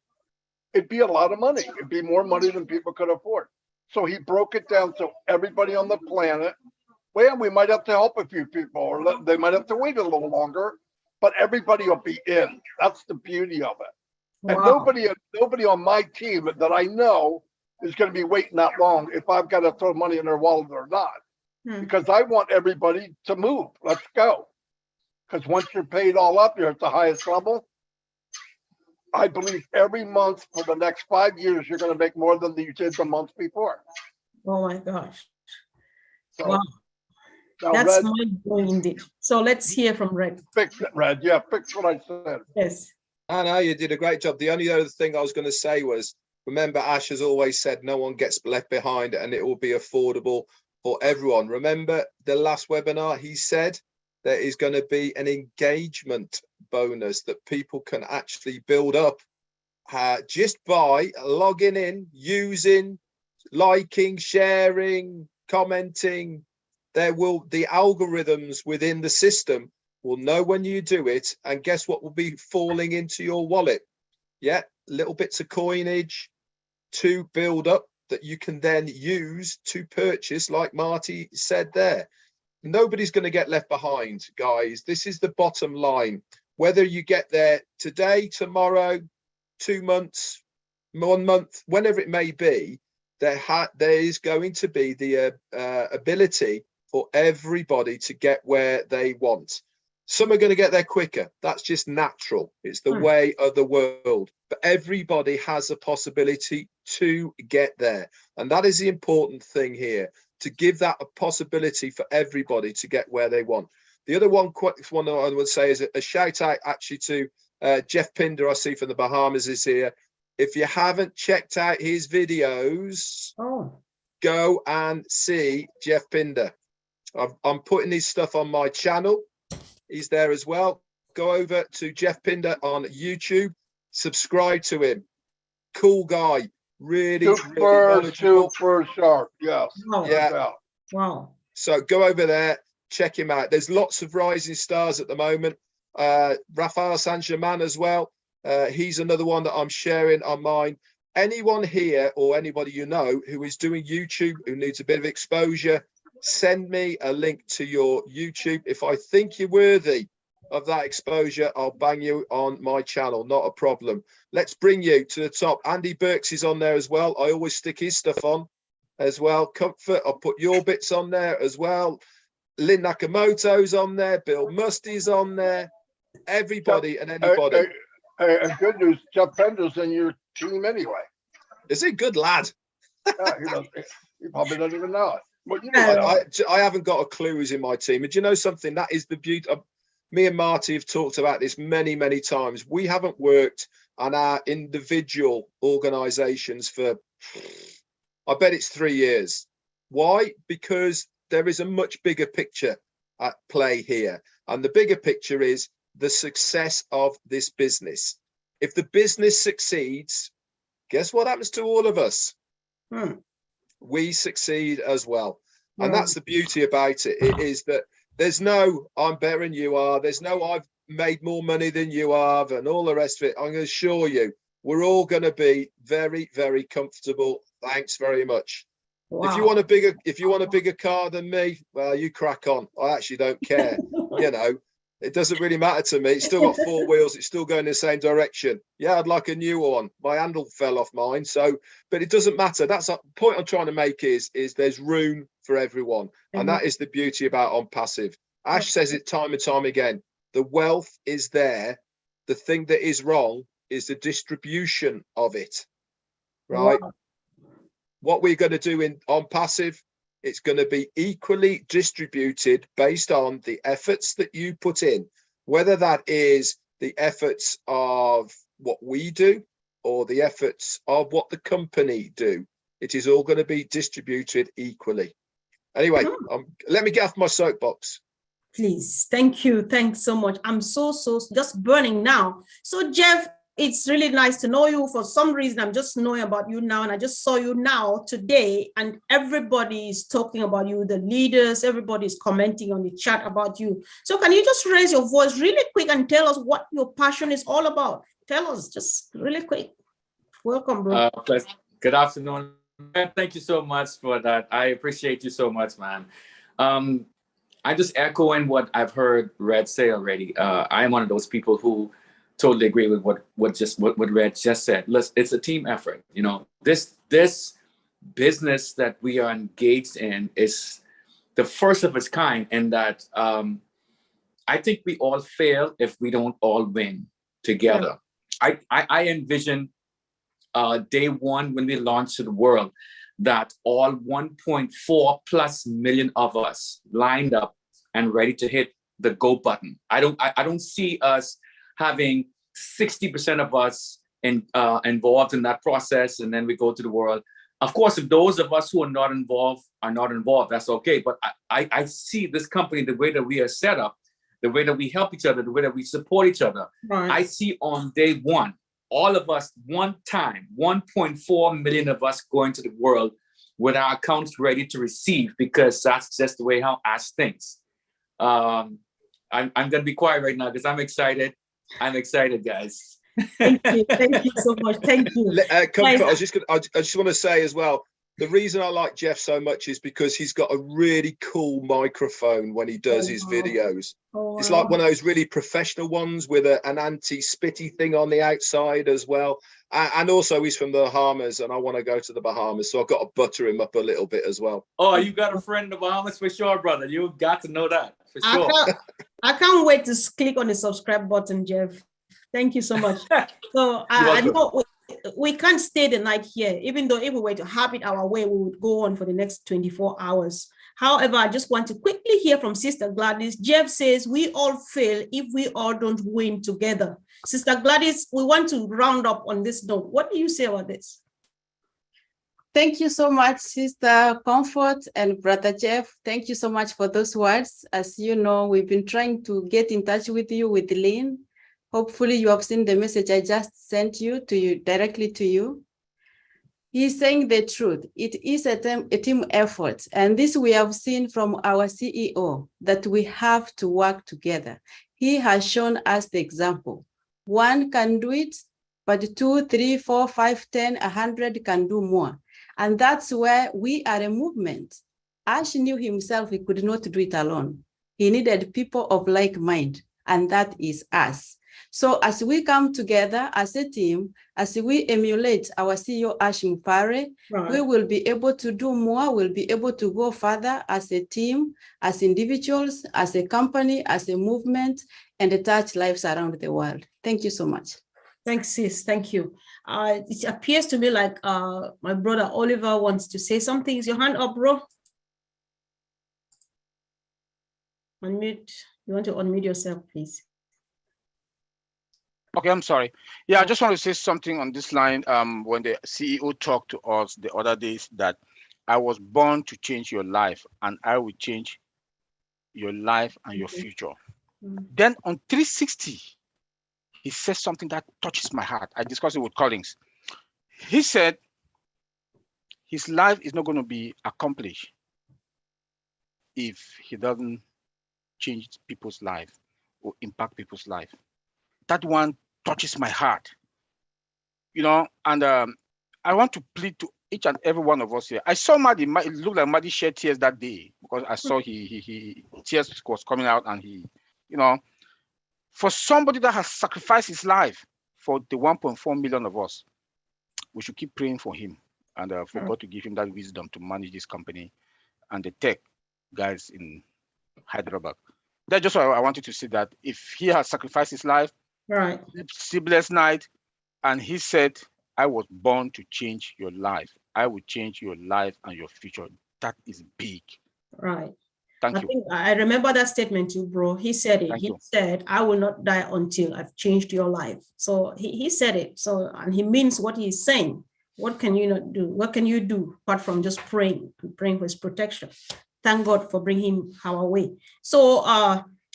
it'd be a lot of money. It'd be more money than people could afford. So he broke it down so everybody on the planet, well, we might have to help a few people, or they might have to wait a little longer, but everybody will be in. That's the beauty of it. Wow. And nobody on my team that I know is going to be waiting that long if I've got to throw money in their wallet or not. Because I want everybody to move. Let's go. Because once you're paid all up, you're at the highest level. I believe every month for the next 5 years, you're going to make more than you did the month before. Oh my gosh. So, wow. That's mind-blowing indeed. So let's hear from Red. Fix it, Red. Yeah, fix what I said. Yes. I know you did a great job. The only other thing I was going to say was, remember, Ash has always said no one gets left behind and it will be affordable for everyone. Remember the last webinar, he said there is going to be an engagement bonus that people can actually build up just by logging in, using, liking, sharing, commenting. The algorithms within the system will know when you do it, and guess what will be falling into your wallet? Yeah, little bits of coinage to build up that you can then use to purchase, like Marty said there. Nobody's going to get left behind, guys. This is the bottom line. Whether you get there today, tomorrow, 2 months, 1 month, whenever it may be, there is going to be the ability for everybody to get where they want. Some are going to get there quicker. That's just natural. It's the way of the world. But everybody has a possibility to get there. And that is the important thing here, to give that a possibility for everybody to get where they want. The other one I would say is a shout out actually to Jeff Pinder, I see from the Bahamas, is here. If you haven't checked out his videos, go and see Jeff Pinder. I'm putting his stuff on my channel. He's there as well. Go over to Jeff Pinder on YouTube. Subscribe to him. Cool guy. Really super sharp. Yes. Yeah. Wow. So go over there. Check him out. There's lots of rising stars at the moment. Rafael Saint-Germain as well. He's another one that I'm sharing on mine. Anyone here or anybody you know who is doing YouTube, who needs a bit of exposure, send me a link to your YouTube. If I think you're worthy of that exposure, I'll bang you on my channel. Not a problem. Let's bring you to the top. Andy Burks is on there as well. I always stick his stuff on as well. Comfort, I'll put your bits on there as well. Lynn Nakamoto's on there. Bill Musty's on there. Everybody and anybody. And good news, Jeff Pender's in your team anyway. Is he? Good lad. Yeah, he probably doesn't even know it. Well, you know, I haven't got a clue who's in my team. And do you know something? That is the beauty. Me and Marty have talked about this many, many times. We haven't worked on our individual organizations for, I bet it's 3 years. Why? Because there is a much bigger picture at play here. And the bigger picture is the success of this business. If the business succeeds, guess what happens to all of us? We succeed as well. And that's the beauty about it. It is that there's no, I'm better than you are. There's no, I've made more money than you have and all the rest of it. I'm going to assure you, we're all going to be very, very comfortable. Thanks very much. Wow. If you want a bigger car than me, well, you crack on. I actually don't care. You know, it doesn't really matter to me. It's still got 4 wheels. It's still going in the same direction. Yeah, I'd like a new one. My handle fell off mine. So, but it doesn't matter. That's the point I'm trying to make is there's room for everyone. And that is the beauty about ONPASSIVE. Ash says it time and time again. The wealth is there. The thing that is wrong is the distribution of it. Right? Wow. What we're going to do in ONPASSIVE, it's going to be equally distributed based on the efforts that you put in, whether that is the efforts of what we do or the efforts of what the company do. It is all going to be distributed equally. Anyway, let me get off my soapbox. Please. Thank you. Thanks so much. I'm so just burning now. So Jeff, it's really nice to know you. For some reason, I'm just knowing about you now, and I just saw you now today, and everybody is talking about you, the leaders, everybody is commenting on the chat about you. So can you just raise your voice really quick and tell us what your passion is all about? Tell us just really quick. Welcome, bro. Good afternoon. Thank you so much for that. I appreciate you so much, man. I'm just echoing what I've heard Red say already. I am one of those people who totally agree with what Red just said. It's a team effort. You know, this business that we are engaged in is the first of its kind, and that I think we all fail if we don't all win together. Yeah. I envision day one when we launch to the world that all 1.4+ million of us lined up and ready to hit the go button. I don't see us having 60% of us involved in that process, and then we go to the world. Of course, if those of us who are not involved, that's okay. But I see this company, the way that we are set up, the way that we help each other, the way that we support each other. Right. I see on day one, all of us one time, 1.4 million of us going to the world with our accounts ready to receive, because that's just the way how Ash thinks. I'm going to be quiet right now because I'm excited. I'm excited, guys. Thank you so much. Thank you. I just want to say as well, the reason I like Jeff so much is because he's got a really cool microphone when he does his videos. It's like one of those really professional ones with an anti-spitty thing on the outside as well. And also he's from the Bahamas, and I want to go to the Bahamas, so I've got to butter him up a little bit as well. Oh, you got a friend in the Bahamas for sure, brother. You got to know that for sure. I can't wait to click on the subscribe button, Jeff. Thank you so much. So I know we can't stay the night here, even though if we were to have it our way, we would go on for the next 24 hours. However, I just want to quickly hear from Sister Gladys. Jeff says we all fail if we all don't win together. Sister Gladys, we want to round up on this note. What do you say about this? Thank you so much, Sister Comfort and Brother Jeff. Thank you so much for those words. As you know, we've been trying to get in touch with you with Lynn. Hopefully you have seen the message I just sent you directly to you. He's saying the truth. It is a team effort. And this we have seen from our CEO, that we have to work together. He has shown us the example. One can do it, but 2, 3, 4, 5, 10, 100 can do more. And that's where we are a movement. Ash knew himself he could not do it alone. He needed people of like mind, and that is us. So as we come together as a team, as we emulate our CEO Ash Mpare, we will be able to do more, we'll be able to go further as a team, as individuals, as a company, as a movement, and touch lives around the world. Thank you so much. Thanks, sis. Thank you. It appears to me like my brother Oliver wants to say something. Is your hand up, bro? Unmute. You want to unmute yourself, please? Okay, I'm sorry. Yeah, I just want to say something on this line. When the CEO talked to us the other days that I was born to change your life and I will change your life and your future. Then on 360, he said something that touches my heart. I discussed it with Collins. He said his life is not going to be accomplished if he doesn't change people's life or impact people's life. That one touches my heart, you know, and I want to plead to each and every one of us here. I saw Maddie, it looked like Maddie shed tears that day because I saw he tears was coming out and he, you know, for somebody that has sacrificed his life for the 1.4 million of us, we should keep praying for him and for God to give him that wisdom to manage this company and the tech guys in Hyderabad. That's just why I wanted to say that if he has sacrificed his life, right, sleepless night, and he said, I was born to change your life. I will change your life and your future. That is big. Right. Thank you. Think I remember that statement too, bro. He said it. Thank you. Said, I will not die until I've changed your life. So he said it. So, and he means what he's saying. What can you not do? What can you do apart from just praying and praying for his protection? Thank God for bringing him our way. So,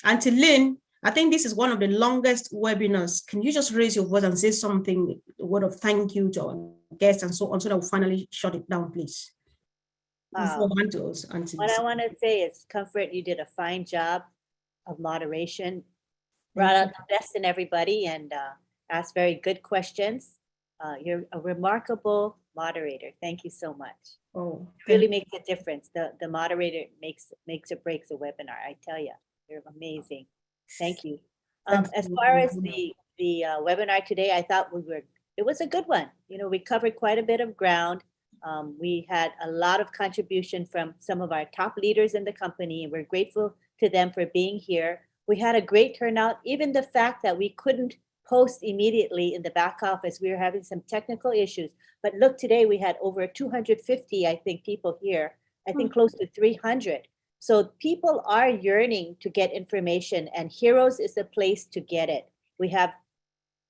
Auntie Lynn, I think this is one of the longest webinars. Can you just raise your voice and say something, a word of thank you to our guests and so on, so that we'll finally shut it down, please? What I want to say is, Comfort, you did a fine job of moderation, brought out the best in everybody, and asked very good questions. You're a remarkable moderator. Thank you so much. Oh, really makes a difference. The moderator makes or breaks a webinar. I tell you, you're amazing. Thank you. As far as the webinar today, I thought it was a good one. You know, we covered quite a bit of ground. We had a lot of contribution from some of our top leaders in the company, and we're grateful to them for being here. We had a great turnout, even the fact that we couldn't post immediately in the back office. We were having some technical issues. But look, today we had over 250, I think, people here. I think close to 300. So people are yearning to get information, and Heroes is the place to get it. We have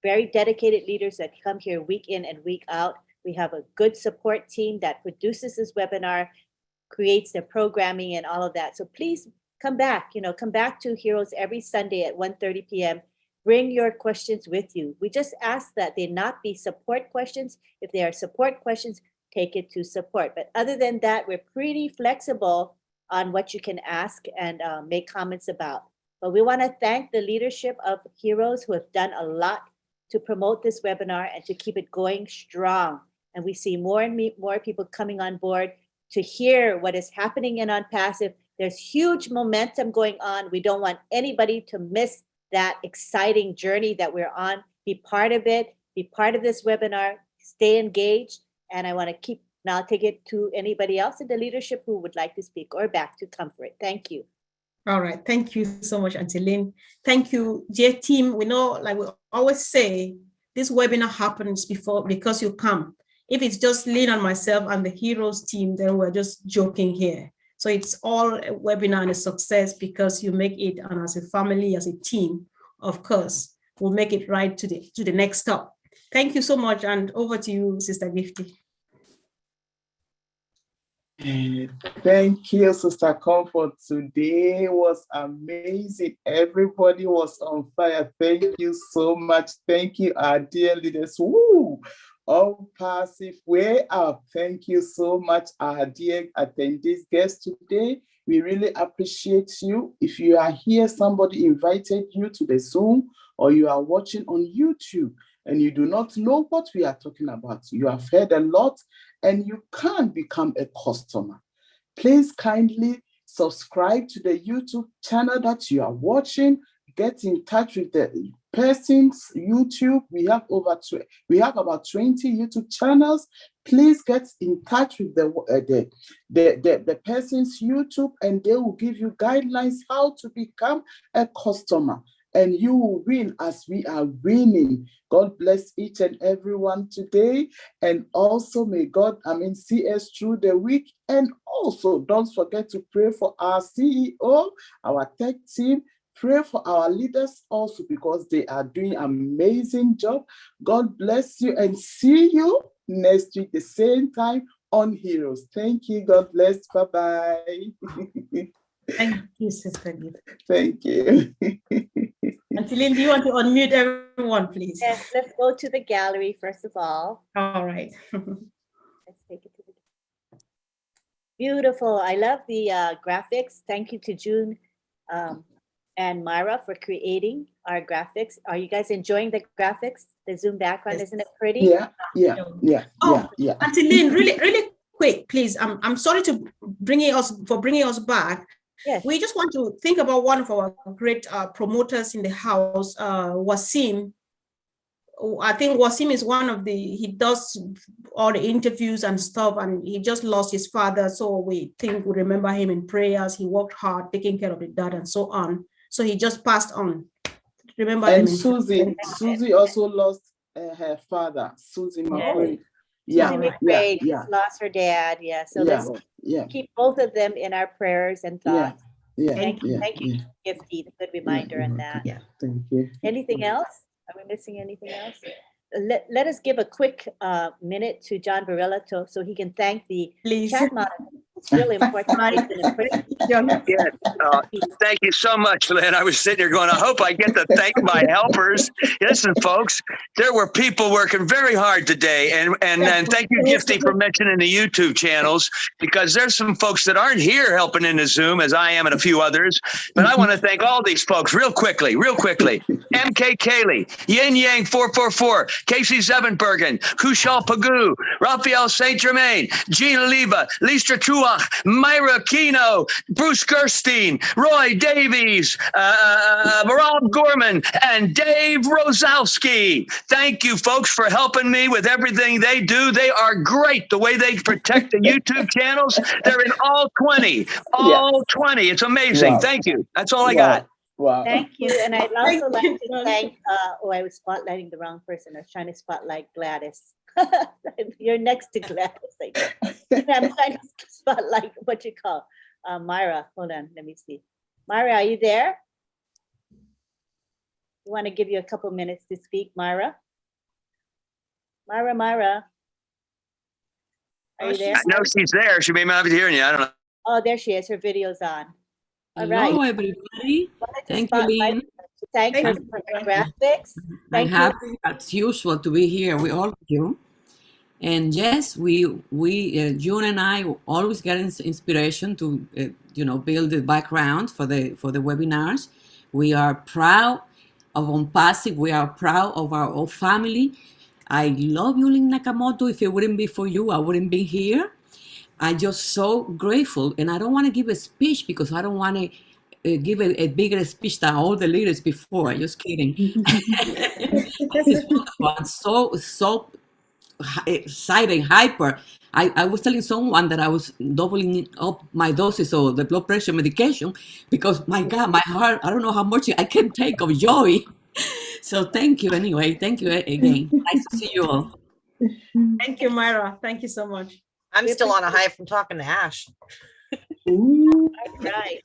very dedicated leaders that come here week in and week out. We have a good support team that produces this webinar, creates the programming and all of that. So please come back, come back to Heroes every Sunday at 1:30 p.m. Bring your questions with you. We just ask that they not be support questions. If they are support questions, take it to support. But other than that, we're pretty flexible on what you can ask and make comments about. But we want to thank the leadership of Heroes who have done a lot to promote this webinar and to keep it going strong. And we see more and more people coming on board to hear what is happening in ONPASSIVE. There's huge momentum going on. We don't want anybody to miss that exciting journey that we're on. Be part of it, be part of this webinar, stay engaged. And I want to now take it to anybody else in the leadership who would like to speak, or back to Comfort. Thank you. All right. Thank you so much, Auntie Lynn. Thank you, dear team. We know, like we always say, this webinar happens because you come. If it's just Lynn and myself and the Heroes team, then we're just joking here. So it's all a webinar and a success because you make it, and as a family, as a team, of course, we'll make it right to the next stop. Thank you so much, and over to you, Sister Gifty. Thank you, Sister Comfort. Today was amazing. Everybody was on fire. Thank you so much. Thank you, our dear leaders. Woo! ONPASSIVE way up. Thank you so much, our dear attendees, guests today. We really appreciate you. If you are here, somebody invited you to the Zoom, or you are watching on YouTube and you do not know what we are talking about, you have heard a lot and you can become a customer. Please kindly subscribe to the YouTube channel that you are watching. Get in touch with the person's YouTube. We have about 20 YouTube channels. Please get in touch with the person's YouTube, and they will give you guidelines how to become a customer. and you will win as we are winning. God bless each and everyone today. And also may God, see us through the week. And also don't forget to pray for our CEO, our tech team. Pray for our leaders also because they are doing an amazing job. God bless you and see you next week, the same time on Heroes. Thank you. God bless. Bye-bye. Thank you, Sister Gift. Thank you. Auntie Lynn, do you want to unmute everyone, please? Yes, let's go to the gallery first of all. All right. Let's take it to the beautiful. I love the graphics. Thank you to June and Myra for creating our graphics. Are you guys enjoying the graphics? The Zoom background, isn't it pretty? Yeah. Auntie Lynn, really quick, please. I'm sorry to bringing us back. Yes. We just want to think about one of our great promoters in the house, Wasim. I think Wasim is one of he does all the interviews and stuff, and he just lost his father. So we remember him in prayers. He worked hard, taking care of the dad and so on. So he just passed on. Remember and him. Susie also lost her father, Susie McQueen. Susie McQueen lost her dad. Yeah. So let's keep both of them in our prayers and thoughts. Thank you, Gifty. The good reminder on that. Yeah. Thank you. Anything else? Are we missing anything else? Let us give a quick minute to John Barilla so he can thank the chat monitor. It's really important. Thank you so much, Lynn. I was sitting here going, I hope I get to thank my helpers. Listen, folks, there were people working very hard today. And thank you, Gifty, for mentioning the YouTube channels, because there's some folks that aren't here helping in the Zoom, as I am and a few others. But I want to thank all these folks real quickly. MK Kaylee, Yin Yang 444, Casey Zevenbergen, Kushal Pagoo, Raphael St. Germain, Gina Leva, Listra Truach, Myra Kino, Bruce Gerstein, Roy Davies, Rob Gorman, and Dave Rosowski. Thank you, folks, for helping me with everything they do. They are great. The way they protect the YouTube channels, they're in all 20. All 20. It's amazing. Wow. Thank you. That's all I got. Wow. Thank you. And I'd also like to thank, I was spotlighting the wrong person. I was trying to spotlight Gladys. You're next to Gladys. I'm trying to spotlight what you call Myra. Hold on, let me see. Myra, are you there? We want to give you a couple minutes to speak, Myra. Myra. Are you there? I know she's there. She may not be hearing you. I don't know. Oh, there she is. Her video's on. All right. Hello, everybody. Thank you, Lynn. Thank you for the graphics. I'm happy, as usual, to be here with all of you. And yes, June and I always get inspiration to, build the background for the webinars. We are proud of ONPASSIVE. We are proud of our whole family. I love you, Lynn Nakamoto. If it wouldn't be for you, I wouldn't be here. I'm just so grateful. And I don't want to give a speech because I don't want to give a bigger speech than all the leaders before. Just kidding. It's wonderful. I'm so excited, hyper. I was telling someone that I was doubling up my doses of the blood pressure medication because, my God, my heart, I don't know how much I can take of joy. So thank you anyway. Thank you again. Nice to see you all. Thank you, Myra. Thank you so much. I'm still on a high from talking to Ash. Right.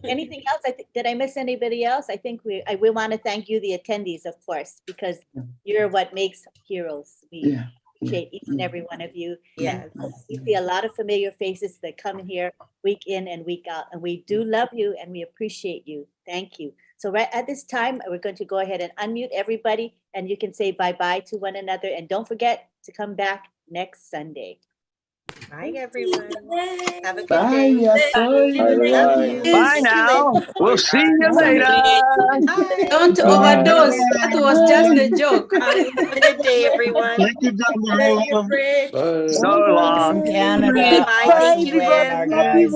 Anything else? Did I miss anybody else? I think we want to thank you, the attendees, of course, because you're what makes Heroes. We appreciate each and every one of you. Yeah. We see a lot of familiar faces that come in here week in and week out, and we do love you and we appreciate you. Thank you. So right at this time, we're going to go ahead and unmute everybody, and you can say bye-bye to one another. And don't forget to come back next Sunday. Bye, everyone. Have a good Bye, day. yes, Bye now. We'll see you later. Don't overdose. That was just a joke. Have a good day, everyone. Thank you, John. So long. Bye. Thank you, Ann. Bye.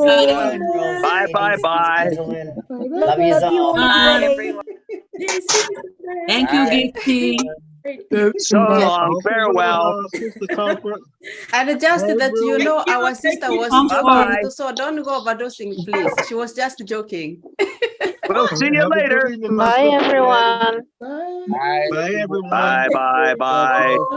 Love you all. Bye, everyone. Thank you, Gifty. So long. Farewell. And just that our sister was joking, so don't go overdosing, please. She was just joking. We'll see you Have a good later. evening, Bye, Master. everyone. Bye. Bye, everyone. Bye, bye, bye.